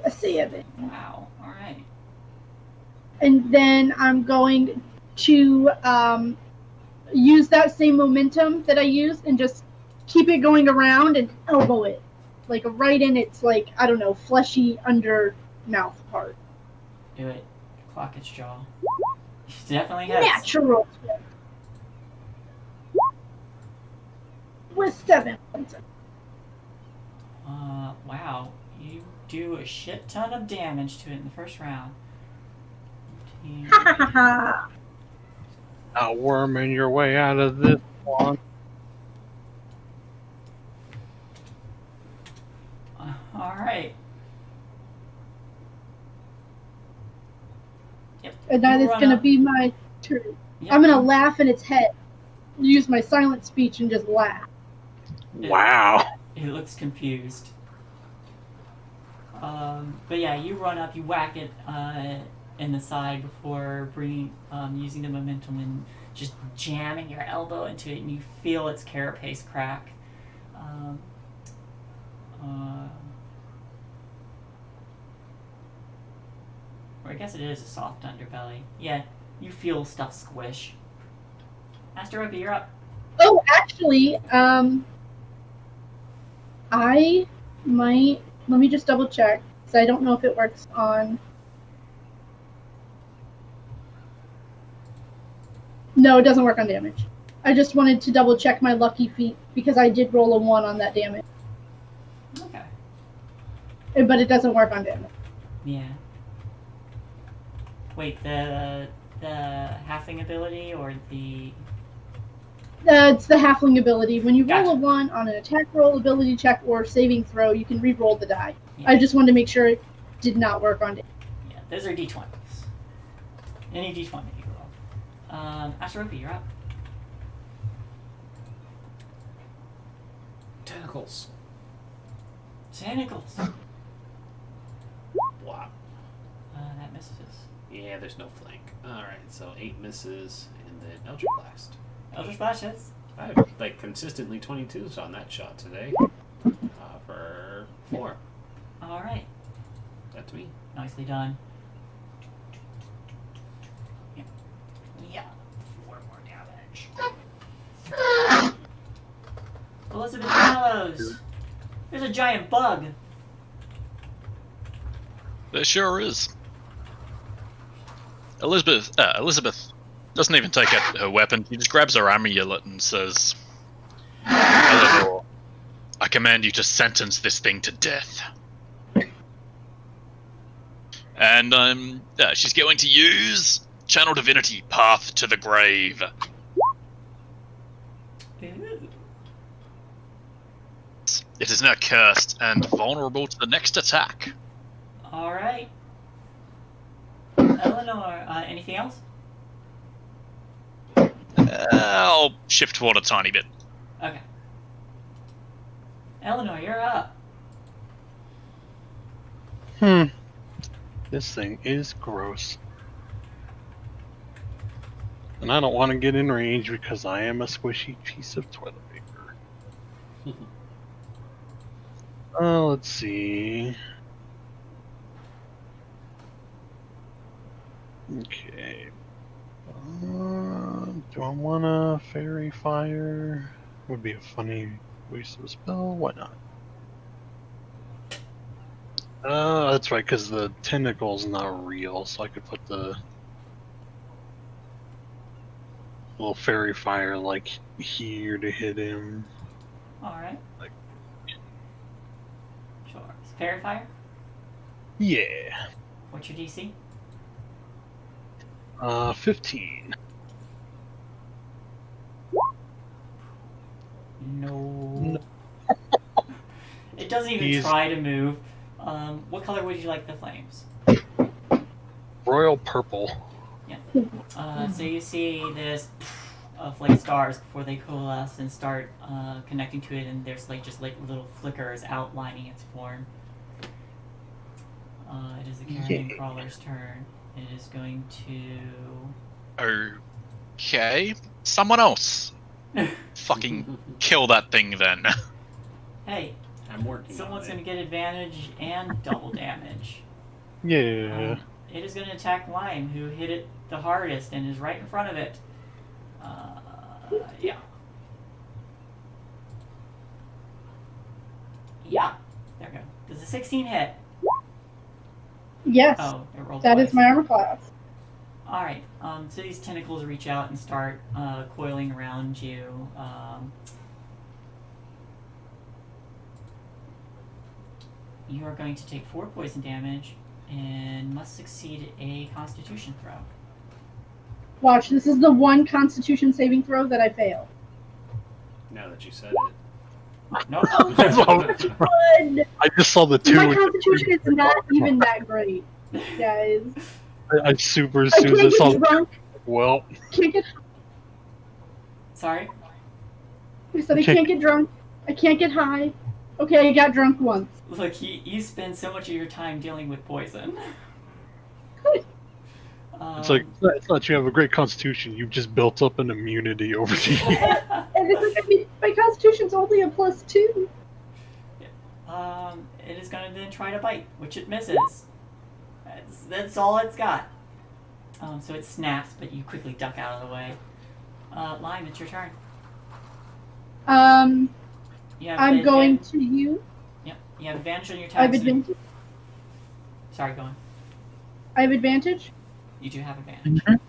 B: A 7.
E: Wow. Alright.
B: And then I'm going to use that same momentum that I used and just keep it going around and elbow it. Like right in its, like, I don't know, fleshy under mouth part.
E: Do it. Clock its jaw. Definitely hits.
B: Natural. With 7.
E: Wow. You do a shit ton of damage to it in the first round.
B: Ha.
C: Not worming your way out of this one.
E: Alright. Yep.
B: And that is going to be my turn. Yep. I'm going to laugh in its head. Use my silent speech and just laugh.
C: Wow.
E: It looks confused. But yeah, you run up, you whack it in the side before using the momentum and just jamming your elbow into it, and you feel its carapace crack. Or I guess it is a soft underbelly. Yeah, you feel stuff squish. Asteroid, you're up.
B: Oh, actually, I might... Let me just double check, because I don't know if it works on... No, it doesn't work on damage. I just wanted to double check my lucky feat, because I did roll a 1 on that damage.
E: Okay.
B: But it doesn't work on damage.
E: Yeah. Wait, the halfling ability or the...
B: It's the halfling ability. When you roll a 1 on an attack roll, ability check, or saving throw, you can re-roll the die. Yeah. I just wanted to make sure it did not work on damage.
E: Yeah, those are d20s. Any d20 that you roll. Asteroid, you're up.
A: Tentacles.
E: Tentacles.
A: Wow.
E: That misses.
A: Yeah, there's no flank. Alright, so 8 misses, and then Eldritch Blast.
E: Eldritch Blast hits.
A: I have, like, consistently 22s on that shot today. For 4.
E: Alright.
A: That's me.
E: Nicely done. Yeah. 4 more damage. Elizabeth Gallows! There's a giant bug!
D: There sure is. Elizabeth doesn't even take out her weapon. She just grabs her amulet and says, "Eleanor, I command you to sentence this thing to death." And she's going to use Channel Divinity, Path to the Grave.
E: Ooh.
D: It is now cursed and vulnerable to the next attack.
E: Alright. Eleanor, anything else?
D: I'll shift forward a tiny bit.
E: Okay. Eleanor, you're up.
C: This thing is gross. And I don't want to get in range because I am a squishy piece of toilet paper. Let's see. Okay. Do I want a fairy fire? Would be a funny waste of a spell. Why not? That's right, because the tentacle's not real, so I could put the little fairy fire like here to hit him.
E: Alright.
C: Like,
E: sure. Fairy fire?
C: yeah.
E: What's your DC?
C: 15.
E: No. It doesn't even try to move. What color would you like the flames?
C: Royal purple.
E: Yeah. So you see this of like stars before they coalesce and start connecting to it, and there's like just like little flickers outlining its form. It is the carrion crawler's turn. It is going to...
D: Okay. Someone else. Fucking kill that thing then.
E: Hey.
A: I'm working.
E: Someone's going to get advantage and double damage.
C: Yeah.
E: It is going to attack Lime, who hit it the hardest and is right in front of it. Yeah. Yeah. There we go. Does a 16 hit?
B: Yes.
E: Oh, it rolled
B: that
E: twice.
B: Is my armor class.
E: Alright, so these tentacles reach out and start coiling around you. you are going to take 4 poison damage and must succeed a Constitution throw.
B: Watch, this is the one Constitution saving throw that I fail.
A: Now that you said it.
E: Nope.
B: Good.
C: I just saw the 2.
B: My Constitution is not even that great, guys.
C: I super
B: I
C: Susan
B: can't
C: saw.
B: get drunk.
C: Well,
B: Can't get.
E: Sorry?
B: I said I can't get drunk. I can't get high. Okay, I got drunk once.
E: Look, you spend so much of your time dealing with poison.
C: it's like it's not you have a great constitution. You've just built up an immunity over the years.
B: And this is, my Constitution's only a +2.
E: It is going to then try to bite, which it misses. That's all it's got. So it snaps, but you quickly duck out of the way. Lime, it's your turn.
B: I'm going to you.
E: Yep, you have advantage on your
B: I have
E: attacks.
B: advantage.
E: Sorry, go on.
B: I have advantage.
E: You do have advantage.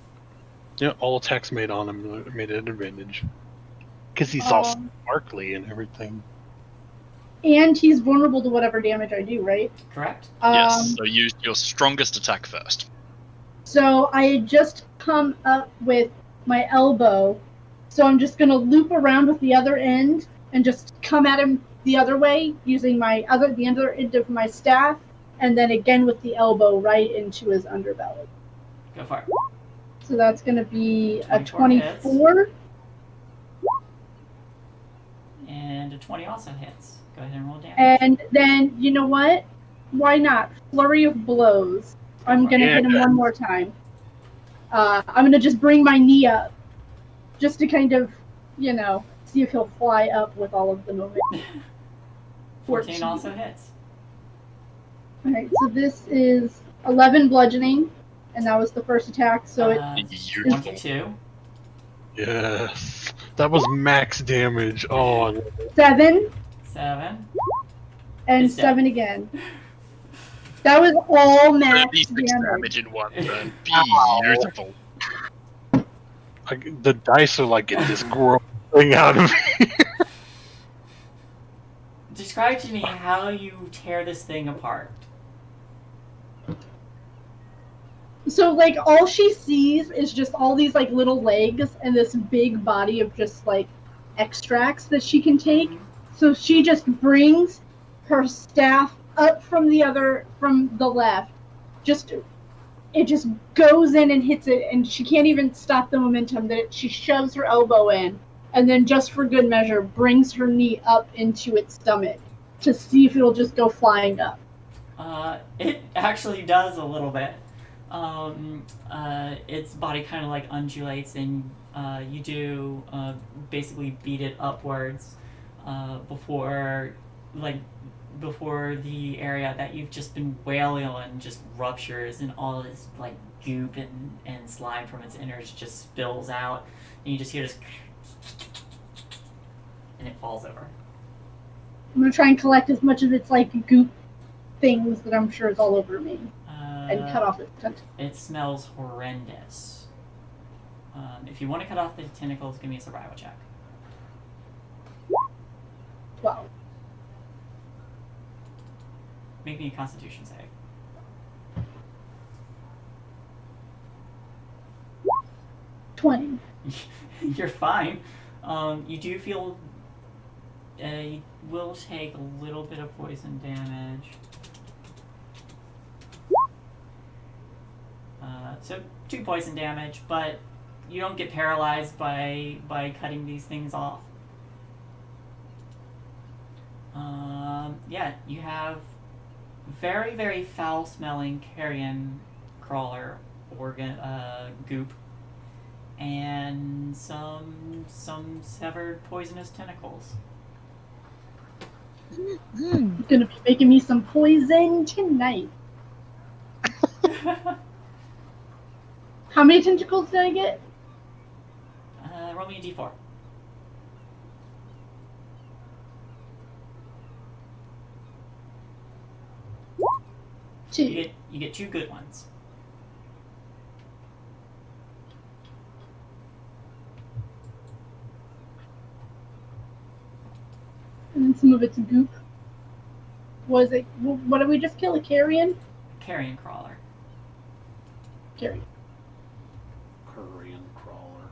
C: Yeah, all attacks made on him made it an advantage. Because he's all sparkly and everything.
B: And he's vulnerable to whatever damage I do, right?
E: Correct.
D: Yes, so use your strongest attack first.
B: So I had just come up with my elbow, so I'm just going to loop around with the other end and just come at him the other way using the other end of my staff, and then again with the elbow right into his underbelly.
E: Go for it.
B: So that's going to be a
E: 24
B: 24.
E: And a 20 also hits. Go ahead and roll damage.
B: And then, you know what? Why not? Flurry of blows. I'm going to hit him one more time. I'm going to just bring my knee up. Just to kind of, see if he'll fly up with all of the momentum.
E: 14 also hits.
B: Alright, so this is 11 bludgeoning. And that was the first attack, so it's
E: 22.
C: Yes. That was max damage. Oh, I love it.
B: 7.
E: 7.
B: And
E: It's
B: 7 again. That was all max
D: 36
B: damage.
D: damage in one turn. Beautiful.
C: The dice are like getting this gross thing out of me.
E: Describe to me how you tear this thing apart.
B: So, like, all she sees is just all these, like, little legs and this big body of just, like, extracts that she can take. So she just brings her staff up from the left. It just goes in and hits it, and she can't even stop the momentum. She shoves her elbow in, and then just for good measure, brings her knee up into its stomach to see if it'll just go flying up.
E: It actually does a little bit. Its body kind of like undulates, and you do basically beat it upwards before the area that you've just been wailing on just ruptures, and all this like goop and slime from its innards just spills out, and you just hear this, and it falls over.
B: I'm gonna try and collect as much of its like goop things that I'm sure is all over me. And cut off its tentacles.
E: It smells horrendous. If you want to cut off the tentacles, give me a survival check.
B: 12.
E: Make me a Constitution save.
B: 20.
E: You're fine. You do feel you will take a little bit of poison damage. So 2 poison damage, but you don't get paralyzed by cutting these things off. Yeah, you have very, very foul-smelling carrion crawler goop, and some severed poisonous tentacles.
B: Gonna be making me some poison tonight. How many tentacles did I get?
E: Roll me a d4.
B: 2.
E: You get 2 good ones.
B: And then some of it's goop. Was it? What did we just kill? A carrion?
E: Carrion crawler.
B: Carrion.
A: Korean crawler.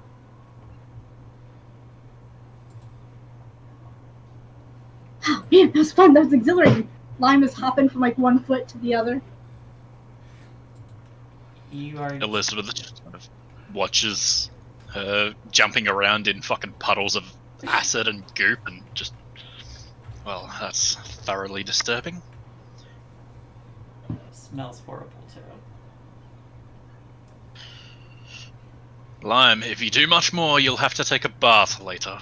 B: Oh man, that was fun. That was exhilarating. Lime is hopping from like one foot to the other.
E: You are.
D: Elizabeth just kind of watches her jumping around in fucking puddles of acid and goop and just. Well, that's thoroughly disturbing.
E: Smells horrible too.
D: Lime, if you do much more, you'll have to take a bath later.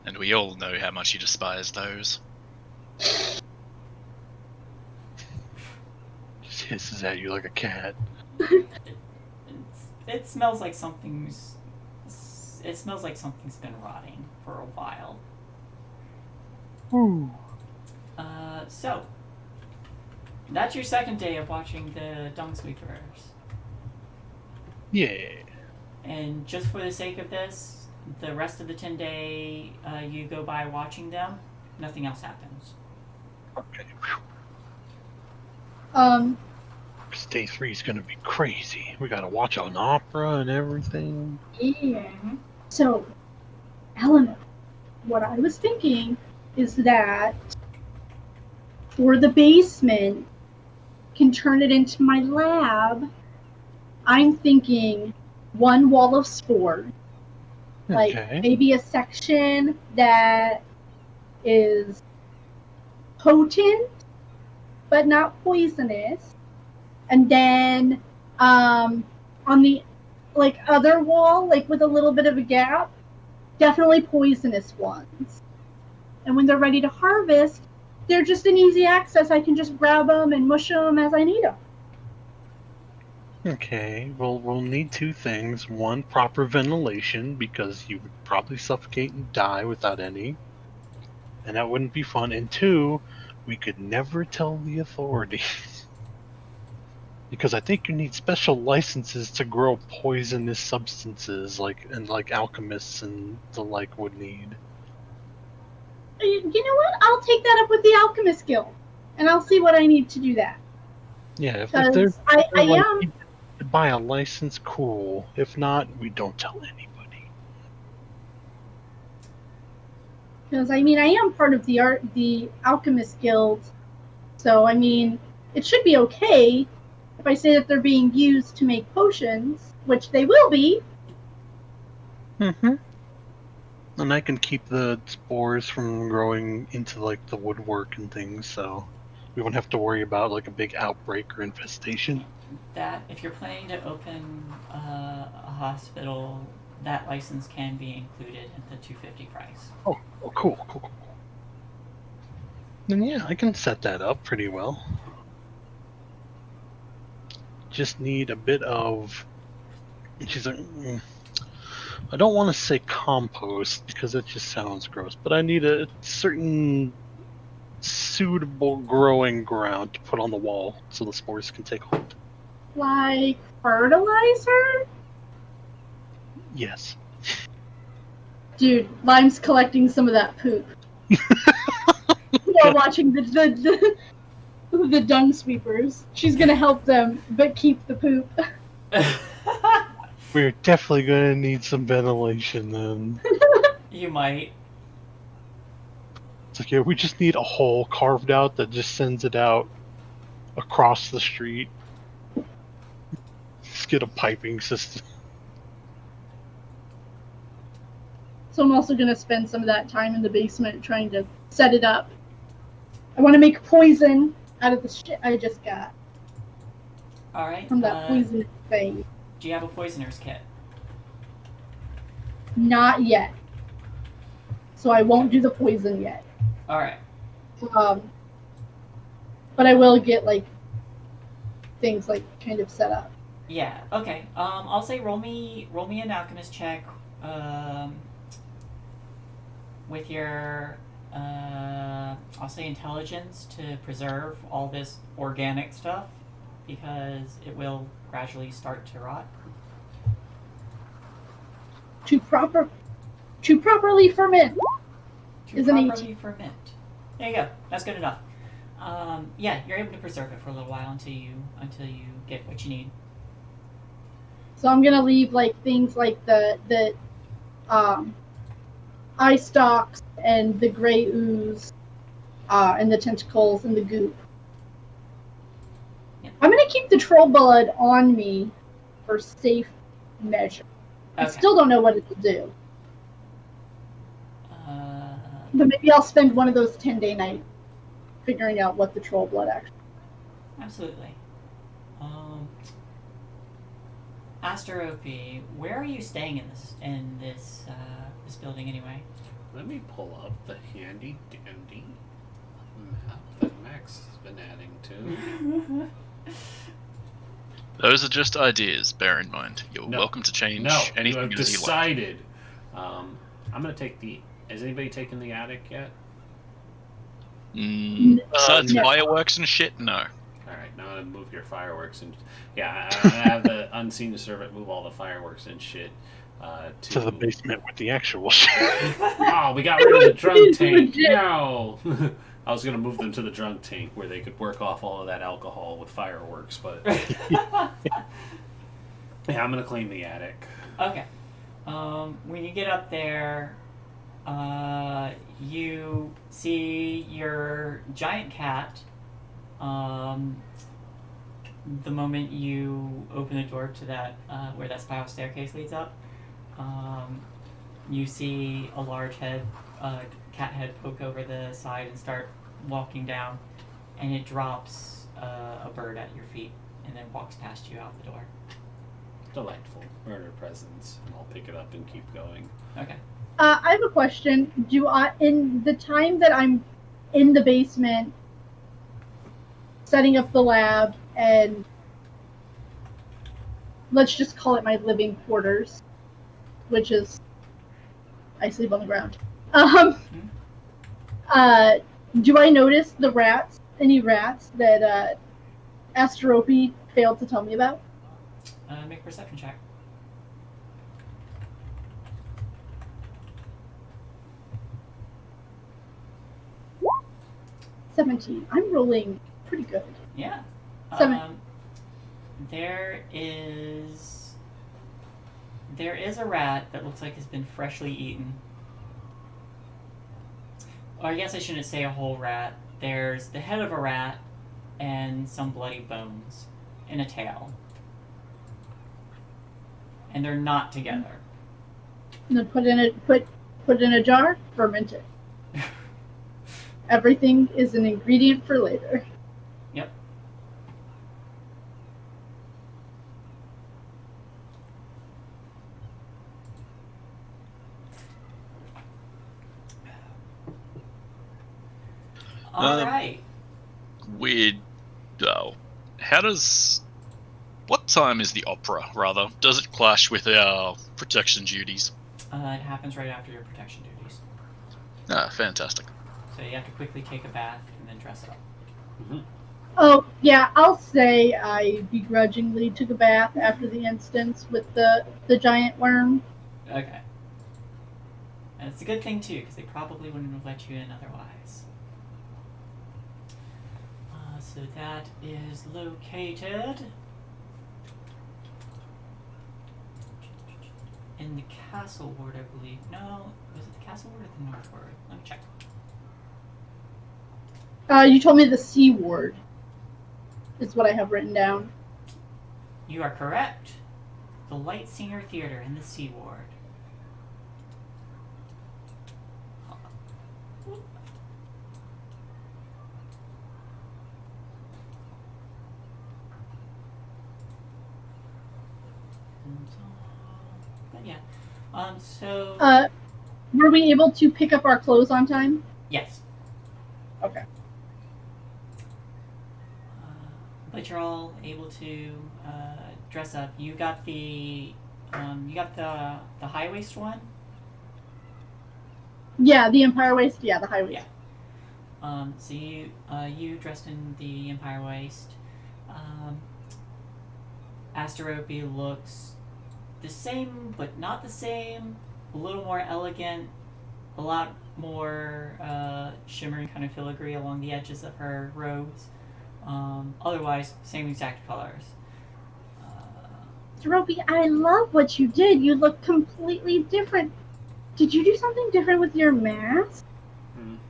D: And we all know how much you despise those.
C: Just hisses at you like a cat.
E: It smells like something's. It smells like something's been rotting for a while.
C: Ooh.
E: So that's your second day of watching the dung sweepers.
C: Yeah.
E: And just for the sake of this, the rest of the 10-day you go by watching them. Nothing else happens.
C: Okay. Day 3 is gonna be crazy. We gotta watch an opera and everything.
B: Yeah. So, Eleanor, what I was thinking is that for the basement, can turn it into my lab. I'm thinking one wall of spores. Like maybe a section that is potent but not poisonous. And then on the other wall, like with a little bit of a gap, definitely poisonous ones. And when they're ready to harvest, they're just an easy access. I can just grab them and mush them as I need them.
C: Okay, well, we'll need two things. One, proper ventilation, because you would probably suffocate and die without any. And that wouldn't be fun. And two, we could never tell the authorities. Because I think you need special licenses to grow poisonous substances, like alchemists and the like would need.
B: You know what? I'll take that up with the Alchemist Guild, and I'll see what I need to do that.
C: Yeah, if they're
B: I am
C: to buy a license, cool. If not, we don't tell anybody.
B: Because I am part of the Alchemist Guild, so it should be okay if I say that they're being used to make potions, which they will be.
C: Mm-hmm. And I can keep the spores from growing into the woodwork and things, so we won't have to worry about a big outbreak or infestation.
E: That if you're planning to open a hospital, that license can be included in the $250 price.
C: Oh, cool. Then yeah, I can set that up pretty well. Just need a bit of. She's like, I don't want to say compost because it just sounds gross, but I need a certain suitable growing ground to put on the wall so the spores can take hold.
B: Like fertilizer?
C: Yes.
B: Dude, Lime's collecting some of that poop. While watching the dung sweepers. She's gonna help them, but keep the poop.
C: We're definitely gonna need some ventilation then.
E: You might.
C: It's we just need a hole carved out that just sends it out across the street. Just get a piping system.
B: So I'm also gonna spend some of that time in the basement trying to set it up. I want to make poison out of the shit I just got.
E: Alright.
B: From that poisonous thing.
E: Do you have a poisoner's kit?
B: Not yet. So I won't do the poison yet.
E: Alright.
B: But I will get things kind of set up.
E: Yeah, okay. I'll say roll me an alchemist check with your I'll say intelligence to preserve all this organic stuff because it will gradually start to rot.
B: To properly ferment.
E: To properly ferment. There you go. That's good enough. Yeah, you're able to preserve it for a little while until you get what you need.
B: So I'm gonna leave like things like the eye stalks and the gray ooze, and the tentacles and the goop.
E: Yep.
B: I'm gonna keep the troll blood on me for safe measure.
E: Okay.
B: I still don't know what it will do. But maybe I'll spend one of those 10-day nights figuring out what the troll blood actually.
E: Absolutely. Asterope, where are you staying in this building anyway?
A: Let me pull up the handy dandy map that Max has been adding to.
D: Those are just ideas, bear in mind. You're welcome to change anything
A: you have
D: as
A: decided. I'm going to take the... Has anybody taken the attic yet?
D: Besides fireworks and shit, no.
A: Alright, now I'm going to move your fireworks and... Yeah, I'm going to have the unseen servant move all the fireworks and shit
C: to the basement with the actual shit.
A: Oh, we got rid of the drunk tank. No! I was going to move them to the drunk tank where they could work off all of that alcohol with fireworks, but... Yeah, I'm going to claim the attic.
E: Okay. When you get up there, you see your giant cat. The moment you open the door to that, where that spiral staircase leads up, you see a large head, cat head poke over the side and start walking down, and it drops a bird at your feet and then walks past you out the door.
A: Delightful. Murder presents. And I'll pick it up and keep going.
E: Okay.
B: I have a question. In the time that I'm in the basement setting up the lab and let's just call it my living quarters, which is I sleep on the ground. Do I notice the rats? Any rats that Asterope failed to tell me about?
E: Make a perception check.
B: $17. I'm rolling pretty good.
E: Yeah.
B: 7.
E: There is a rat that looks like it's been freshly eaten. Or I guess I shouldn't say a whole rat. There's the head of a rat and some bloody bones and a tail. And they're not together.
B: And then put in a jar, ferment it. Everything is an ingredient for later.
E: Yep. All right.
D: Weird. What time is the opera, rather? Does it clash with our protection duties?
E: It happens right after your protection duties.
D: Ah, fantastic.
E: So you have to quickly take a bath and then dress up.
A: Mm-hmm.
B: Oh, yeah, I'll say I begrudgingly took a bath after the instance with the giant worm.
E: Okay. And it's a good thing, too, because they probably wouldn't have let you in otherwise. So that is located in the castle ward, I believe. No, was it the castle ward or the north ward? Let me check.
B: You told me the C ward is what I have written down.
E: You are correct. The Light Singer Theater in the C ward. But yeah.
B: Were we able to pick up our clothes on time?
E: Yes.
B: Okay.
E: But you're all able to dress up. You got the high waist one.
B: Yeah, the Empire waist. Yeah, the high waist.
E: Yeah. So you dressed in the Empire waist. Asterope looks the same, but not the same. A little more elegant. A lot more shimmery, kind of filigree along the edges of her robes. Otherwise, same exact colors.
B: Ropey, I love what you did. You look completely different. Did you do something different with your mask?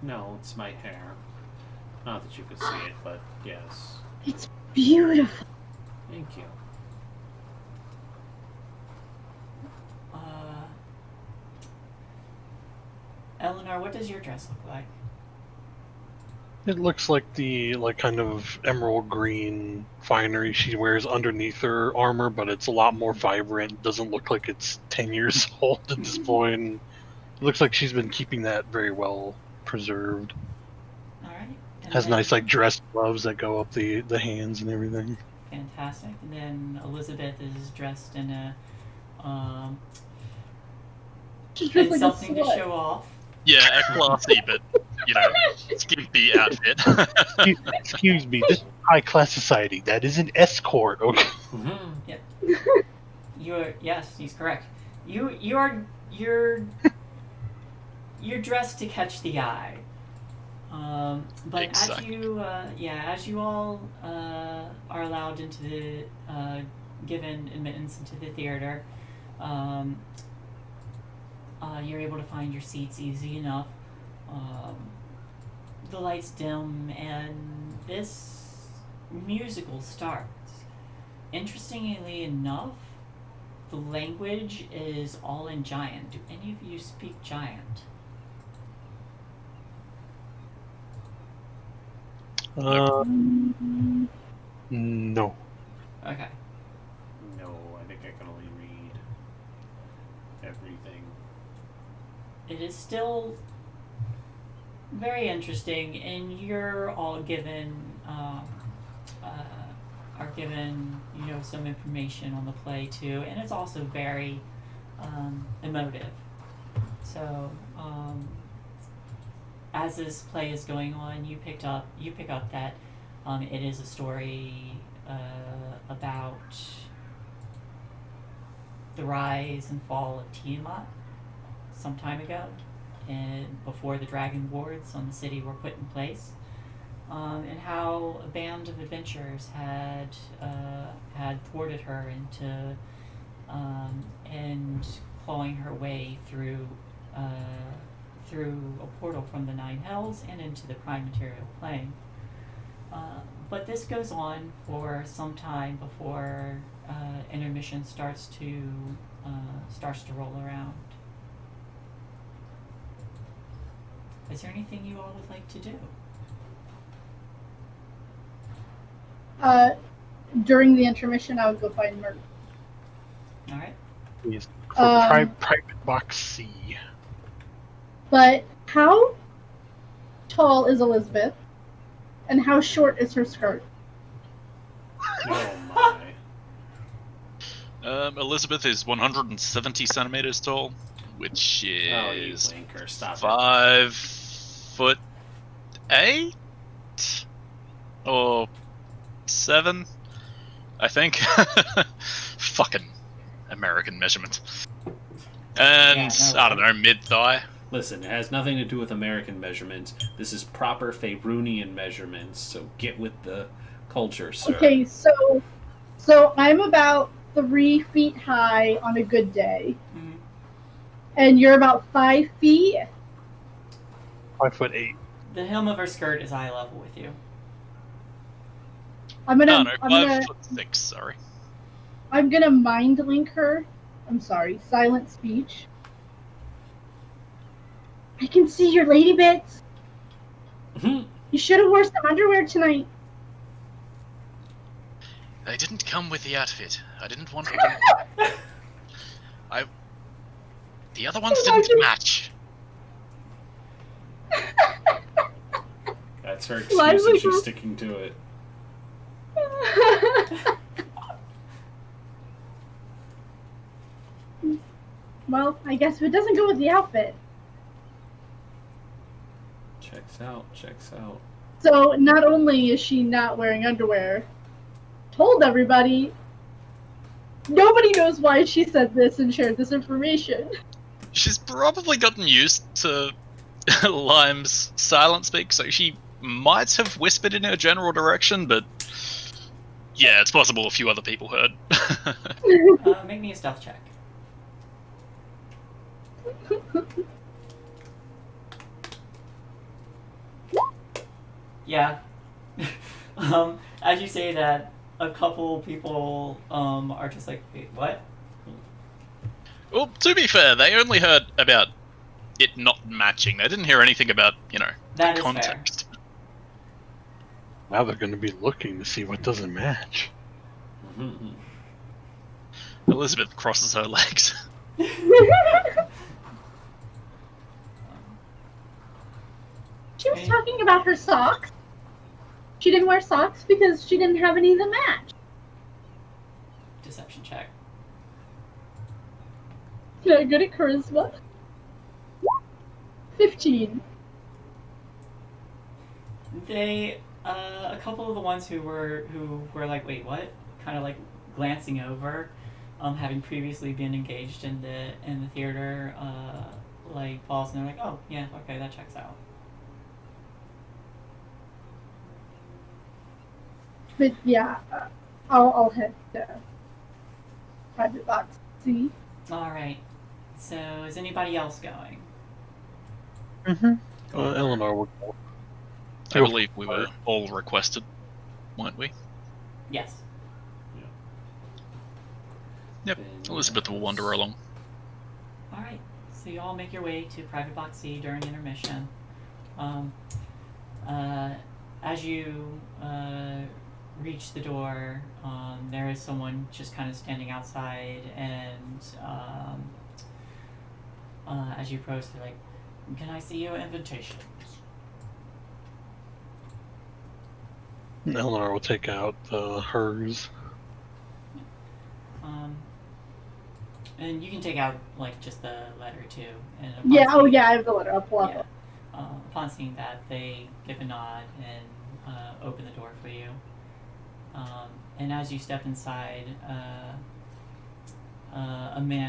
A: No, it's my hair. Not that you could see it, but yes.
B: It's beautiful.
A: Thank you.
E: Eleanor, what does your dress look like?
C: It looks like the kind of emerald green finery she wears underneath her armor, but it's a lot more vibrant. It doesn't look like it's 10 years old at this point. It looks like she's been keeping that very well preserved.
E: Alright.
C: Has nice dress gloves that go up the hands and everything.
E: Fantastic. And then Elizabeth is dressed in a
B: She's dressed like
E: something
B: a
E: to
B: slut.
E: show off.
D: Yeah, a classy but skimpy outfit.
C: Excuse me, this is high class society. That is an escort. Okay.
E: Yep. Yes, he's correct. You're dressed to catch the eye. But
D: exactly.
E: as you all are allowed into the given admittance into the theater, you're able to find your seats easy enough. The lights dim and this musical starts. Interestingly enough, the language is all in Giant. Do any of you speak Giant?
C: No.
E: Okay.
A: No, I think I can only read everything.
E: It is still very interesting, and you're all given some information on the play too, and it's also very emotive. So as this play is going on, you pick up that it is a story about the rise and fall of Tiamat some time ago, and before the Dragon Wards on the city were put in place, and how a band of adventurers had thwarted her into and clawing her way through a portal from the Nine Hells and into the Prime Material Plane. But this goes on for some time before intermission starts to roll around. Is there anything you all would like to do?
B: During the intermission, I would go find Mert.
E: All right.
C: Please. Private box C.
B: But how tall is Elizabeth? And how short is her skirt?
A: Oh my.
D: Elizabeth is 170 centimeters tall, which is
A: Oh, you wanker. Stop
D: 5'8" or 7, I think. Fucking American measurement. And I don't know, mid-thigh.
A: Listen, it has nothing to do with American measurements. This is proper Faerunian measurements, so get with the culture, sir.
B: Okay, so I'm about 3 feet high on a good day.
E: Mm-hmm.
B: And you're about 5 feet?
C: 5'8".
E: The hem of her skirt is eye level with you.
B: I'm gonna
D: 5'6", sorry.
B: I'm gonna mind link her. I'm sorry, silent speech. I can see your lady bits. You should have worn some underwear tonight.
D: They didn't come with the outfit. I didn't want them. The other ones didn't match.
A: That's her excuse and she's sticking to it.
B: Well, I guess if it doesn't go with the outfit.
A: Checks out.
B: So not only is she not wearing underwear, told everybody, nobody knows why she said this and shared this information.
D: She's probably gotten used to Lime's silent speak, so she might have whispered in her general direction, but yeah, it's possible a few other people heard.
E: Make me a stealth check. Yeah. As you say that, a couple people are just like, wait, what?
D: Well, to be fair, they only heard about it not matching. They didn't hear anything about,
E: that
D: the
E: is
D: context.
E: Fair.
C: Now they're going to be looking to see what doesn't match.
D: Elizabeth crosses her legs.
B: She was talking about her socks. She didn't wear socks because she didn't have any that match.
E: Deception check.
B: Yeah, good at charisma. 15.
E: They, a couple of the ones who were like, wait, what? Kind of like glancing over, having previously been engaged in the theater, like pause and they're like, oh yeah, okay, that checks out.
B: But yeah, I'll head to private box C.
E: All right. So is anybody else going?
C: Eleanor will go.
D: I believe we were all requested, weren't we?
E: Yes.
D: Yep. Elizabeth will wander along.
E: All right. So you all make your way to private box C during intermission. As you reach the door, there is someone just kind of standing outside, and as you approach, they're like, "Can I see your invitations?"
C: Eleanor will take out hers.
E: And you can take out like just the letter too. And
B: Yeah. Oh yeah, I have the letter. I'll pull
E: yeah.
B: up.
E: Upon seeing that, they give a nod and open the door for you. And as you step inside,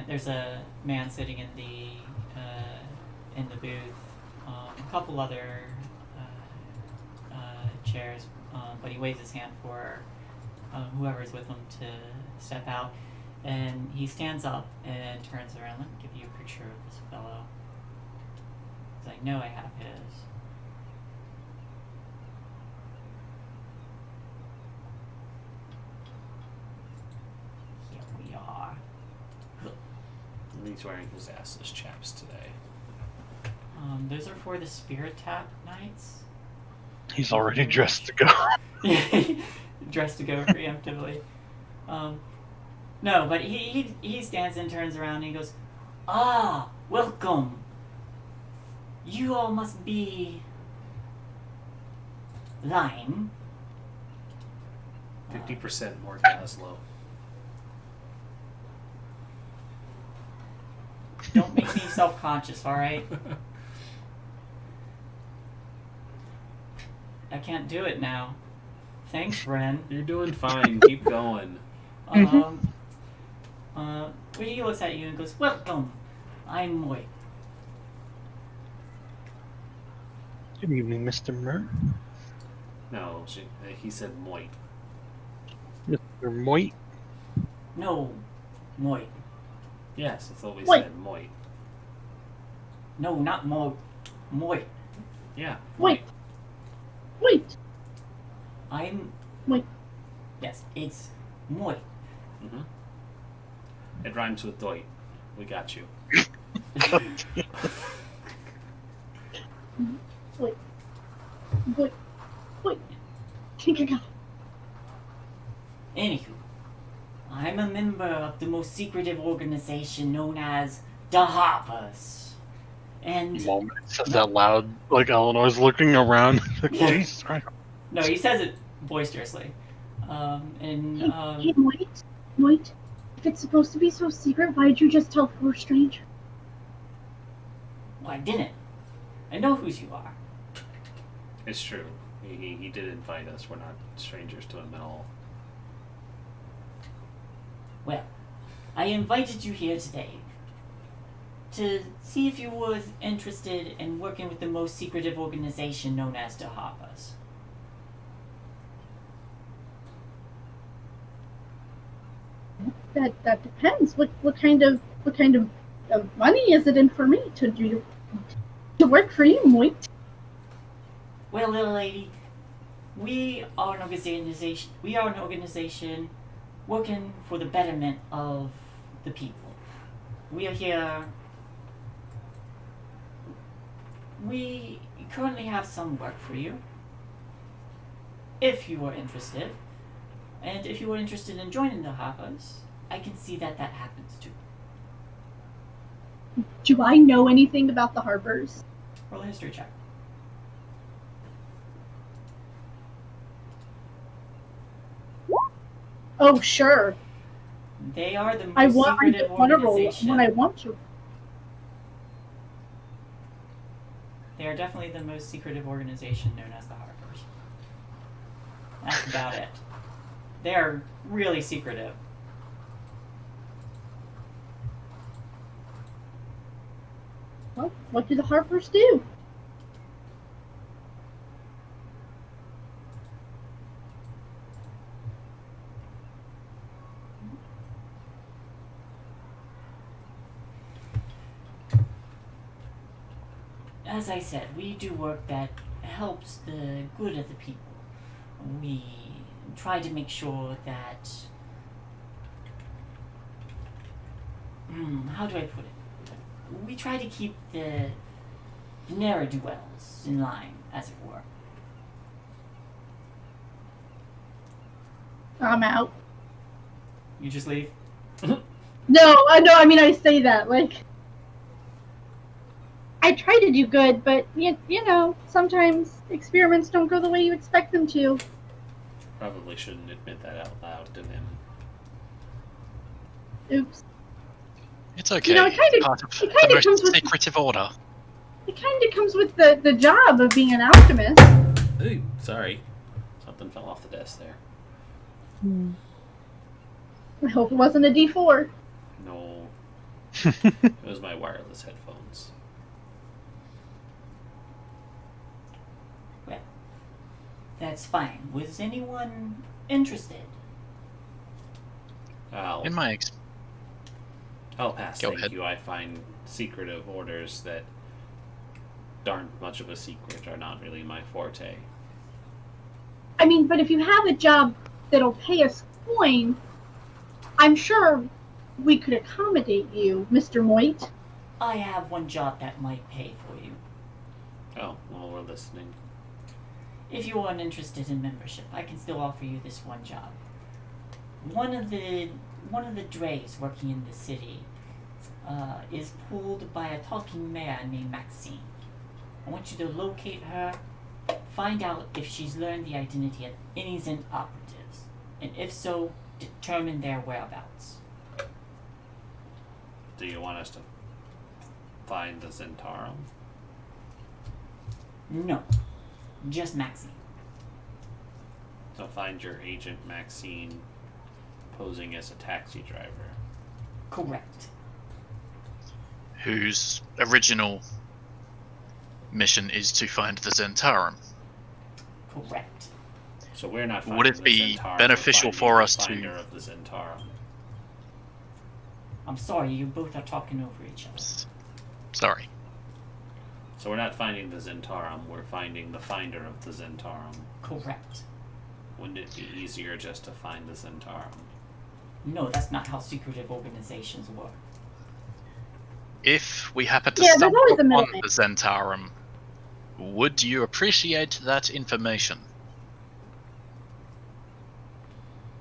E: there's a man sitting in the booth. A couple other chairs, but he waves his hand for whoever's with him to step out. And he stands up and turns around. Let me give you a picture of this fellow. Because I know I have his. Here we are.
A: And he's wearing his assless chaps today.
E: Those are for the Spirit Tap nights.
C: He's already dressed to go.
E: Dressed to go preemptively. No, but he stands and turns around and he goes, "Ah, welcome. You all must be Lime."
A: 50% more Gaslow.
E: Don't make me self-conscious, alright? I can't do it now. Thanks, Ren.
A: You're doing fine. Keep going.
E: He looks at you and goes, "Welcome. I'm Moy."
C: Good evening, Mr. Mer.
A: No, he said Moit.
C: Mr. Moit.
E: No, Moy.
A: Yes, that's what we
B: Moit.
A: said. Moit.
E: No, not Moy. Moy.
A: Yeah.
B: Wait. Wait.
E: I'm...
B: Moy.
E: Yes, it's Moy.
A: Mm-hmm. It rhymes with Doit. We got you.
B: Wait. Wait. Wait. Think I got it.
E: Anywho, I'm a member of the most secretive organization known as the Hoppers. And...
C: Moment says that loud, like Eleanor's looking around. Jesus Christ.
E: No, he says it boisterously.
B: Hey, wait. If it's supposed to be so secret, why'd you just tell poor stranger?
E: Well, I didn't. I know whose you are.
A: It's true. He did invite us. We're not strangers to him at all.
E: Well, I invited you here today to see if you were interested in working with the most secretive organization known as the Harpers.
B: That depends. What kind of money is it in for me to do to work for you, Moit?
E: Well, little lady, we are an organization. We are an organization working for the betterment of the people. We are here. We currently have some work for you, if you are interested. And if you are interested in joining the Harpers, I can see that happens too.
B: Do I know anything about the Harpers?
E: Roll a history check.
B: Oh, sure.
E: They are the most
B: I
E: secretive
B: want to roll
E: organization.
B: when I want to.
E: They are definitely the most secretive organization known as the Harpers. That's about it. They are really secretive.
B: Well, what do the Harpers do?
E: As I said, we do work that helps the good of the people. We try to make sure that... how do I put it? We try to keep the ne'er-do-wells in line, as it were.
B: I'm out.
E: You just leave?
B: No, I mean, I say that, like... I try to do good, but, you know, sometimes experiments don't go the way you expect them to.
A: Probably shouldn't admit that out loud to him.
B: Oops.
D: It's okay.
B: You know, it kind of
D: the
B: comes
D: most secretive order.
B: It kind of comes with the job of being an alchemist.
A: Ooh, sorry. Something fell off the desk there.
B: I hope it wasn't a D4.
A: No. It was my wireless headphones.
E: Well, that's fine. Was anyone interested?
A: I'll pass.
D: Go
A: Thank
D: ahead.
A: you. I find secretive orders that aren't much of a secret are not really my forte.
B: I mean, but if you have a job that'll pay us coin, I'm sure we could accommodate you, Mr. Moit.
E: I have one job that might pay for you.
A: Oh, well, we're listening.
E: If you aren't interested in membership, I can still offer you this one job. One of the drays working in the city is pulled by a talking mare named Maxine. I want you to locate her, find out if she's learned the identity of any Zent operatives, and if so, determine their whereabouts.
A: Do you want us to find the Zentarum?
E: No, just Maxine.
A: So find your agent Maxine posing as a taxi driver.
E: Correct.
D: Whose original mission is to find the Zentarum.
E: Correct.
A: So we're not finding
D: Would it
A: the
D: be
A: Zentarum,
D: beneficial
A: we're finding
D: for
A: the
D: us to-
A: finder of the Zentarum.
E: I'm sorry, you both are talking over each other.
D: Sorry.
A: So we're not finding the Zentarum, we're finding the finder of the Zentarum.
E: Correct.
A: Wouldn't it be easier just to find the Zentarum?
E: No, that's not how secretive organizations work.
D: If we happen to
B: Yeah, there's
D: stumble
B: always a
D: upon
B: middleman.
D: the Zentarum, would you appreciate that information?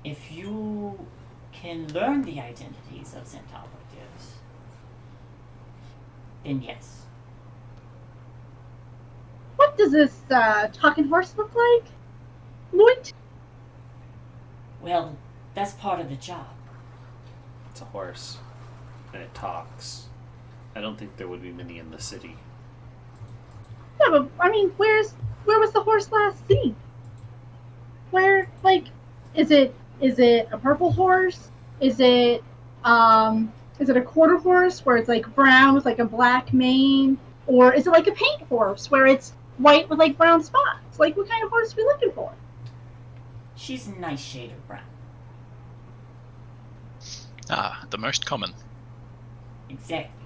E: If you can learn the identities of Zent operatives, then yes.
B: What does this talking horse look like, Moit?
E: Well, that's part of the job.
A: It's a horse, and it talks. I don't think there would be many in the city.
B: Yeah, but I mean, where was the horse last seen? Where, like, is it a purple horse? Is it Is it a quarter horse where it's like brown with like a black mane? Or is it like a paint horse where it's white with like brown spots? Like, what kind of horse are we looking for?
E: She's a nice shade of brown.
D: Ah, the most common.
E: Exactly.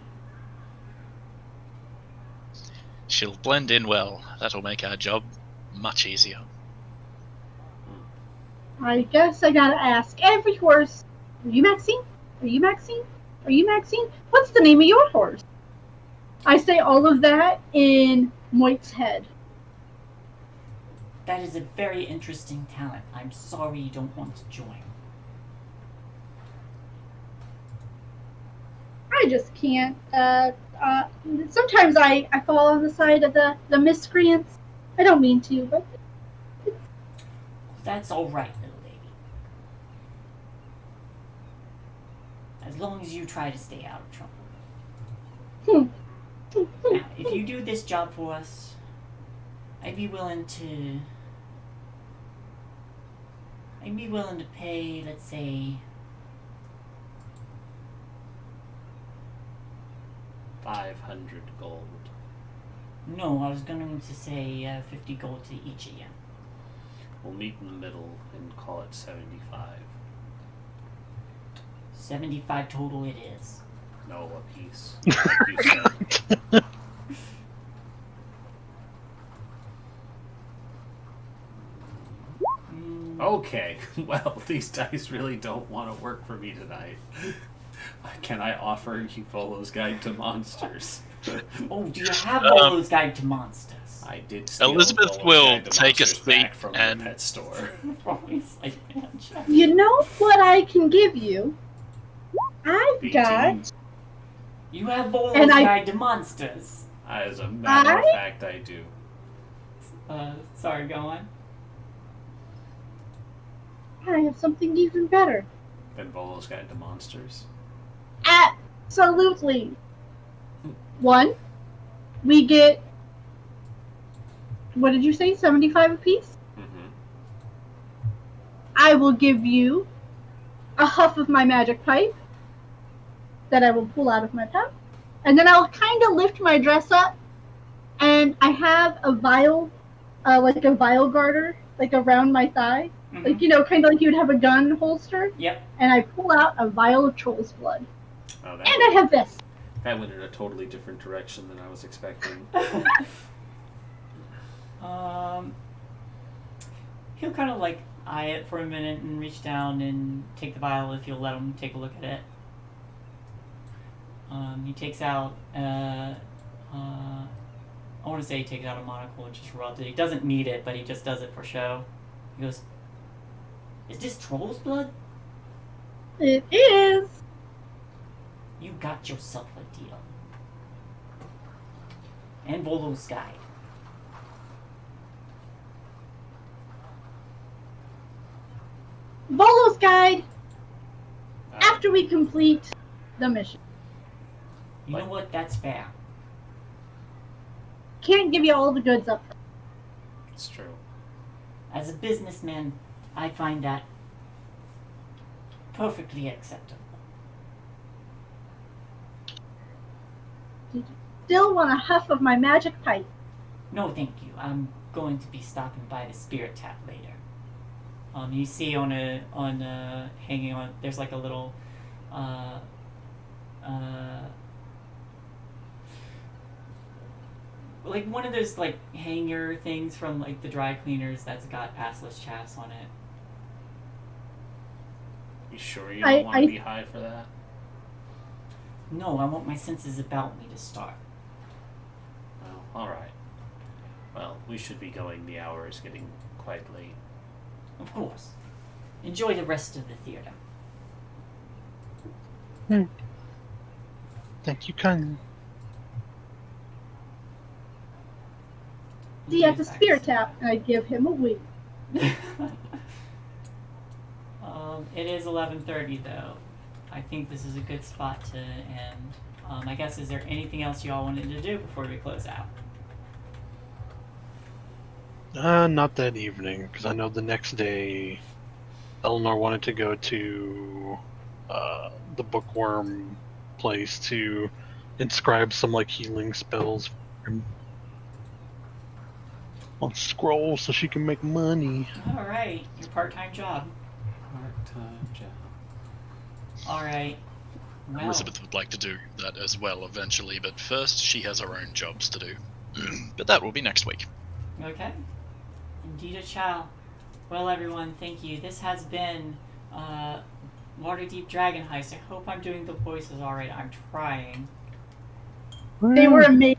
D: She'll blend in well. That'll make our job much easier.
B: I guess I gotta ask every horse, are you Maxine? Are you Maxine? Are you Maxine? What's the name of your horse? I say all of that in Moit's head.
E: That is a very interesting talent. I'm sorry you don't want to join.
B: I just can't. Sometimes I fall on the side of the miscreants. I don't mean to, but...
E: That's alright, little lady. As long as you try to stay out of trouble. Now, if you do this job for us, I'd be willing to pay, let's say,
A: 500 gold.
E: No, I was going to say 50 gold to each of you.
A: We'll meet in the middle and call it 75.
E: 75 total it is.
A: No, a piece. Like you said. Okay, well, these dice really don't want to work for me tonight. Can I offer you Volo's Guide to Monsters?
E: Oh, do you have Volo's Guide to Monsters?
A: I did steal
D: Elizabeth
A: Volo's
D: will
A: Guide to
D: take a
A: Monsters
D: seat
A: back from
D: and
A: the pet store.
B: You know what I can give you? I've
A: 18.
B: got...
E: You have Volo's Guide to Monsters.
A: As a matter of fact, I do.
E: Sorry, go on.
B: I have something even better.
A: Than Volo's Guide to Monsters?
B: Absolutely. One, we get... What did you say? 75 apiece?
A: Mm-hmm.
B: I will give you a huff of my magic pipe that I will pull out of my pouch. And then I'll kind of lift my dress up, and I have a vial, like a vial garter, like around my thigh. Mm-hmm. Like, you know, kind of like you'd have a gun holster.
E: Yep.
B: And I pull out a vial of troll's blood.
A: Oh,
B: and I have this.
A: That went in a totally different direction than I was expecting.
E: He'll kind of like eye it for a minute and reach down and take the vial if you'll let him take a look at it. He takes out, I want to say he takes out a monocle and just rubs it. He doesn't need it, but he just does it for show. He goes, "Is this troll's blood?"
B: It is.
E: You got yourself a deal. And Volo's Guide.
B: Volo's Guide after we complete the mission.
E: You know what? That's fair.
B: Can't give you all the goods up front.
A: It's true.
E: As a businessman, I find that perfectly acceptable.
B: Did you still want a huff of my magic pipe?
E: No, thank you. I'm going to be stopping by the Spirit Tap later. You see hanging on, there's like a little, like one of those like hanger things from like the dry cleaners that's got passless chaps on it.
A: You sure you don't want to be high for that?
E: No, I want my senses about me to start.
A: Well, alright. Well, we should be going. The hour is getting quite late.
E: Of course. Enjoy the rest of the theater.
C: Thank you kindly.
B: See you at the Spirit Tap, and I give him a wink.
E: It is 11:30 though. I think this is a good spot to end. I guess, is there anything else you all wanted to do before we close out?
C: Not that evening, because I know the next day Eleanor wanted to go to the bookworm place to inscribe some like healing spells for him. On scroll so she can make money.
E: All right, your part-time job.
A: Part-time job.
E: All right. Well,
D: Elizabeth would like to do that as well eventually, but first she has her own jobs to do. But that will be next week.
E: okay. Indeed it shall. Well, everyone, thank you. This has been Waterdeep Dragon Heist. I hope I'm doing the voices all right. I'm trying.
B: They were amazing.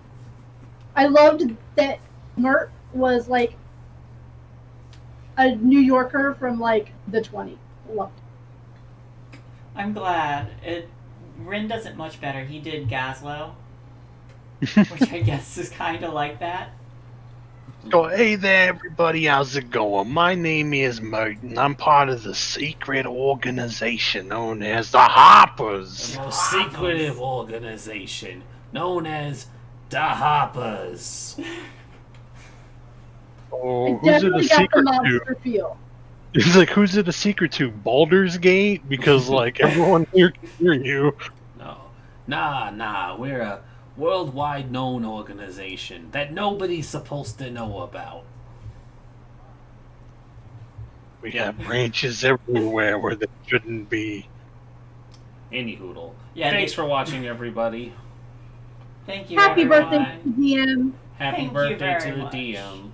B: I loved that Mert was like a New Yorker from like the 20s. Loved it.
E: I'm glad. Rin does it much better. He did Gaslow, which I guess is kind of like that.
C: So, hey there, everybody. How's it going? My name is Merton. I'm part of the secret organization known as the Hoppers.
A: The most secretive organization known as the Hoppers.
C: Oh,
B: I
C: who's it a
B: definitely got the
C: secret to?
B: monster feel.
C: It's like, who's it a secret to? Baldur's Gate? Because, like, everyone here can hear you.
A: No. Nah. We're a worldwide known organization that nobody's supposed to know about.
C: We have branches everywhere where they shouldn't be.
A: Any hoodle.
E: Yeah,
A: Thanks for watching, everybody.
E: Thank you,
B: Happy
E: everyone.
B: birthday, DM.
A: Happy
E: Thank you
A: birthday
E: very
A: to the
E: much.
A: DM.